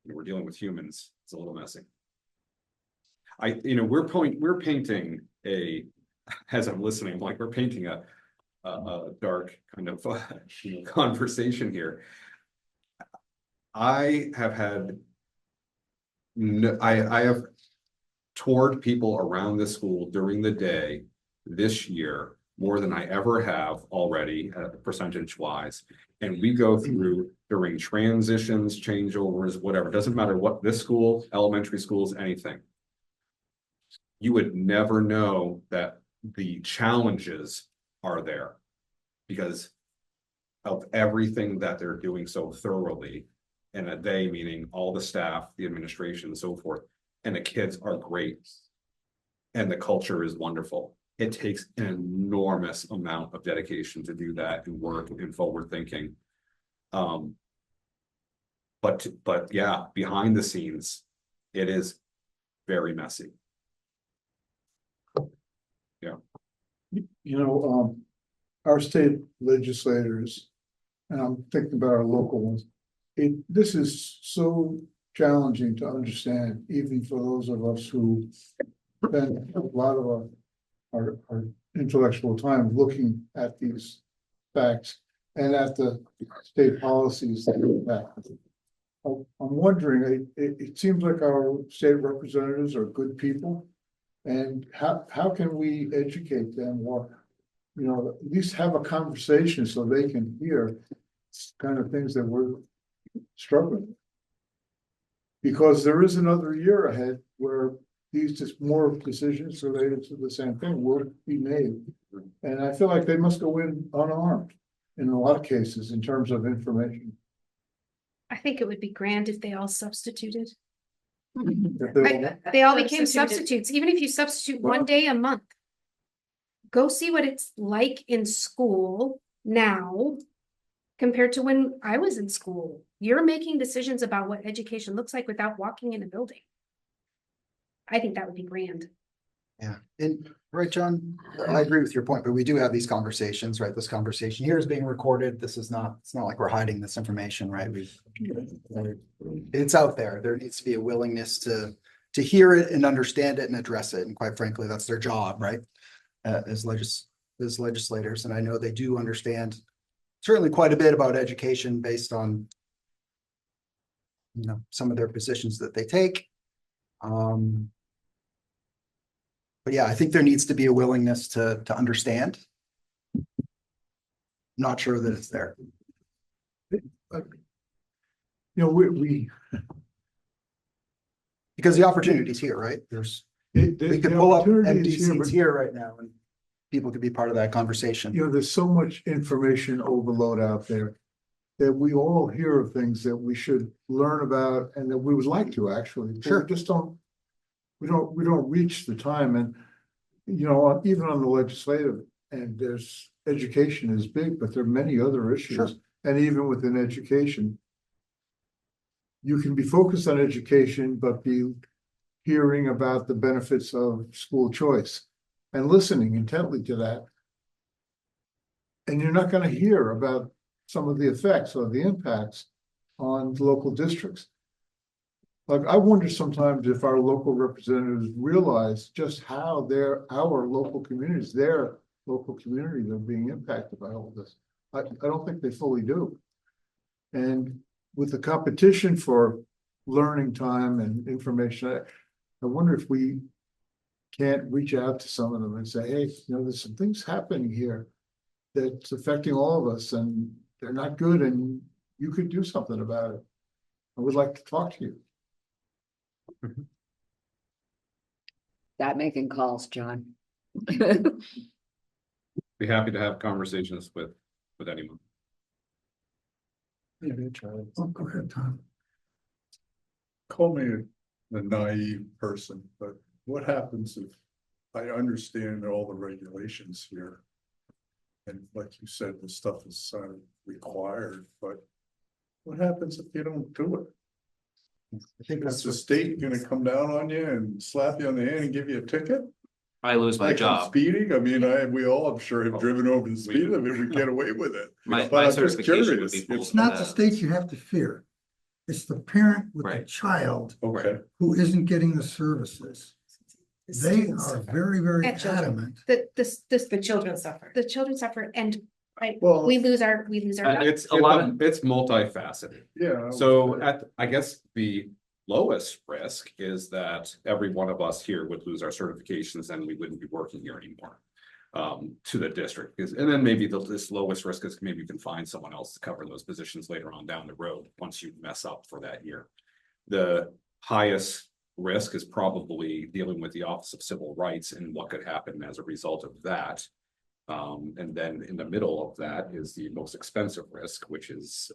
You know, we're dealing with humans. It's a little messy. You know, we're painting as I'm listening, I'm like, we're painting a dark kind of you know, conversation here. I have had I have toured people around the school during the day this year more than I ever have already, percentage wise. And we go through during transitions, changeovers, whatever, doesn't matter what this school, elementary schools, anything. You would never know that the challenges are there because of everything that they're doing so thoroughly. And that they, meaning all the staff, the administration and so forth, and the kids are great. And the culture is wonderful. It takes an enormous amount of dedication to do that and work and forward thinking. But yeah, behind the scenes, it is very messy. Yeah. You know, our state legislators, and I'm thinking about our local ones, this is so challenging to understand, even for those of us who spend a lot of our intellectual time looking at these facts and at the state policies that impact. I'm wondering, it seems like our state representatives are good people. And how can we educate them or, you know, at least have a conversation so they can hear kind of things that we're struggling with? Because there is another year ahead where these just more decisions related to the same thing will be made. And I feel like they must go in unarmed in a lot of cases in terms of information. I think it would be grand if they all substituted. If they- They all became substitutes, even if you substitute one day a month. Go see what it's like in school now compared to when I was in school. You're making decisions about what education looks like without walking in a building. I think that would be grand. Yeah, and right, John, I agree with your point, but we do have these conversations, right? This conversation here is being recorded. It's not like we're hiding this information, right? It's out there. There needs to be a willingness to hear it and understand it and address it. And quite frankly, that's their job, right? As legislators. And I know they do understand certainly quite a bit about education based on, you know, some of their positions that they take. But yeah, I think there needs to be a willingness to understand. Not sure that it's there. You know, we Because the opportunity's here, right? We could pull up empty seats here right now and people could be part of that conversation. You know, there's so much information overload out there that we all hear of things that we should learn about and that we would like to actually. But Sure. we just we don't reach the time. And, you know, even on the legislative and there's education is big, but there are many other issues. Sure. And even within education, you can be focused on education, but be hearing about the benefits of school choice and listening intently to that. And you're not going to hear about some of the effects or the impacts on local districts. Like, I wonder sometimes if our local representatives realize just how our local communities, their local communities are being impacted by all this. I don't think they fully do. And with the competition for learning time and information, I wonder if we can't reach out to some of them and say, hey, there's some things happening here that's affecting all of us, and they're not good, and you could do something about it. I would like to talk to you. Stop making calls, John. Be happy to have conversations with anyone. Oh, go ahead, Tom. Call me a naive person, but what happens if I understand all the regulations here? And like you said, the stuff is required, but what happens if you don't do it? I think Is the state gonna come down on you and slap you on the hand and give you a ticket? I lose my Like I'm job. speeding? I mean, we all, I'm sure, have driven over the speed limit, we get away with it. My But I'm just certification would curious. be full It's for not the that. state you have to fear. It's the parent with the Right. child Okay, who isn't getting the services. The They students are suffer. very, very And children. adamant. The children suffer. The children suffer and well, we lose our. It's a lot of- it's multifaceted. yeah. So I guess the lowest risk is that every one of us here would lose our certifications and we wouldn't be working here anymore. To the district, and then maybe this lowest risk is maybe you can find someone else to cover those positions later on down the road, once you mess up for that year. The highest risk is probably dealing with the Office of Civil Rights and what could happen as a result of that. And then in the middle of that is the most expensive risk, which is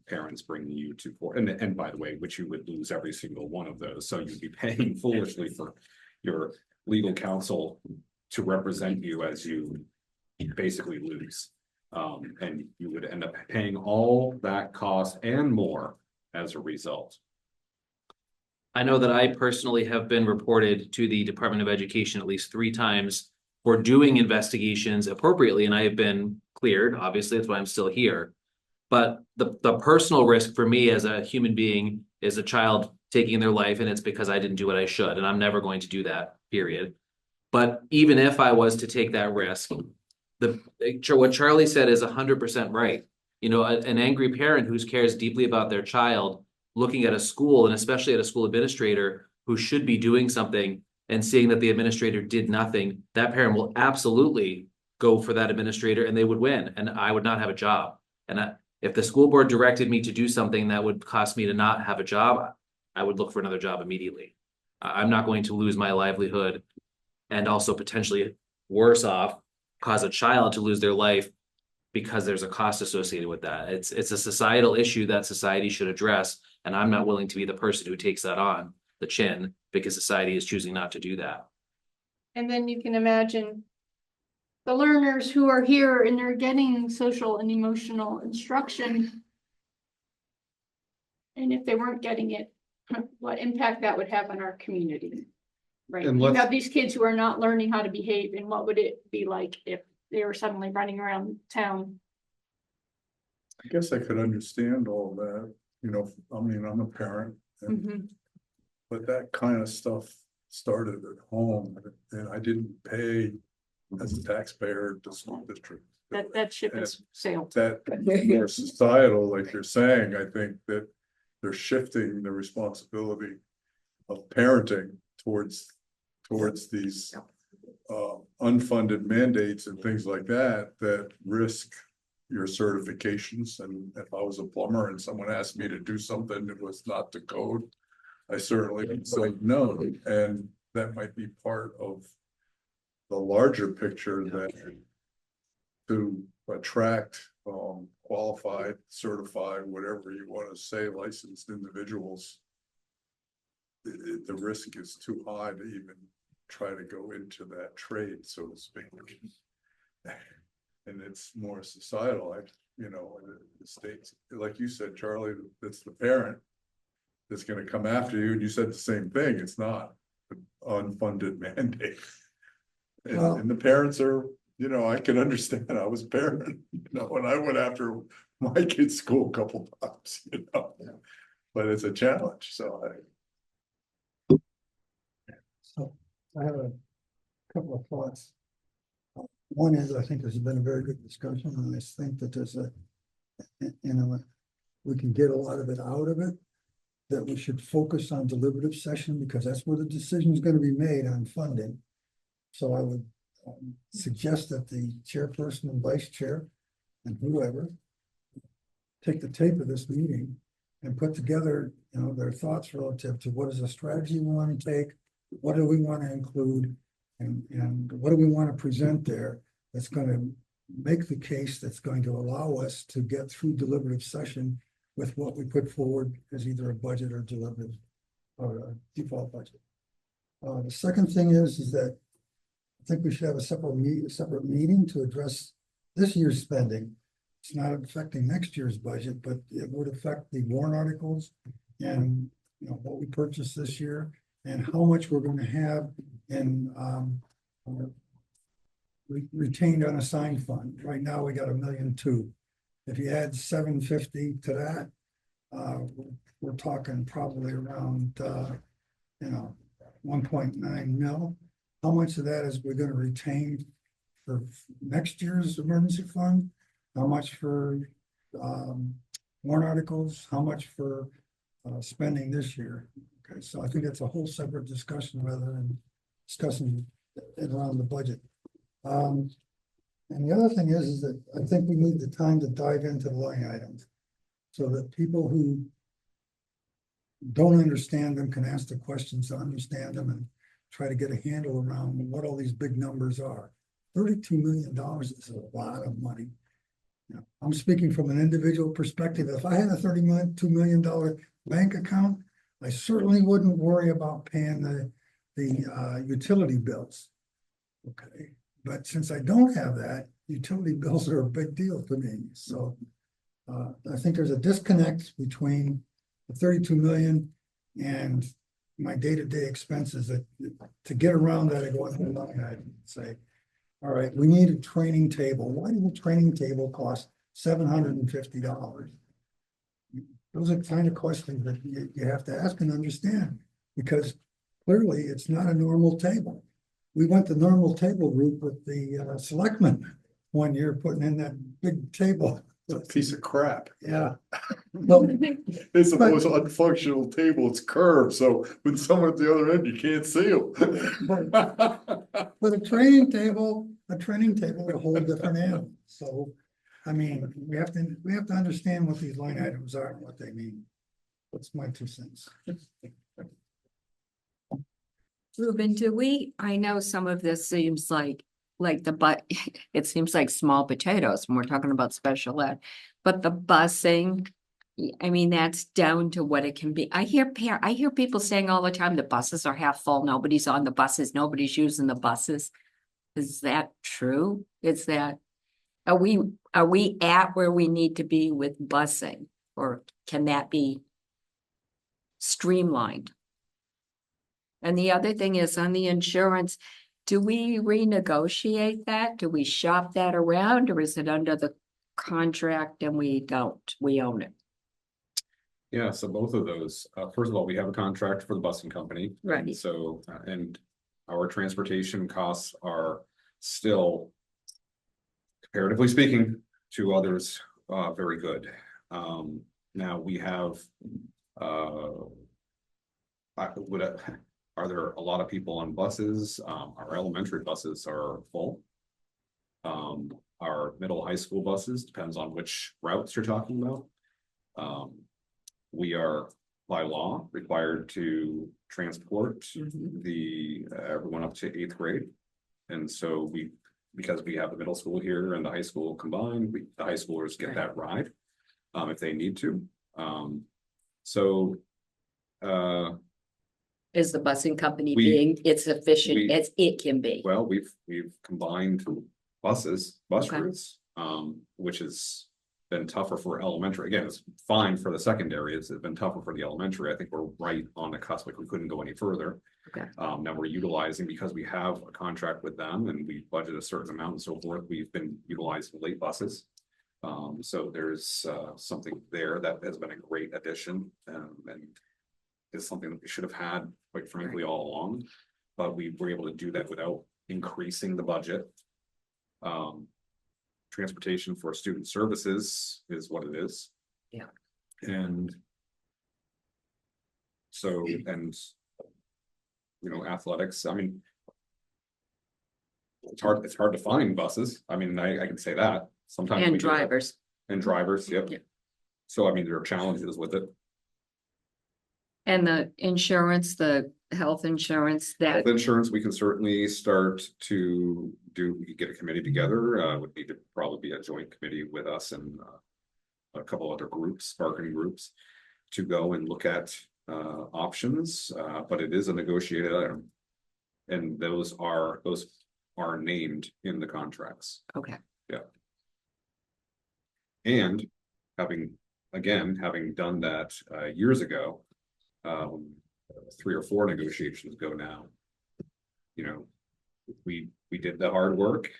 parents bringing you to court. And by the way, which you would lose every single one of those. So you'd be paying foolishly for your legal counsel to represent you as you basically lose. And you would end up paying all that cost and more as a result. I know that I personally have been reported to the Department of Education at least 3 times for doing investigations appropriately, and I have been cleared. Obviously, that's why I'm still here. But the personal risk for me as a human being is a child taking their life, and it's because I didn't do what I should, and I'm never going to do that, period. But even if I was to take that risk, what Charlie said is 100% right. An angry parent who cares deeply about their child, looking at a school, and especially at a school administrator who should be doing something, and seeing that the administrator did nothing, that parent will absolutely go for that administrator and they would win, and I would not have a job. And if the school board directed me to do something that would cost me to not have a job, I would look for another job immediately. I'm not going to lose my livelihood and also potentially worse off, cause a child to lose their life because there's a cost associated with that. It's a societal issue that society should address, and I'm not willing to be the person who takes that on the chin because society is choosing not to do that. And then you can imagine the learners who are here and they're getting social and emotional instruction. And if they weren't getting it, what impact that would have on our community. Right, And you let's- have these kids who are not learning how to behave, and what would it be like if they were suddenly running around town? I guess I could understand all that, I mean, I'm a parent, but that kind of stuff started at home, and I didn't pay as a taxpayer to school district. That ship has sailed. That more societal, like you're saying, I think that they're shifting the responsibility of parenting towards these unfunded mandates and things like that risk your certifications. And if I was a plumber and someone asked me to do something that was not the code, I certainly would say no. And that might be part of the larger picture, that to attract qualified, certified, whatever you want to say, licensed individuals, the risk is too high to even try to go into that trade, so to speak. And it's more societal, the states, like you said, Charlie, it's the parent that's gonna come after you, and you said the same thing, it's not an unfunded mandate. And the parents are, I can understand, I was a parent, when I went after my kid's school a couple times, you know? But it's a challenge, so So I have a couple of thoughts. One is, I think this has been a very good discussion, and I think that there's we can get a lot of it out of it. That we should focus on deliberative session, because that's where the decision is gonna be made on funding. So I would suggest that the chairperson and vice chair and whoever take the tape of this meeting and put together, their thoughts relative to what is the strategy we want to take, what do we want to include, and what do we want to present there that's going to make the case that's going to allow us to get through deliberative session with what we put forward as either a budget or deliberative or a default budget. The second thing is that I think we should have a separate meeting to address this year's spending. It's not affecting next year's budget, but it would affect the warrant articles and, what we purchased this year and how much we're going to have in retained unassigned fund. Right now, we got $1.2 million. If you add 750 to that, we're talking probably around 1.9 mil. How much of that is we're going to retain for next year's emergency fund? How much for warrant articles? How much for spending this year? Okay, so I think that's a whole separate discussion rather than discussing it around the budget. And the other thing is that I think we need the time to dive into the line items so that people who don't understand them can ask the questions to understand them and try to get a handle around what all these big numbers are. $32 million is a lot of money. I'm speaking from an individual perspective. If I had a $32 million bank account, I certainly wouldn't worry about paying the utility bills. Okay, but since I don't have that, utility bills are a big deal to me. So I think there's a disconnect between the 32 million and my day-to-day expenses. That to get around that, I go into the line item and say, all right, we need a training table. Why does a training table cost $750? Those are the kind of questions that you have to ask and understand, because clearly it's not a normal table. We went the normal table route with the selectmen one year, putting in that big table. it's a piece of crap. Yeah. Well, It's the most unfunctional table. It's curved, so when someone at the other end, you can't see them. but a training table is a whole different animal. So, I mean, we have to understand what these line items are and what they mean. That's my 2 cents. Ruben, I know some of this seems like it seems like small potatoes when we're talking about special ed, but the busing, I mean, that's down to what it can be. I hear people saying all the time, the buses are half full, nobody's on the buses, nobody's using the buses. Is that true? Are we at where we need to be with busing, or can that be streamlined? And the other thing is on the insurance, do we renegotiate that? Do we shop that around, or is it under the contract and we own it? Yeah, so both of those, first of all, we have a contract for the busing company. Right. So, and our transportation costs are still, comparatively speaking to others, very good. Now we have, are there a lot of people on buses? Our elementary buses are full. Our middle high school buses, depends on which routes you're talking about. We are by law required to transport everyone up to 8th grade. And so because we have the middle school here and the high school combined, the high schoolers get that ride if they need to. Is the busing company being as efficient as it can be? Well, we've combined bus routes, which has been tougher for elementary. Again, it's fine for the secondary. It's been tougher for the elementary. I think we're right on the cusp. Like we couldn't go any further. Okay. Now we're utilizing, because we have a contract with them and we budget a certain amount and so forth. We've been utilizing late buses. So there's something there that has been a great addition, and is something that we should have had, quite frankly, all along. But we were able to do that without increasing the budget. Transportation for student services is what it is. Yeah. And so, and athletics, I mean, it's hard to find buses. I mean, I can say that sometimes. And we do that. drivers. And drivers, yep. Yeah. So I mean, there are challenges with it. And the insurance, the health insurance that, Health insurance, we can certainly start to do, we could get a committee together, would need to probably be a joint committee with us and a couple other groups, sparking groups, to go and look at options, but it is a negotiated item. And those are named in the contracts. okay, And having done that years ago, 3 or 4 negotiations ago now, we did the hard work,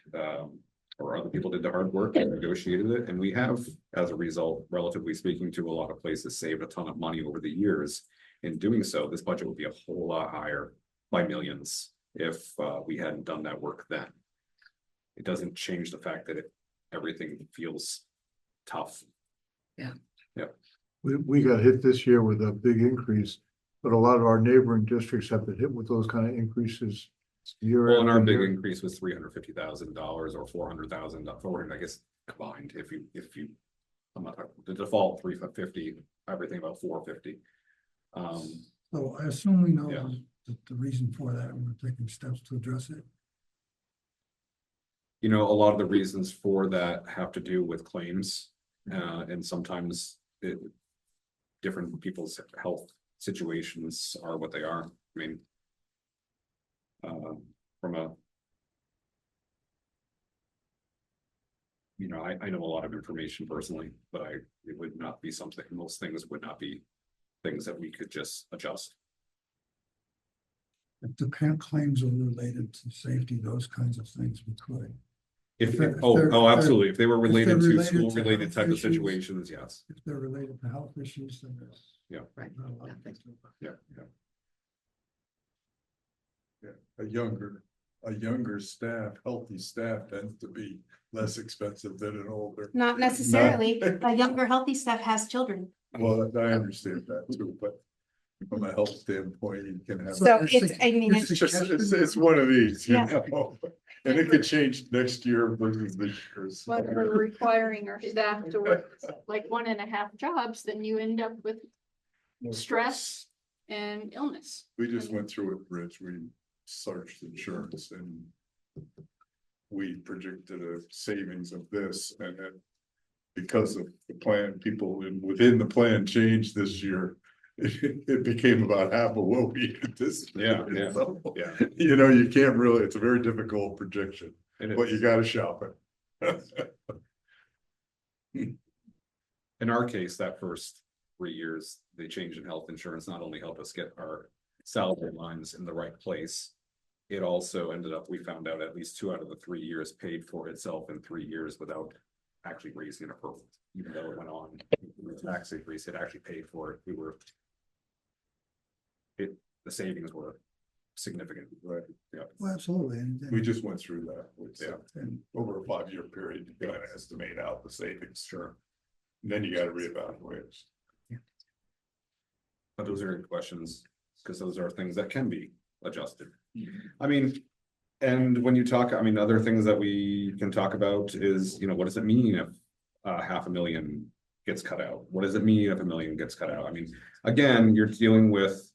or other people did the hard work and negotiated it, and we have, as a result, relatively speaking, to a lot of places, saved a ton of money over the years. In doing so, this budget would be a whole lot higher by millions if we hadn't done that work then. It doesn't change the fact that everything feels tough. We got hit this year with a big increase, but a lot of our neighboring districts have been hit with those kind of increases. Well, and our after big year. increase was $350,000 or $400,000, I guess, combined, if you, I'm not talking, the default 350, everything about 450. So I assume we know Yeah. the reason for that, and we're taking steps to address it. A lot of the reasons for that have to do with claims, and sometimes different people's health situations are what they are. I mean, from a, I know a lot of information personally, but it would not be something, most things would not be things that we could just adjust. If the claims are related to safety, those kinds of things, we could. If, If they're- absolutely, if they were related to related to school-related health type of issues. situations, yes. If they're related to health issues, then there's. Yeah. Right. not a lot of things to do about it. Yeah. A younger staff, healthy staff tends to be less expensive than an older. Not necessarily. A younger, healthy staff has children. Well, I understand that too, but from a health standpoint, you can have. So it's, I mean, It's just, it's one of these, you Yeah. know, and it could change next year versus this year's. But we're requiring our staff to work like 1.5 jobs, then you end up with stress and illness. We just went through it, Rich, we searched insurance and we predicted a savings of this, and then because of the plan, people within the plan changed this year. It became about half of what we anticipated. Yeah. So, Yeah. you can't really, it's a very difficult projection, It but is. you gotta shop it. In our case, that first 3 years, they changed in health insurance, not only helped us get our salary lines in the right place. It also ended up, we found out at least 2 out of the 3 years paid for itself in 3 years without actually raising it, even though it went on. The tax increase, it actually paid for it. The savings were significant. Right. Yeah. Well, absolutely. And We just went through that, Yeah. and over a 5-year period, you gotta estimate out the savings, sure. And then you gotta reevaluate. But those are good questions, because those are things that can be adjusted. I mean, and when you talk, I mean, other things that we can talk about is, what does it mean if $500,000 gets cut out? What does it mean if $1 million gets cut out? I mean, again, you're dealing with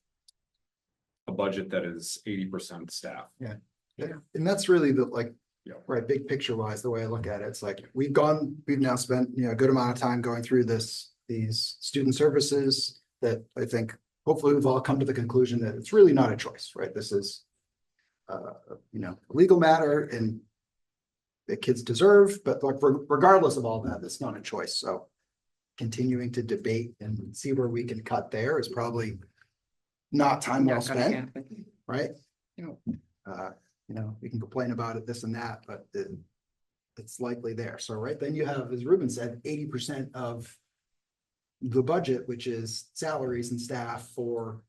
a budget that is 80% staff. Yeah, and that's really Yeah. right, big picture wise, the way I look at it, it's like, we've now spent, a good amount of time going through these student services that I think hopefully we've all come to the conclusion that it's really not a choice, right? This is a legal matter and the kids deserve, but regardless of all that, it's not a choice. So continuing to debate and see where we can cut there is probably not time well Not gonna spent, it's likely there. So, right, then you have, as Ruben said, 80% of the budget, which is salaries and staff for,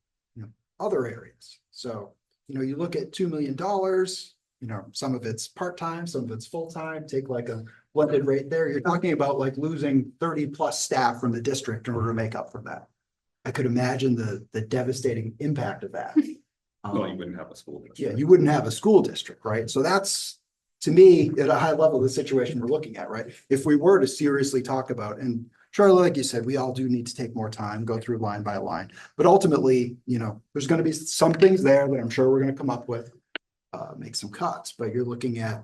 other areas. So, you look at $2 million, some of it's part-time, some of it's full-time, take like a blended rate there. You're talking about like losing 30+ staff from the district in order to make up for that. I could imagine the devastating impact of that. Well, you wouldn't have a school. Yeah, you wouldn't have a school district, right? So that's, to me, at a high level, the situation we're looking at, right? If we were to seriously talk about, and Charlie, like you said, we all do need to take more time, go through line by line. But ultimately, there's going to be some things there that I'm sure we're going to come up with, make some cuts, but you're looking at,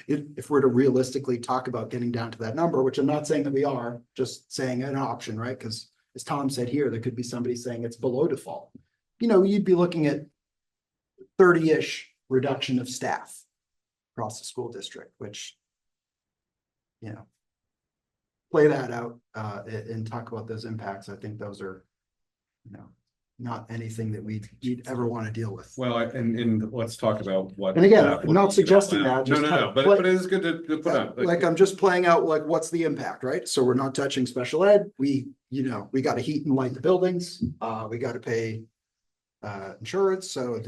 if we're to realistically talk about getting down to that number, which I'm not saying that we are, just saying an option, right? Because as Tom said here, there could be somebody saying it's below default. You'd be looking at 30-ish reduction of staff across the school district, which, play that out and talk about those impacts. I think those are, not anything that we'd ever want to deal with. Well, and let's talk about what. And again, that I'm would not be suggesting about. that, No, just no, no, kind of but it is good to put on. Like, I'm just playing out like, what's the impact, right? So we're not touching special ed. We got to heat and light the buildings. We got to pay insurance. So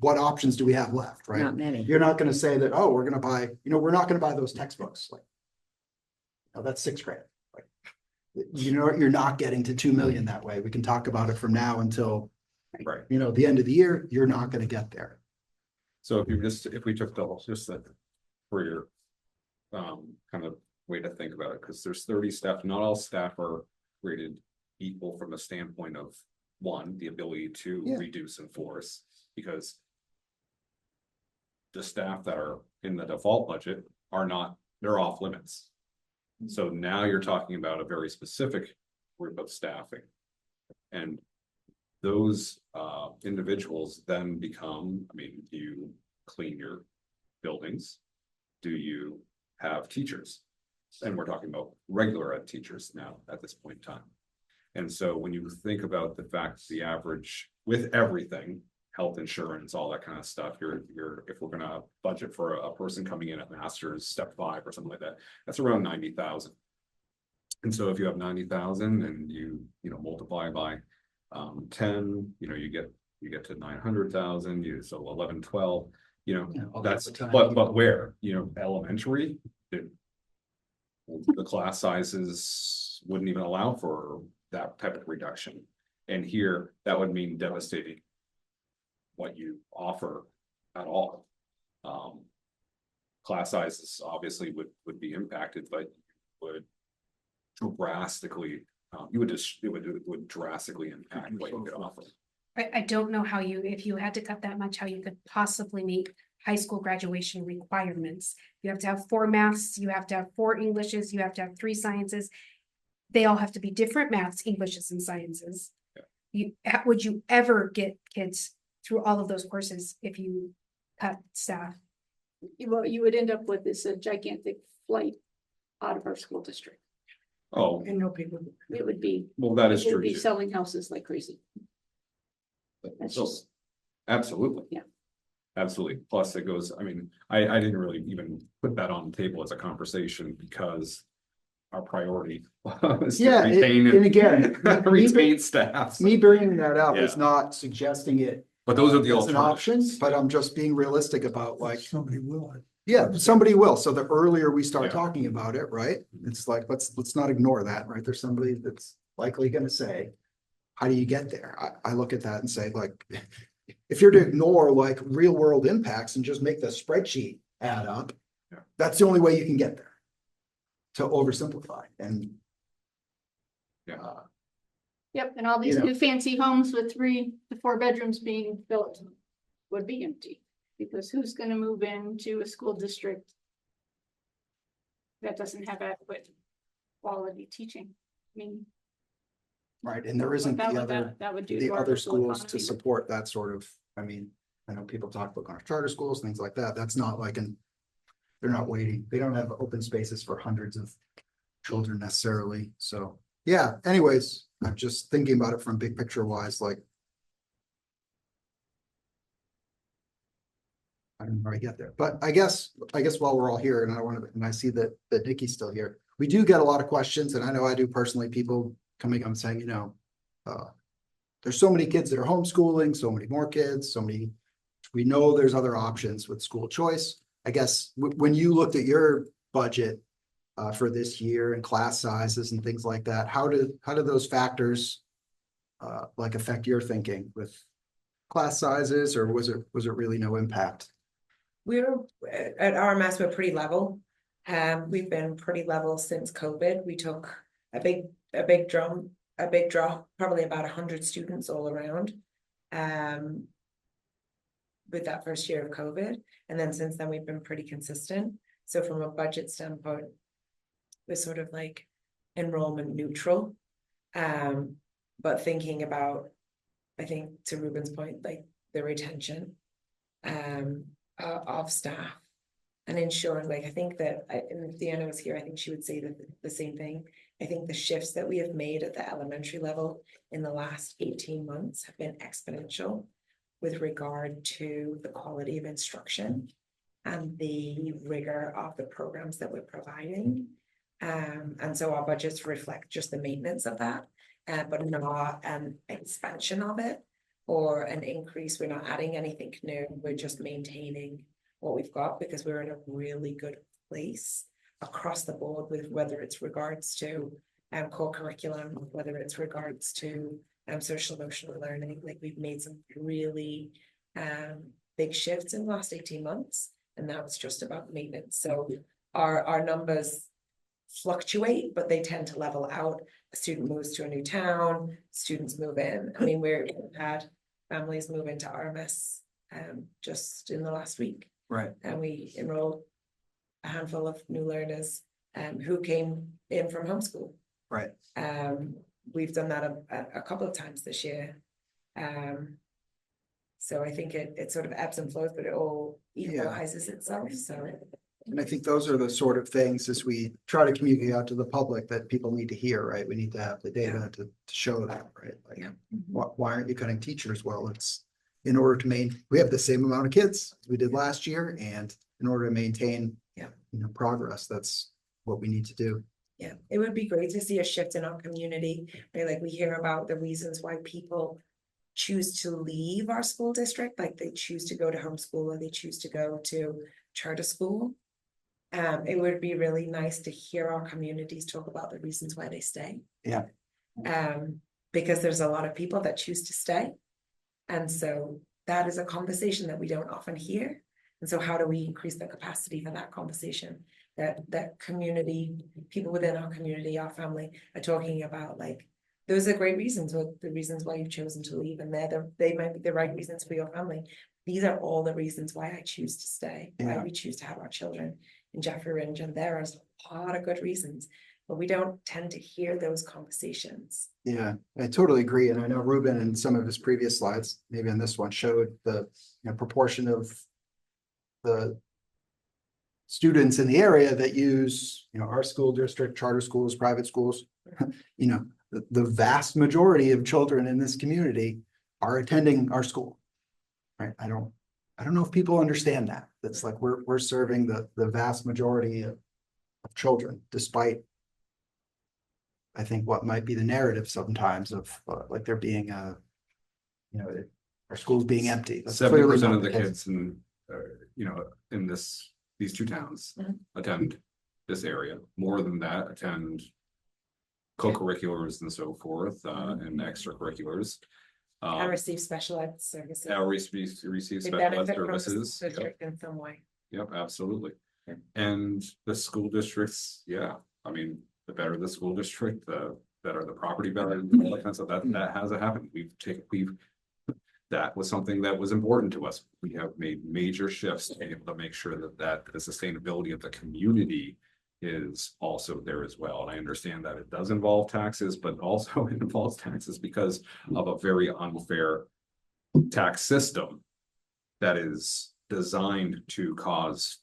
what options do we have left, right? Not many. You're not going to say that, oh, we're going to buy, we're not going to buy those textbooks. Like, that's $6,000. Like, you're not getting to 2 million that way. We can talk about it from now until, Right. the end of the year. You're not going to get there. So if we took just that for your kind of way to think about it, because there's 30 staff, not all staff are rated equal from the standpoint of one, the ability to Yeah. reduce and force, because the staff that are in the default budget they're off limits. So now you're talking about a very specific group of staffing. And those individuals then become, do you clean your buildings? Do you have teachers? And we're talking about regular ed teachers now at this point in time. And so when you think about the fact the average with everything, health insurance, all that kind of stuff, if we're gonna budget for a person coming in at master's step 5 or something like that, that's around 90,000. And so if you have 90,000 and you multiply by 10, you get to 900,000, so 11, 12, that's, but where, elementary, the class sizes wouldn't even allow for that type of reduction. And here, that would mean devastating what you offer at all. Class sizes obviously would be impacted, but would drastically, it would drastically impact what you could offer. I don't know how if you had to cut that much, how you could possibly meet high school graduation requirements. You have to have 4 maths, you have to have 4 Englishes, you have to have 3 sciences. They all have to be different maths, Englishes, and sciences. Yeah. Would you ever get kids through all of those courses if you cut staff? What you would end up with is a gigantic flight out of our school district. Oh, And no people. It would be, well, that is it would true. be selling houses like crazy. That's So, just, absolutely. Yeah. Absolutely. Plus it goes, I didn't really even put that on the table as a conversation because our priority was to Yeah, retain and again, retain staff. Me bringing that up Yeah. is not suggesting it. But those are the It's an option, alternatives. but I'm just being realistic about like, Somebody will. yeah, somebody will. So the earlier we start Yeah. talking about it, right? It's like, let's not ignore that, right? There's somebody that's likely gonna say, how do you get there? I look at that and say, like, if you're to ignore like real world impacts and just make the spreadsheet add up, Yeah. that's the only way you can get there. To oversimplify and. Yeah. yep, and all these You know. new fancy homes with 3 to 4 bedrooms being built would be empty. Because who's gonna move into a school district that doesn't have adequate quality teaching? Right, and there isn't That the would- other, that would do the to our other local schools to economy. support that sort of, I know people talk about going to charter schools, things like that. That's not like they're not waiting. They don't have open spaces for hundreds of children necessarily. So, yeah, anyways, I'm just thinking about it from big picture wise, like. don't know how I get there, but I guess while we're all here and and I see that Nikki's still here, we do get a lot of questions, and I know I do personally, people coming up and saying, there's so many kids that are homeschooling, so many more kids, we know there's other options with school choice. I guess when you looked at your budget for this year and class sizes and things like that, how do those factors like affect your thinking with class sizes, or was it really no impact? We're at RMS, we're pretty level. We've been pretty level since COVID. We took a big drop, probably about 100 students all around. With that first year of COVID. And then since then, we've been pretty consistent. So from a budget standpoint, we're sort of like enrollment neutral. But thinking about, I think to Ruben's point, like the retention of staff and ensuring, like, I think that if Deanna was here, I think she would say the same thing. I think the shifts that we have made at the elementary level in the last 18 months have been exponential with regard to the quality of instruction and the rigor of the programs that we're providing. And so our budgets reflect just the maintenance of that, but not an expansion of it or an increase. We're not adding anything new. We're just maintaining what we've got because we're in a really good place across the board with whether it's regards to core curriculum, whether it's regards to social emotional learning. Like we've made some really big shifts in the last 18 months, and now it's just about maintenance. So our numbers fluctuate, but they tend to level out. A student moves to a new town, students move in. I mean, we've had families move into RMS just in the last week. Right. And we enrolled a handful of new learners who came in from homeschool. Right. We've done that a couple of times this year. So I think it sort of ebbs and flows, but it all equalizes itself. So, and I think those are the sort of things as we try to communicate out to the public that people need to hear, right? We need to have the data to show that, right? Like, why aren't you cutting teachers? Well, it's in order to we have the same amount of kids as we did last year, and in order to maintain, progress, that's what we need to do. Yeah, it would be great to see a shift in our community, right? Like we hear about the reasons why people choose to leave our school district, like they choose to go to homeschool or they choose to go to charter school. It would be really nice to hear our communities talk about the reasons why they stay. Yeah. Because there's a lot of people that choose to stay. And so that is a conversation that we don't often hear. And so how do we increase the capacity for that conversation? That community, people within our community, our family are talking about, like, those are great reasons, the reasons why you've chosen to leave, and they might be the right reasons for your family. These are all the reasons why I choose to stay, why we choose to have our children in Jeffrey Ridge, and there are a lot of good reasons, but we don't tend to hear those conversations. Yeah, I totally agree. And I know Ruben in some of his previous slides, maybe on this one, showed the proportion of the students in the area that use, our school district, charter schools, private schools. The vast majority of children in this community are attending our school. Right? I don't know if people understand that. That's like we're serving the vast majority of children, despite I think what might be the narrative sometimes of like there being our schools being empty. 70% of the kids in these two towns attend this area. More than that attend co-curriculars and so forth, and extracurriculars. I receive special ed services. Receive They special ed benefit from the services. school district in some way. Yep, absolutely. Yeah. And the school districts, I mean, the better the school district, the better the property value, all that kind of stuff. That hasn't happened. That was something that was important to us. We have made major shifts to be able to make sure that the sustainability of the community is also there as well. And I understand that it does involve taxes, but also it involves taxes because of a very unfair tax system that is designed to cause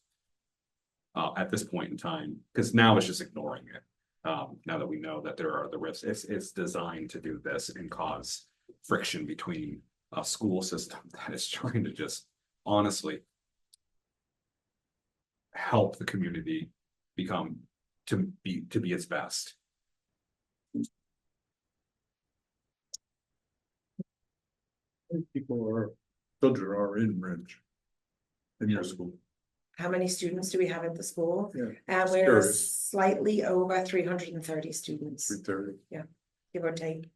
at this point in time, because now it's just ignoring it. Now that we know that there are the risks, it's designed to do this and cause friction between a school system that is trying to just honestly help the community become to be its best. Children are in Ridge. In your school. How many students do we have at the school? Yeah. And we're Curious. slightly over 330 students, 3:30. give or take.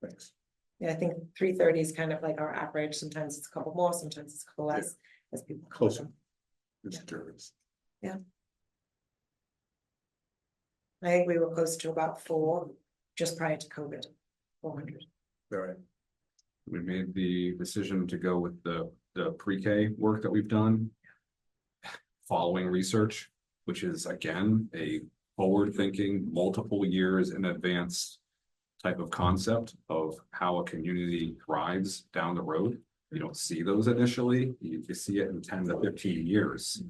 Thanks. Yeah, I think 330 is kind of like our average. Sometimes it's a couple more, sometimes it's a couple less as people. come Closer. in. Just curious. I think we were close to about 4 just prior to COVID, 400. All right. We made the decision to go with the pre-K work that we've done. Following research, which is again, a forward-thinking, multiple years in advance type of concept of how a community thrives down the road. You don't see those initially, you see it in 10 to 15 years.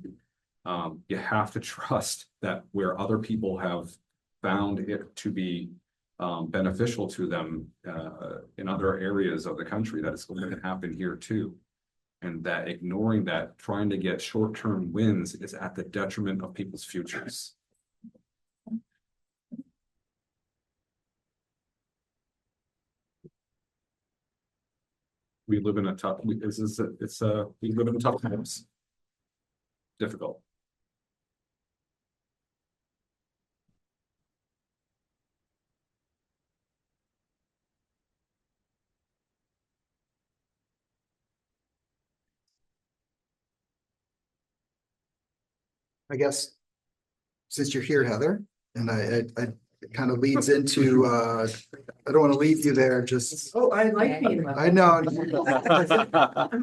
You have to trust that where other people have found it to be beneficial to them in other areas of the country, that it's going to happen here too. And that ignoring that, trying to get short-term wins is at the detriment of people's futures. We live in a tough, we live in tough times. Difficult. I guess, since you're here, Heather, and I it kind of leads into, I don't want to leave you there, just, Oh, I like being left. I know.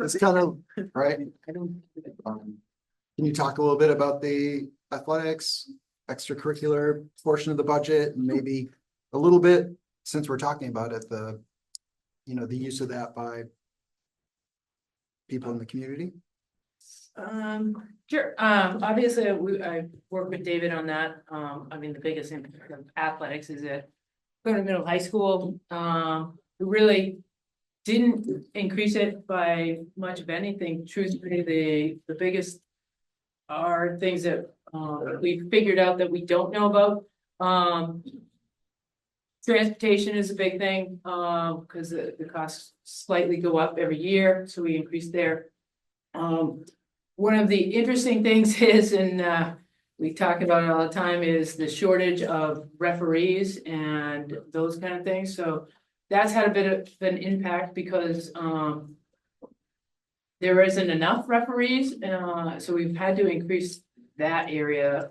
It's kind of, right? Can you talk a little bit about the athletics, extracurricular portion of the budget, and maybe a little bit, since we're talking about it, the use of that by people in the community? Sure. Obviously, I work with David on that. I mean, the biggest impact of athletics is at going to middle high school. We really didn't increase it by much of anything. Truthfully, the biggest are things that we figured out that we don't know about. Transportation is a big thing because the costs slightly go up every year, so we increased there. One of the interesting things is, and we talk about it all the time, is the shortage of referees and those kind of things. So that's had a bit of an impact because there isn't enough referees. So we've had to increase that area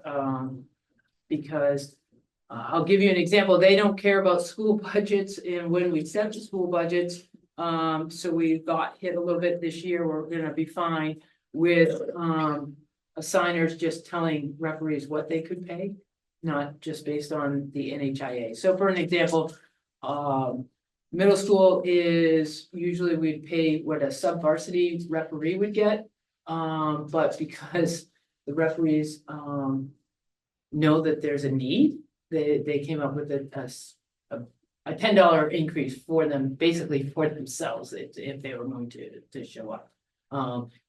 because I'll give you an example. They don't care about school budgets, and when we set the school budgets, so we got hit a little bit this year. We're going to be fine with assigners just telling referees what they could pay, not just based on the NHIA. So for an example, middle school is usually we'd pay what a sub-varsity referee would get. But because the referees know that there's a need, they came up with a $10 increase for them, basically for themselves, if they were going to show up.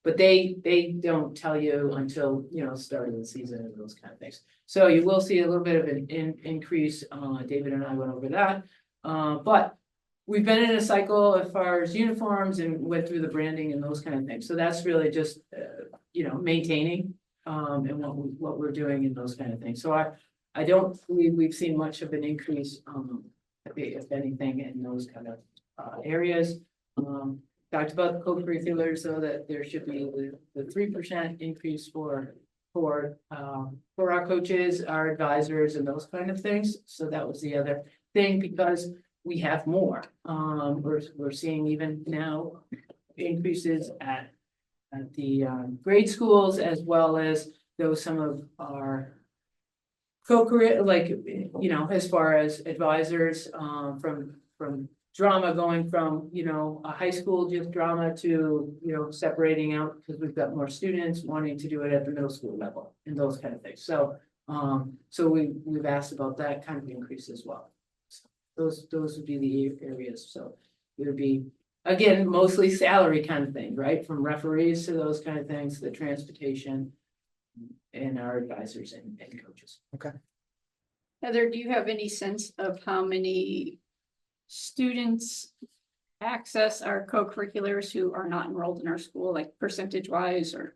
But they don't tell you until, start of the season and those kind of things. So you will see a little bit of an increase. David and I went over that. But we've been in a cycle as far as uniforms and went through the branding and those kind of things. So that's really just, maintaining and what we're doing in those kind of things. So I don't believe we've seen much of an increase, if anything, in those kind of areas. Talked about the co-curriculars, so that there should be the 3% increase for our coaches, our advisors, and those kind of things. So that was the other thing, because we have more. We're seeing even now increases at the grade schools, as well as some of our co-curricular, like, as far as advisors, from drama going from, a high school just drama to, separating out because we've got more students wanting to do it at the middle school level and those kind of things. So, we've asked about that kind of increase as well. So those would be the areas. So it would be, again, mostly salary kind of thing, right? From referees to those kind of things, the transportation and our advisors and coaches. Heather, do you have any sense of how many students access our co-curriculars who are not enrolled in our school, like percentage wise or?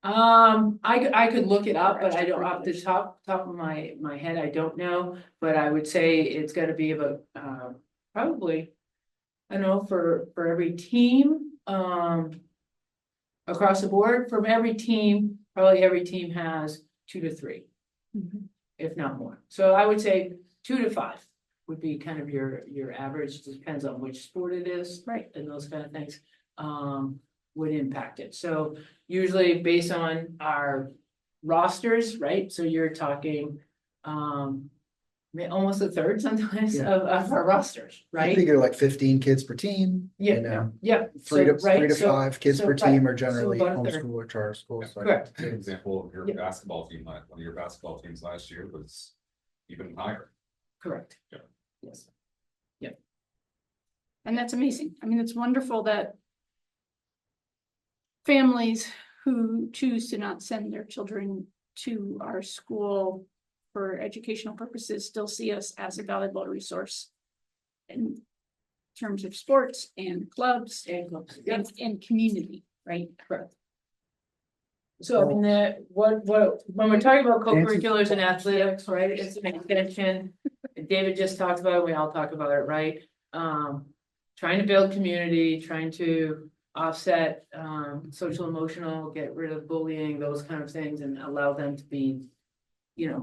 I could look it up, but I don't, off the top of my head, I don't know, but I would say it's gotta be about, probably. I don't know, for every team, across the board, from every team, probably every team has 2 to 3. If not more, so I would say 2 to 5 would be kind of your average, depends on which sport it is. Right. And those kind of things, would impact it, so usually based on our rosters, right, so you're talking, almost a third sometimes Yeah. of our rosters, I right? figure like 15 kids per team. Yeah, You know, yeah. 3 to So, right, 3 to so- 5 kids so, per right, team are so generally about a third. homeschool or charter schools. so- Correct. An example of your Yeah. basketball team, one of your basketball teams last year was even higher. Correct. Yeah. Yes. And that's amazing. I mean, it's wonderful that families who choose to not send their children to our school for educational purposes still see us as a valuable resource in terms of sports and clubs and community, right? Correct. So I mean, when we're talking about co-curriculars and athletics, right, it's an extension. David just talked about it, we all talk about it, right? Trying to build community, trying to offset social emotional, get rid of bullying, those kind of things, and allow them to be,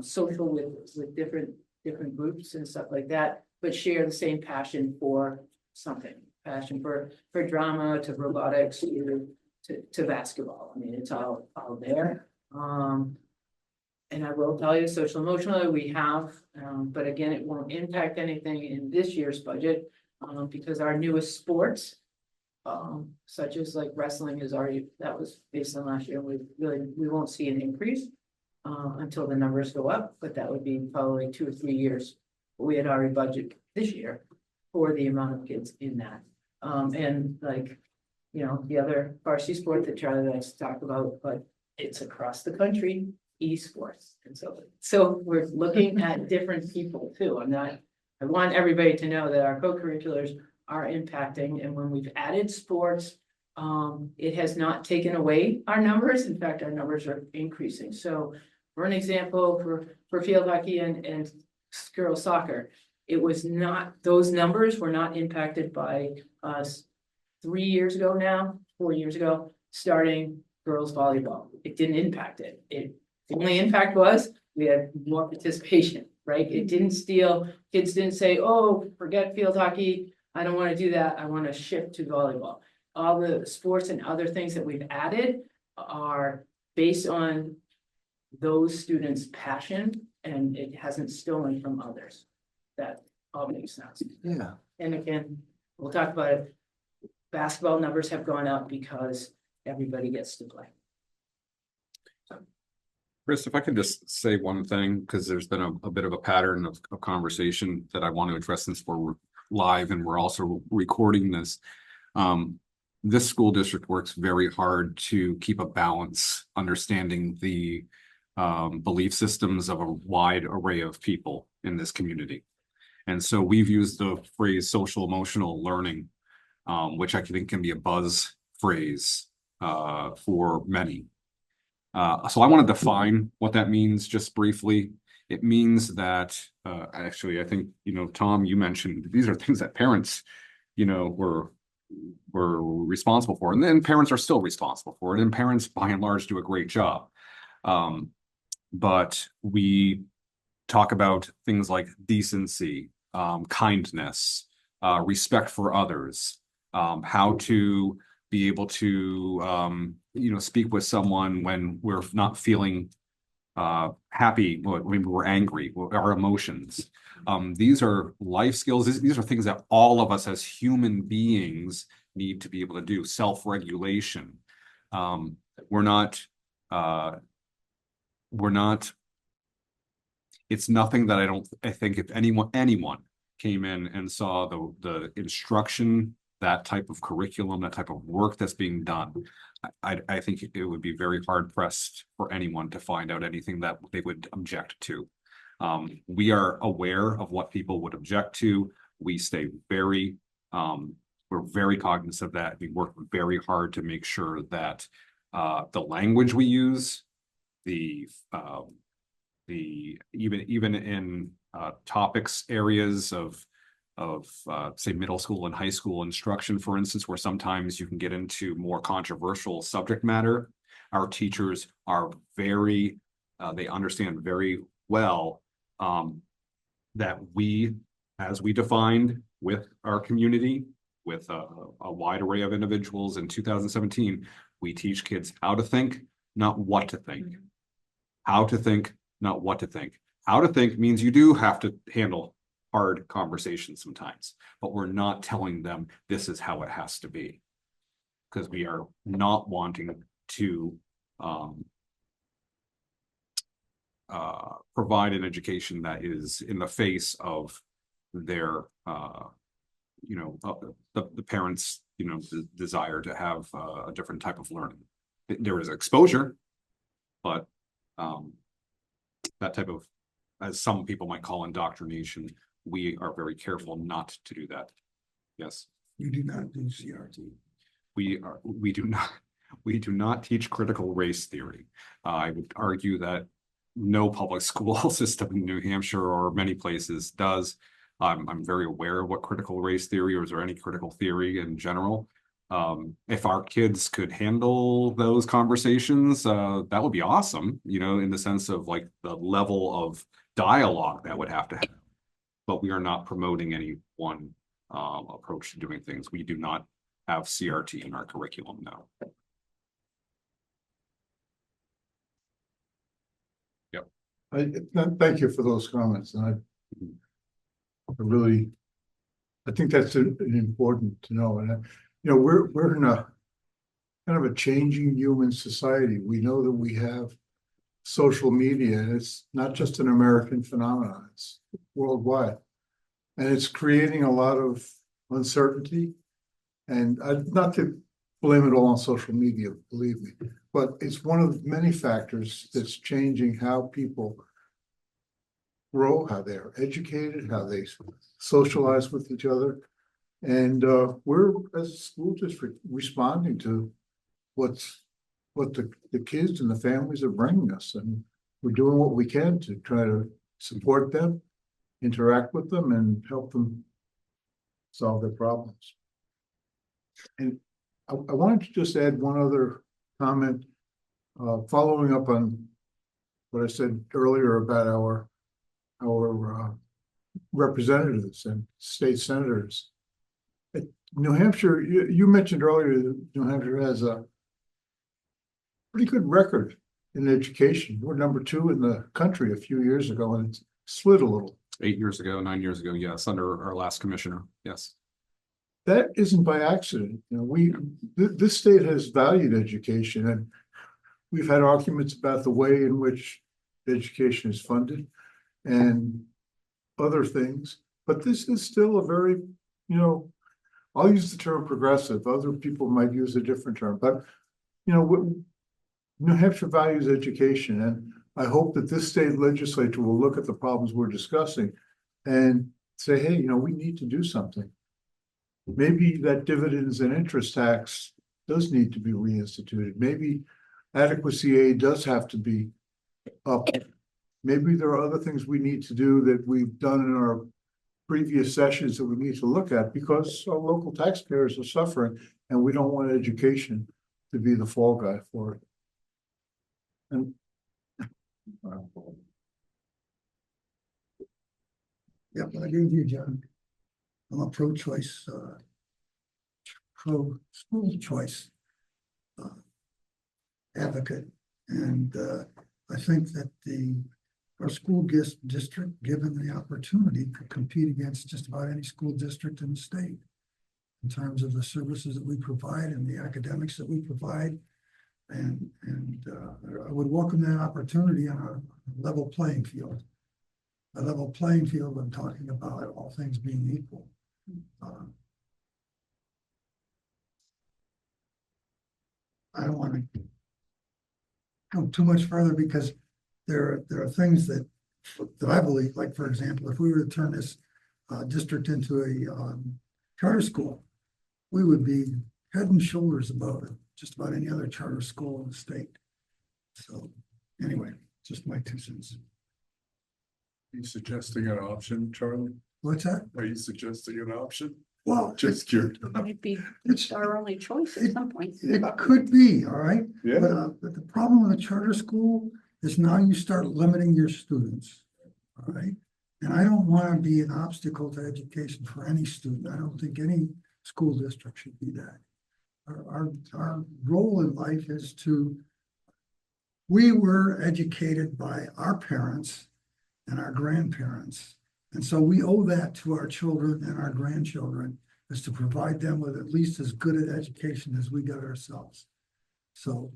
social with different groups and stuff like that, but share the same passion for something, passion for drama, to robotics, to basketball. I mean, it's all there. And I will tell you, social emotionally, we have, but again, it won't impact anything in this year's budget, because our newest sports, such as like wrestling that was based on last year, we won't see an increase until the numbers go up, but that would be probably 2 or 3 years. We had already budgeted this year for the amount of kids in that. And like, the other varsity sport that Charlie likes to talk about, but it's across the country, esports. And so we're looking at different people too. I want everybody to know that our co-curriculars are impacting, and when we've added sports, it has not taken away our numbers. In fact, our numbers are increasing. So for an example, for field hockey and girls soccer, it was not, those numbers were not impacted by us 3 years ago now, 4 years ago, starting girls volleyball. It didn't impact it. The only impact was we had more participation, right? It didn't steal, kids didn't say, oh, forget field hockey, I don't want to do that, I want to shift to volleyball. All the sports and other things that we've added are based on those students' passion, and it hasn't stolen from others. That all makes sense. Yeah. And again, we'll talk about it. Basketball numbers have gone up because everybody gets to play. Chris, if I could just say one thing, because there's been a bit of a pattern of conversation that I want to address since we're live and we're also recording this. This school district works very hard to keep a balance, understanding the belief systems of a wide array of people in this community. And so we've used the phrase social emotional learning, which I think can be a buzz phrase for many. So I want to define what that means just briefly. It means that actually, I think, Tom, you mentioned these are things that parents, were responsible for, and then parents are still responsible for it, and parents by and large do a great job. But we talk about things like decency, kindness, respect for others, how to be able to speak with someone when we're not feeling happy, when we're angry, our emotions. These are life skills. These are things that all of us as human beings need to be able to do. Self-regulation. We're not, it's nothing that I think if anyone came in and saw the instruction, that type of curriculum, that type of work that's being done, I think it would be very hard pressed for anyone to find out anything that they would object to. We are aware of what people would object to. We stay very, we're very cognizant of that. We work very hard to make sure that the language we use, even in topics areas of say middle school and high school instruction, for instance, where sometimes you can get into more controversial subject matter. Our teachers are very, they understand very well that we, as we defined with our community, with a wide array of individuals in 2017, we teach kids how to think, not what to think. How to think, not what to think. How to think means you do have to handle hard conversations sometimes, but we're not telling them this is how it has to be, because we are not wanting to provide an education that is in the face of their the parents the desire to have a different type of learning. There is exposure, but that type of, as some people might call indoctrination, we are very careful not to do that. Yes. You do not do CRT. We do not teach critical race theory. I would argue that no public school system in New Hampshire or many places does. I'm very aware of what critical race theory is, or any critical theory in general. If our kids could handle those conversations, that would be awesome, in the sense of like the level of dialogue that would have to happen. But we are not promoting any one approach to doing things. We do not have CRT in our curriculum now. Yep. Thank you for those comments, and I think that's important to know. And we're in a kind of a changing human society. We know that we have social media, and it's not just an American phenomenon, it's worldwide. And it's creating a lot of uncertainty. And not to blame it all on social media, believe me, but it's one of many factors that's changing how people grow, how they're educated, how they socialize with each other. And we're, as a school district, responding to what the kids and the families are bringing us. And we're doing what we can to try to support them, interact with them, and help them solve their problems. And I wanted to just add one other comment, following up on what I said earlier about our representatives and state senators. New Hampshire, you mentioned earlier that New Hampshire has a pretty good record in education. We're number 2 in the country a few years ago, and it's slid a little. 8 years ago, 9 years ago, yes, under our last commissioner, yes. That isn't by accident. This state has valued education, and we've had arguments about the way in which education is funded and other things. But this is still a very, I'll use the term progressive. Other people might use a different term, but New Hampshire values education, and I hope that this state legislature will look at the problems we're discussing and say, hey, we need to do something. Maybe that dividends and interest tax does need to be reinstituted. Maybe adequacy aid does have to be up. Maybe there are other things we need to do that we've done in our previous sessions that we need to look at, because our local taxpayers are suffering, and we don't want education to be the fall guy for it. And yeah, but I agree with you, John. I'm a pro-choice, pro-school choice advocate, and I think that our school district, given the opportunity, could compete against just about any school district in the state in terms of the services that we provide and the academics that we provide. And I would welcome that opportunity on a level playing field. A level playing field, I'm talking about all things being equal. I don't want to go too much further because there are things that I believe, like, for example, if we were to turn this district into a charter school, we would be head and shoulders above it, just about any other charter school in the state. So anyway, just my 2 cents. Are you suggesting an option, Charlie? What's that? Are you suggesting an option? Well, Just curious. Might be it's, our only choice at some point. it could be, all right? Yeah. But the problem with a charter school is now you start limiting your students, all right? And I don't want to be an obstacle to education for any student. I don't think any school district should be that. Our role in life is we were educated by our parents and our grandparents. And so we owe that to our children and our grandchildren, is to provide them with at least as good an education as we got ourselves. So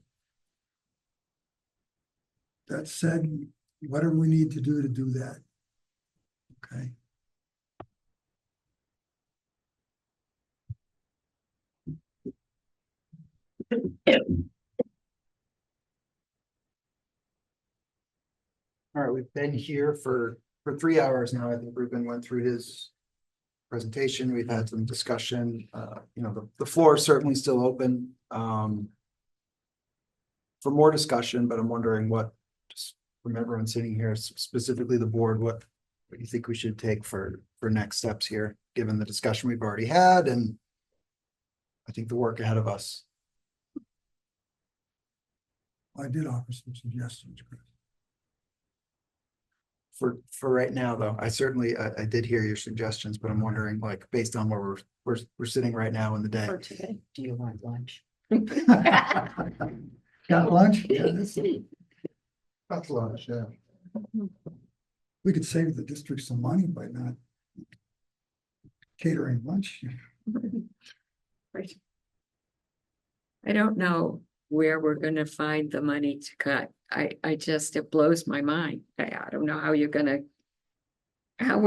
that said, whatever we need to do that. Okay. All right, we've been here for 3 hours now. I think Ruben went through his presentation. We've had some discussion. The floor is certainly still open for more discussion, but I'm wondering just from everyone sitting here, specifically the board, what you think we should take for next steps here, given the discussion we've already had and I think the work ahead of us. I did offer some suggestions, Chris. For right now, though, I certainly I did hear your suggestions, but I'm wondering, like, based on where we're sitting right now in the day. For today. Do you want lunch? Got lunch? Yeah, That's lunch, yeah. we could save the district some money by not catering lunch. Right. I don't know where we're gonna find the money to cut. It blows my mind. I don't know how we're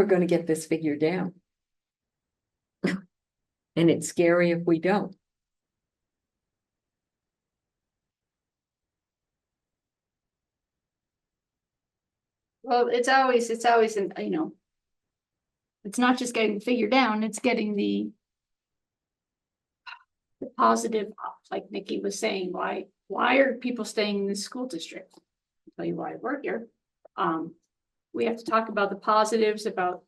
gonna get this figured down. And it's scary if we don't. Well, it's always, it's not just getting figured down, it's getting the positive, like Nikki was saying, why are people staying in this school district? I'll tell you why I work here. We have to talk about the positives, about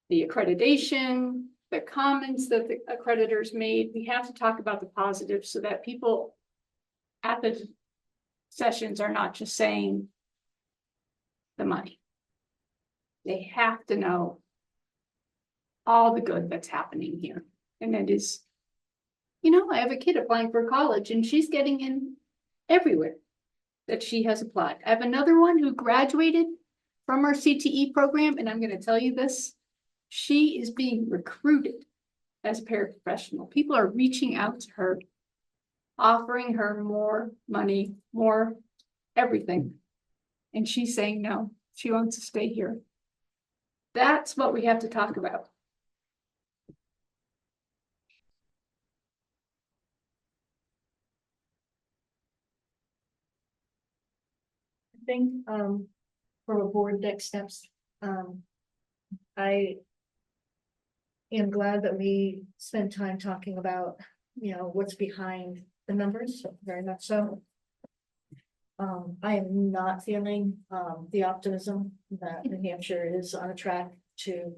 the accreditation, the comments that the accreditors made. We have to talk about the positives so that people at the sessions are not just saying the money. They have to know all the good that's happening here. And it is, I have a kid applying for college and she's getting in everywhere that she has applied. I have another one who graduated from our CTE program, and I'm going to tell you this, she is being recruited as a paraprofessional. People are reaching out to her, offering her more money, more everything. And she's saying no, she wants to stay here. That's what we have to talk about. I think, from a board next steps, I am glad that we spent time talking about, what's behind the numbers, very much so. I am not feeling, the optimism that New Hampshire is on a track to,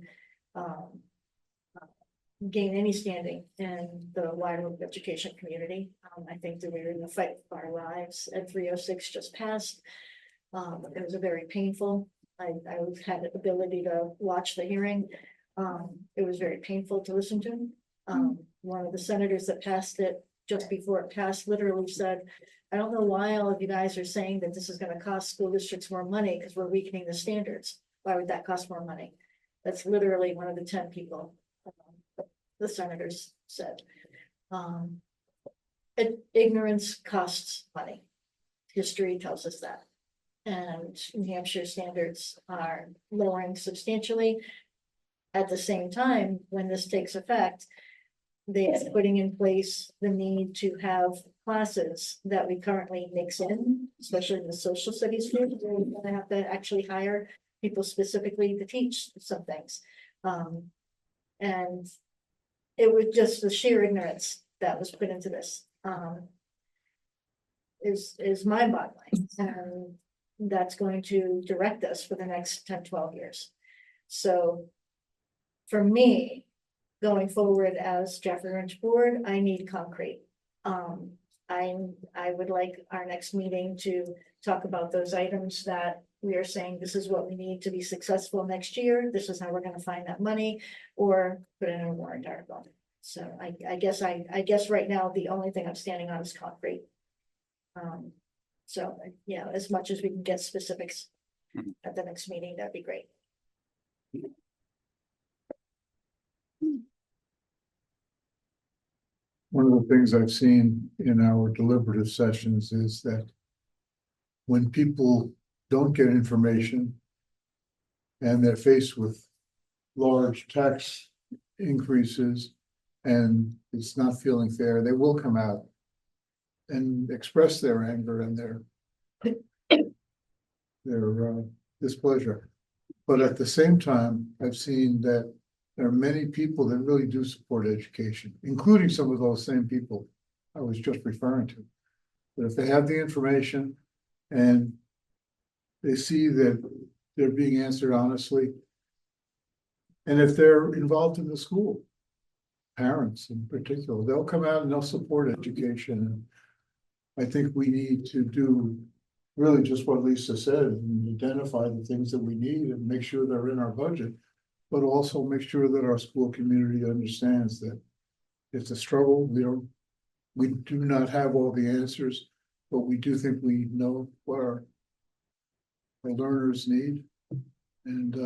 gain any standing in the wider education community. I think that we're in the fight for our lives at 306 just passed. It was a very painful, I've had the ability to watch the hearing. It was very painful to listen to. One of the senators that passed it just before it passed literally said, I don't know why all of you guys are saying that this is going to cost school districts more money because we're weakening the standards. Why would that cost more money? That's literally one of the 10 people the senators said. Ignorance costs money. History tells us that. And New Hampshire standards are lowering substantially. At the same time, when this takes effect, they're putting in place the need to have classes that we currently mix in, especially in the social studies field, we're gonna have to actually hire people specifically to teach some things. And it was just the sheer ignorance that was put into this, is mind-boggling, and that's going to direct us for the next 10, 12 years. So for me, going forward as Jaffrey Ranch Board, I need concrete. I would like our next meeting to talk about those items that we are saying, this is what we need to be successful next year. This is how we're gonna find that money, or put in a warrant article. So I guess right now, the only thing I'm standing on is concrete. So, yeah, as much as we can get specifics at the next meeting, that'd be great. One of the things I've seen in our deliberative sessions is that when people don't get information and they're faced with large tax increases and it's not feeling fair, they will come out and express their anger and their displeasure. But at the same time, I've seen that there are many people that really do support education, including some of those same people I was just referring to. But if they have the information and they see that they're being answered honestly, and if they're involved in the school, parents in particular, they'll come out and they'll support education. I think we need to do really just what Lisa said and identify the things that we need and make sure they're in our budget, but also make sure that our school community understands that it's a struggle. We do not have all the answers, but we do think we know what our learners need, and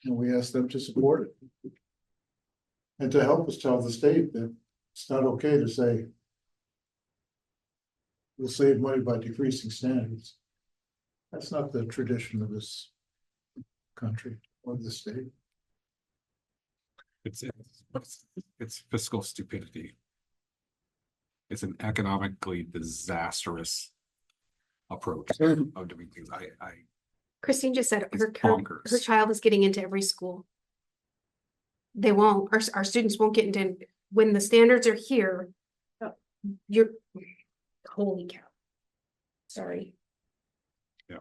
we ask them to support it. And to help us tell the state that it's not okay to say we'll save money by decreasing standards. That's not the tradition of this country or the state. It's fiscal stupidity. It's an economically disastrous approach of doing things. Christine just said It's her bonkers. child is getting into every school. They won't, our students won't get into, when the standards are here. You're, holy cow. Sorry. Yeah.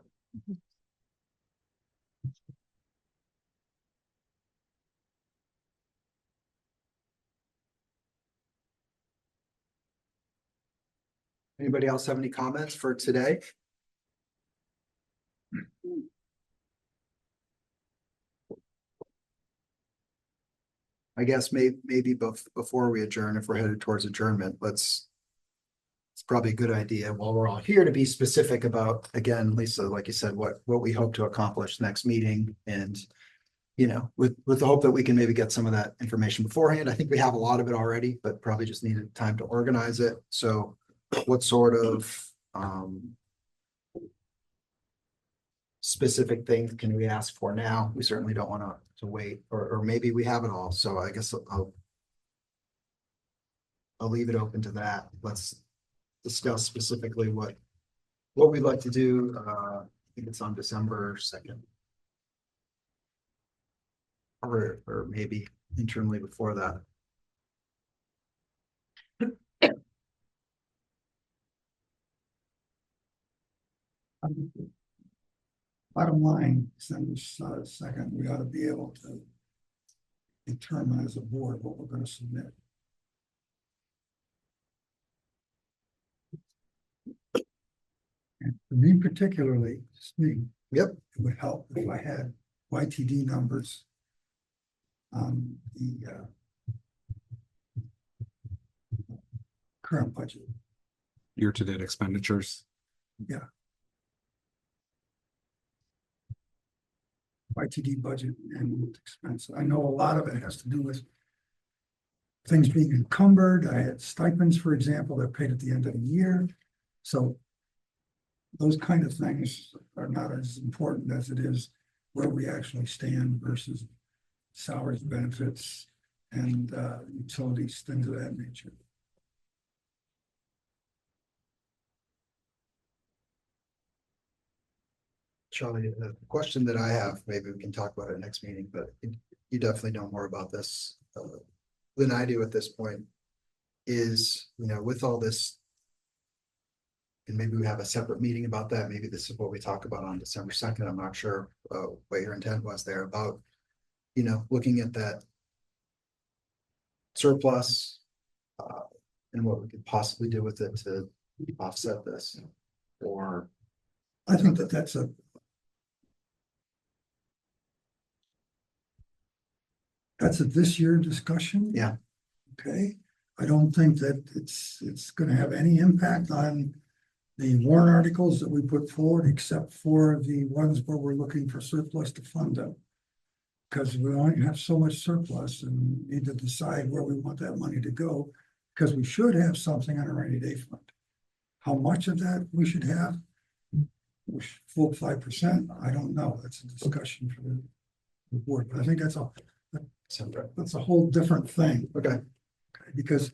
Anybody else have any comments for today? I guess maybe before we adjourn, if we're headed towards adjournment, it's probably a good idea while we're all here to be specific about, again, Lisa, like you said, what we hope to accomplish next meeting, and with the hope that we can maybe get some of that information beforehand. I think we have a lot of it already, but probably just needed time to organize it. So what sort of specific things can we ask for now? We certainly don't want to wait, or maybe we have it all. So I guess I'll leave it open to that. Let's discuss specifically what we'd like to do. I think it's on December 2nd. Or maybe internally before that. Bottom line, December 2nd, we ought to be able to determine as a board what we're going to submit. And for me particularly, just me. Yep. It would help if I had YTD numbers on the current budget. Year-to-date expenditures. Yeah. YTD budget and expense. I know a lot of it has to do with things being encumbered. I had stipends, for example, that are paid at the end of the year. So those kind of things are not as important as it is where we actually stand versus salaries, benefits, and utilities, things of that nature. Charlie, the question that I have, maybe we can talk about it next meeting, but you definitely know more about this than I do at this point. Is, with all this. And maybe we have a separate meeting about that. Maybe this is what we talk about on December 2nd. I'm not sure what your intent was there about, looking at that surplus and what we could possibly do with it to offset this, or I think that's a this year discussion. Yeah. Okay, I don't think that it's gonna have any impact on the warrant articles that we put forward, except for the ones where we're looking for surplus to fund them. Because we only have so much surplus and need to decide where we want that money to go, because we should have something on a rainy day fund. How much of that we should have? Full 5%, I don't know, that's a discussion for the board, but I think that's a whole different thing. Okay. Because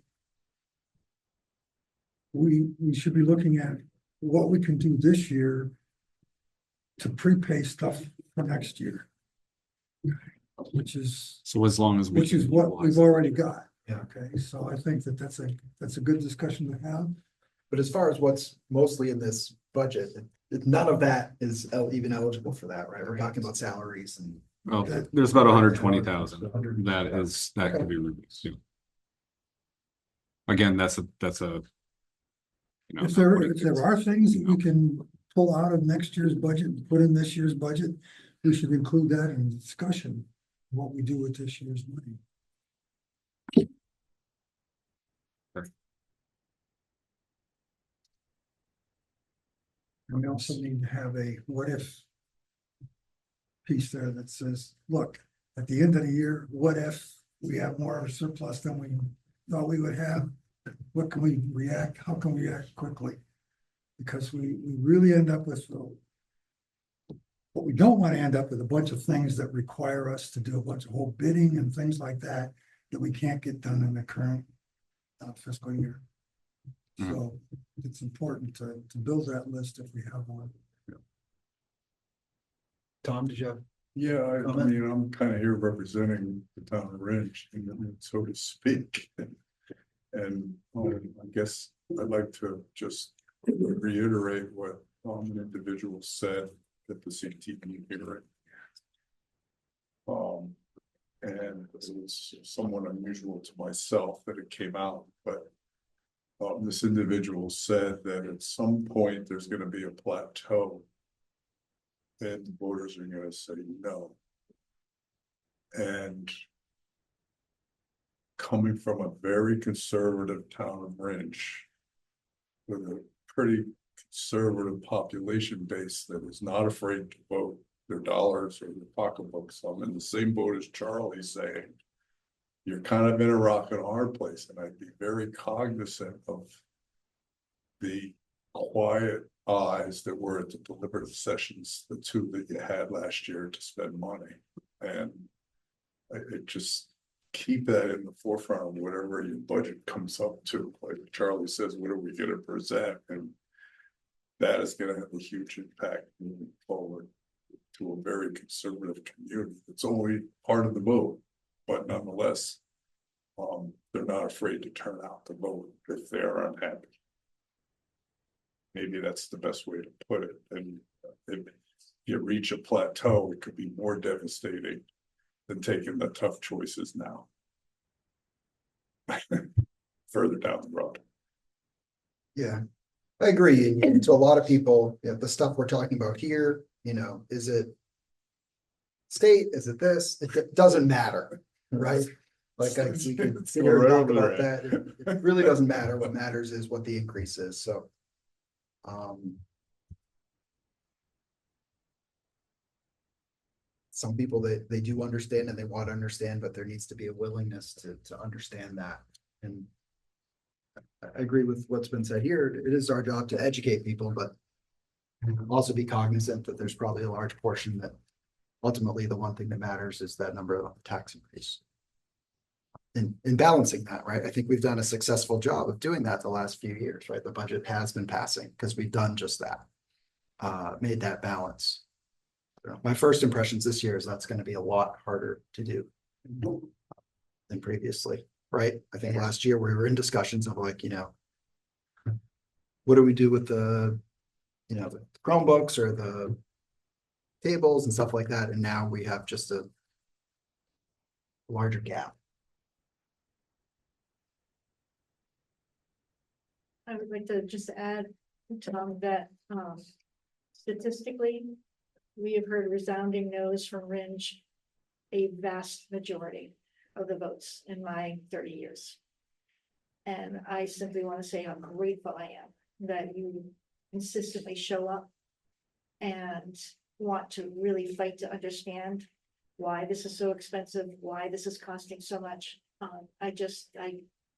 we should be looking at what we can do this year to prepay stuff for next year. Which is So as long as we. what utilize we've it. already got. Yeah. Okay, so I think that's a good discussion to have. But as far as what's mostly in this budget, none of that is even eligible for that, right? We're talking about salaries and. Well, there's about 120,000 that could be released. Yeah. Again, that's a. If there are things that we can pull out of next year's budget, and put in this year's budget, we should include that in the discussion, what we do with this year's money. And we also need to have a what if piece there that says, look, at the end of the year, what if we have more surplus than we thought we would have? What can we react? How can we act quickly? Because we really end up with what we don't want to end up with a bunch of things that require us to do a bunch of whole bidding and things like that we can't get done in the current fiscal year. So it's important to build that list if we have one. Tom, did you have? Yeah, I Comment? mean, I'm kind of here representing the town of Ridge, so to speak. And I guess I'd like to just reiterate what an individual said at the CTV hearing. And it was somewhat unusual to myself that it came out, but this individual said that at some point there's going to be a plateau and the voters are going to say no. And coming from a very conservative town of Ridge with a pretty conservative population base that is not afraid to vote their dollars or their pocketbooks, I'm in the same boat as Charlie saying, you're kind of in a rock and a hard place, and I'd be very cognizant of the quiet eyes that were at the deliberative sessions, the two that you had last year to spend money. And it just keep that in the forefront of whatever your budget comes up to. Like Charlie says, what are we going to present? And that is going to have a huge impact moving forward to a very conservative community. It's only part of the vote, but nonetheless, they're not afraid to turn out to vote if they're unhappy. Maybe that's the best way to put it. And if you reach a plateau, it could be more devastating than taking the tough choices now. Further down the road. Yeah, I agree. And to a lot of people, the stuff we're talking about here, is it state? Is it this? It doesn't matter, right? Like we can sit here and talk about that. It really doesn't matter. What matters is what the increase is. So. Some people they do understand and they want to understand, but there needs to be a willingness to understand that. And I agree with what's been said here. It is our job to educate people, but also be cognizant that there's probably a large portion that ultimately the one thing that matters is that number of tax increase. In balancing that, right? I think we've done a successful job of doing that the last few years, right? The budget has been passing because we've done just that, made that balance. My first impressions this year is that's gonna be a lot harder to do than previously, right? I think last year we were in discussions of like, what do we do with the Chromebooks or the tables and stuff like that, and now we have just a larger gap. I would like to just add, Tom, that statistically, we have heard resounding no's from Ringe a vast majority of the votes in my 30 years. And I simply want to say how grateful I am that you consistently show up and want to really fight to understand why this is so expensive, why this is costing so much. I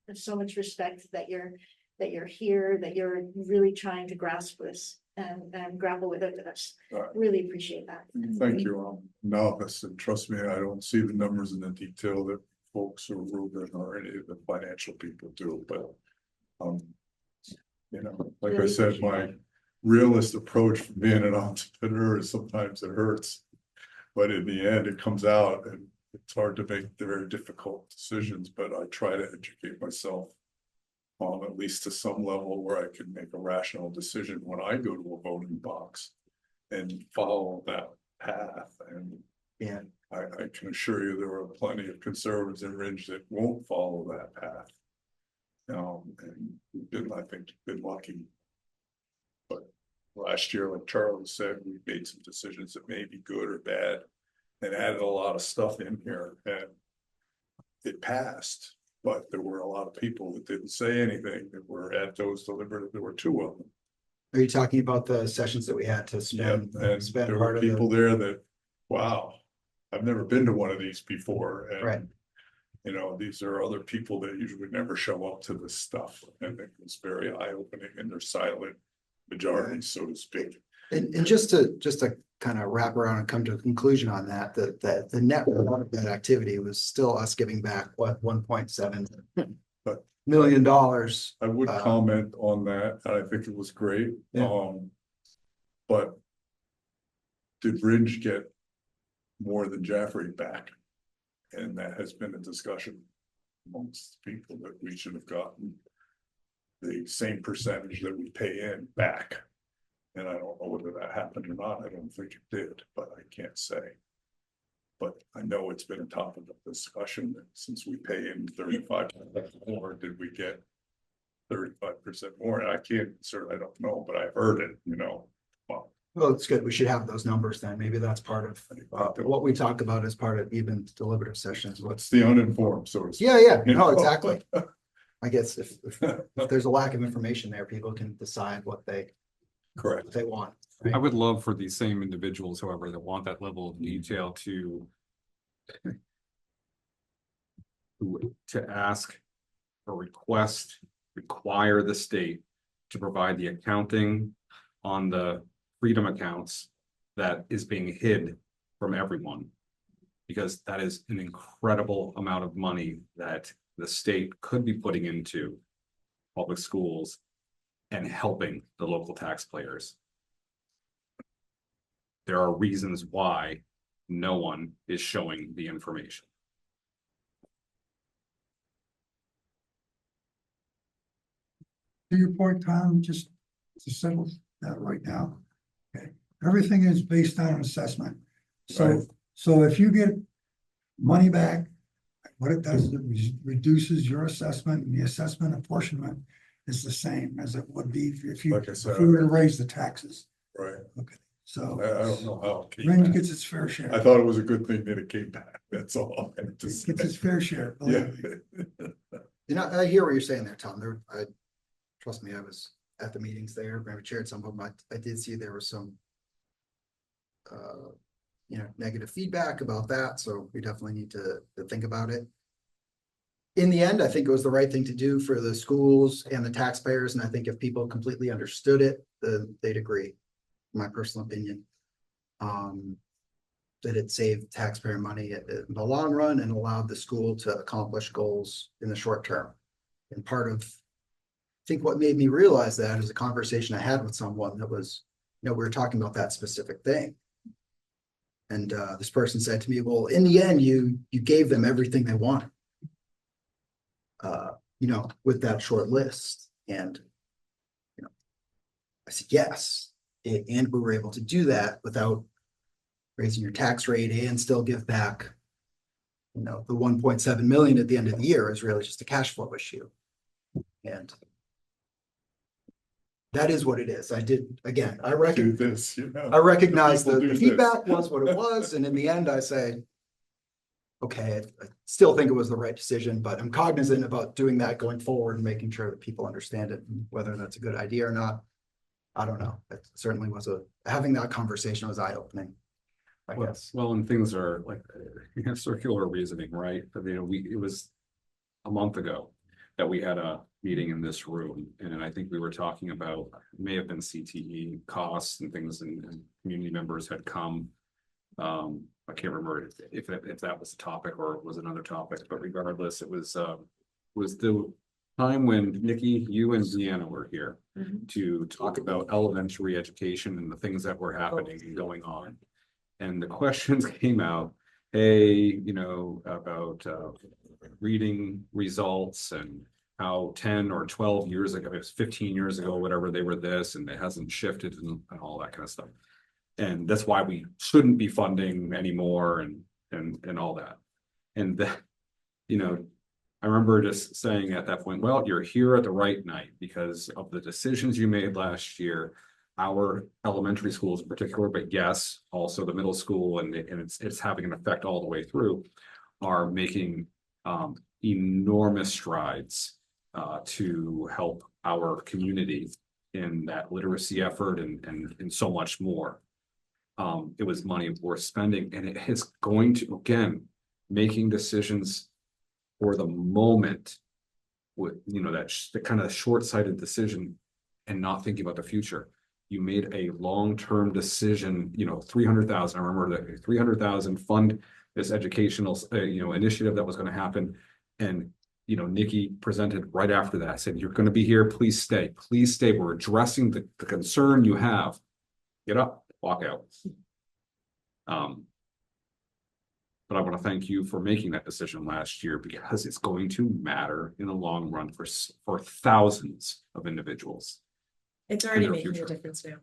have so much respect that you're here, that you're really trying to grasp this and grapple with it with us. Right. Really appreciate that. Thank you. I'm novice, and trust me, I don't see the numbers in the detail that folks or Ruben or any of the financial people do, but like I Really said, appreciate my that. realist approach from being an entrepreneur is sometimes it hurts. But in the end, it comes out and it's hard to make the very difficult decisions, but I try to educate myself. At least to some level where I can make a rational decision when I go to a voting box and follow that path. And Yeah. I can assure you there are plenty of conservatives in Ridge that won't follow that path. And we've been, I think, been lucky. But last year, like Charlie said, we made some decisions that may be good or bad and added a lot of stuff in here, and it passed. But there were a lot of people that didn't say anything that were at those deliberative. There were two of them. Are you talking about the sessions that we had to spend? And spend there part were of the- people there that, wow, I've never been to one of these before. And, Right. These are other people that usually never show up to this stuff. And it was very eye-opening, and they're silent majority, so to speak. And just to kind of wrap around and come to a conclusion on that, the net result of that activity was still us giving back, what, $1.7 million. I would Uh, comment on that, and I think it was great. Yeah. But did Ridge get more than Jaffrey back? And that has been a discussion amongst people that we should have gotten the same percentage that we pay in back. And I don't know whether that happened or not. I don't think it did, but I can't say. But I know it's been a topic of discussion that since we pay in 35% more, did we get 35% more? And I can't, certainly I don't know, but I heard it, Well, it's good. We should have those numbers then. Maybe that's part of what we talk about as part of even deliberative sessions. What's the uninformed, so to speak. Yeah, no, exactly. I guess if there's a lack of information there, people can decide what they Correct. want. I would love for these same individuals, however, that want that level of detail to ask or require the state to provide the accounting on the freedom accounts that is being hid from everyone. Because that is an incredible amount of money that the state could be putting into public schools and helping the local taxpayers. There are reasons why no one is showing the information. To your point, Tom, just to settle that right now. Okay, everything is based on assessment. Right. So if you get money back, what it does is it reduces your assessment, and the assessment apportionment is the same as it would be if you, Like I if said, you were to raise the taxes. Right. Okay, so. I don't know how. it came Ringe back. gets its fair share. I thought it was a good thing that it came back. That's all. I had to Gets say. its fair share. Yeah. believe me. I hear what you're saying there, Tom. Trust me, I was at the meetings there, maybe chaired some of them. I did see there was some negative feedback about that, so we definitely need to think about it. In the end, I think it was the right thing to do for the schools and the taxpayers, and I think if people completely understood it, they'd agree, in my personal opinion. That it saved taxpayer money in the long run and allowed the school to accomplish goals in the short term. And part of, I think what made me realize that is a conversation I had with someone that was, we were talking about that specific thing. And this person said to me, well, in the end, you gave them everything they wanted. You know, with that short list. And, you know, I said, yes. And we were able to do that without raising your tax rate and still give back, you know, the 1.7 million at the end of the year is really just a cash flow issue. And that is what it is. I did, again, I Do recognize, this, you know. I recognize People the do this. feedback was what it was, and in the end, I say, okay, I still think it was the right decision, but I'm cognizant about doing that going forward and making sure that people understand it, and whether that's a good idea or not. I don't know. It certainly was having that conversation was eye-opening, I guess. Well, and things are like, circular reasoning, right? I mean, it was a month ago that we had a meeting in this room, and I think we were talking about, it may have been CTE costs and things, and community members had come. I can't remember if that was the topic or it was another topic, but regardless, it was the time when Nikki, you and Deanna were here to talk about elementary education and the things that were happening and going on. And the questions came out, hey, you know, about reading results and how 10 or 12 years ago, it was 15 years ago, whatever, they were this, and it hasn't shifted and all that kind of stuff. And that's why we shouldn't be funding anymore and all that. And that, you know, I remember just saying at that point, well, you're here at the right night because of the decisions you made last year. Our elementary schools in particular, but yes, also the middle school, and it's having an effect all the way through, are making enormous strides to help our community in that literacy effort and so much more. It was money worth spending, and it is going to, again, making decisions for the moment with, you know, that the kind of short-sighted decision and not thinking about the future. You made a long-term decision, you know, 300,000, I remember that 300,000 fund this educational, you know, initiative that was going to happen. And, you know, Nikki presented right after that, said, you're going to be here, please stay, please stay. We're addressing the concern you have. Get up, walk out. But I want to thank you for making that decision last year, because it's going to matter in the long run for thousands of individuals. It's already their making a future. difference now.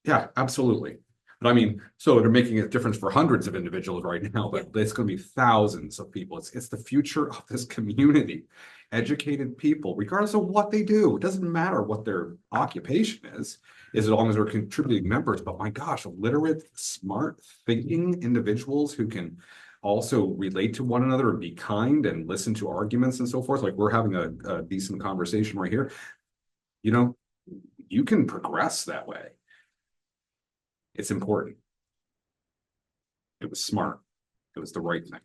Yeah, absolutely. But I mean, so they're making a difference for hundreds of individuals right now, but it's going to be thousands of people. It's the future of this community. Educated people, regardless of what they do, it doesn't matter what their occupation is as long as they're contributing members. But my gosh, literate, smart, thinking individuals who can also relate to one another and be kind and listen to arguments and so forth. Like we're having a decent conversation right here. You know, you can progress that way. It's important. It was smart. It was the right thing.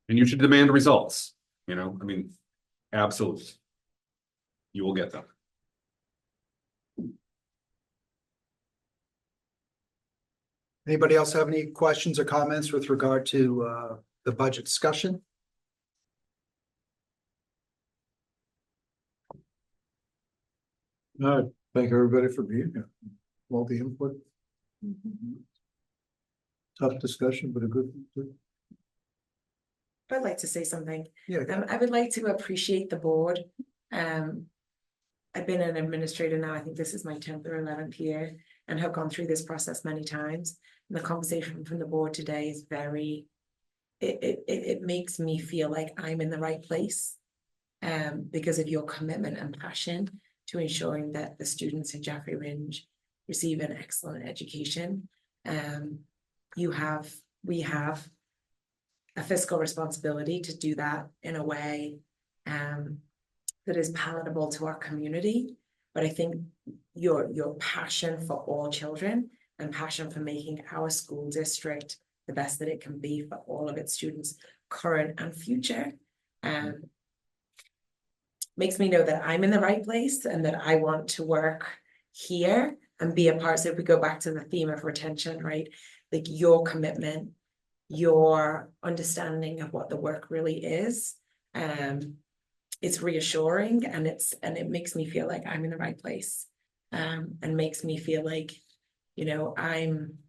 And you should demand results, you know, I mean, absolutely. You will get them. Anybody else have any questions or comments with regard to the budget discussion? Thank everybody for being here. All the input. Tough discussion, but a good. I'd like to say something. Yeah. I would like to appreciate the board. I've been an administrator now, I think this is my 10th or 11th year, and have gone through this process many times. And the conversation from the board today is very, it makes me feel like I'm in the right place. Because of your commitment and passion to ensuring that the students in Jaffrey Ringe receive an excellent education. We have a fiscal responsibility to do that in a way that is palatable to our community. But I think your passion for all children and passion for making our school district the best that it can be for all of its students, current and future, makes me know that I'm in the right place and that I want to work here and be a part. So if we go back to the theme of retention, right? Like your commitment, your understanding of what the work really is, it's reassuring and it makes me feel like I'm in the right place. And makes me feel like, you know, I'm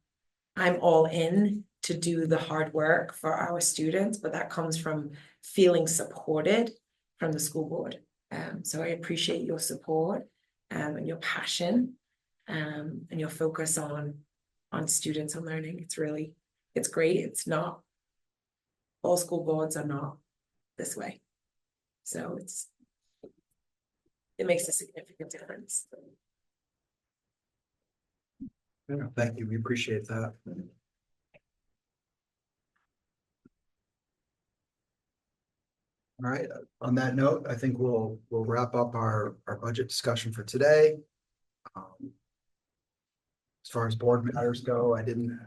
all in to do the hard work for our students, but that comes from feeling supported from the school board. So I appreciate your support and your passion and your focus on students and learning. It's great. It's not, all school boards are not this way. So it makes a significant difference. Yeah, thank you. We appreciate that. All right, on that note, I think we'll wrap up our budget discussion for today. As far as board matters go, I didn't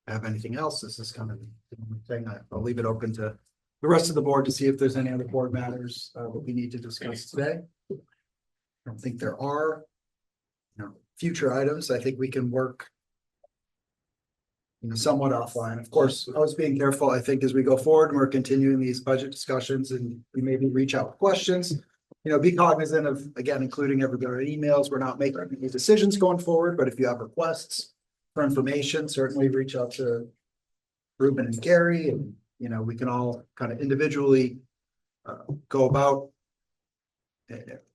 have anything else. This is kind of the only thing. I'll leave it open to the rest of the board to see if there's any other board matters that we need to discuss today. I don't think there are. Future items, I think we can work somewhat offline. Of course, I was being careful, I think, as we go forward, and we're continuing these budget discussions and we maybe reach out with questions. Be cognizant of, again, including everybody in emails. We're not making any decisions going forward, but if you have requests for information, certainly reach out to Ruben and Gary, and, we can all kind of individually go about.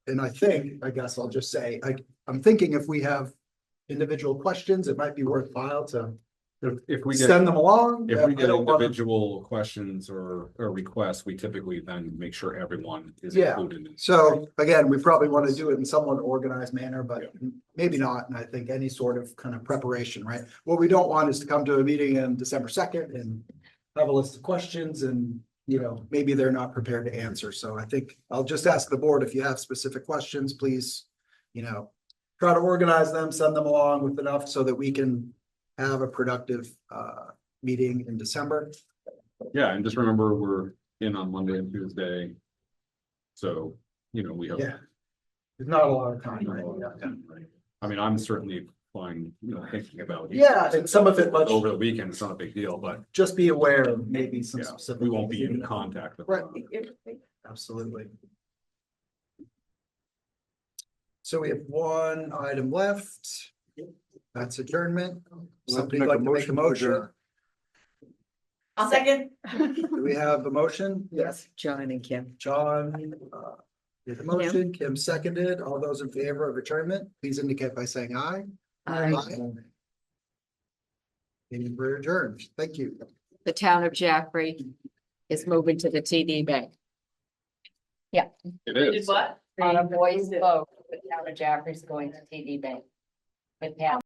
And I guess I'll just say, I'm thinking if we have individual questions, it might be worthwhile to If we get, send them along. if we I get don't wanna- individual questions or requests, we typically then make sure everyone is Yeah. included. in- So again, we probably want to do it in somewhat organized manner, but maybe not. And I think any sort of kind of preparation, right? What we don't want is to come to a meeting on December 2nd and have a list of questions and, maybe they're not prepared to answer. So I think I'll just ask the board, if you have specific questions, please, try to organize them, send them along with enough so that we can have a productive meeting in December. Yeah, and just remember, we're in on Monday and Tuesday. So, we have. Yeah. There's not a lot of time. Right? I mean, I'm certainly fine, thinking about it. Yeah, and some of it, Over the weekend, it's not a big deal, but just be aware of maybe some yeah, specific. we won't be in contact with Right. them. Absolutely. So we have one item left. That's adjournment. Somebody like to make a motion? I'll second. Do we have a motion? Yes. John and Kim. John, did the motion, Kim seconded. All those in favor of adjournment, please indicate by saying aye. Meeting for adjourned. Thank you. The town of Jaffrey is moving to the TD Bank. It is. What? On a voice vote, the town of Jaffrey's going to TD Bank. With Pat.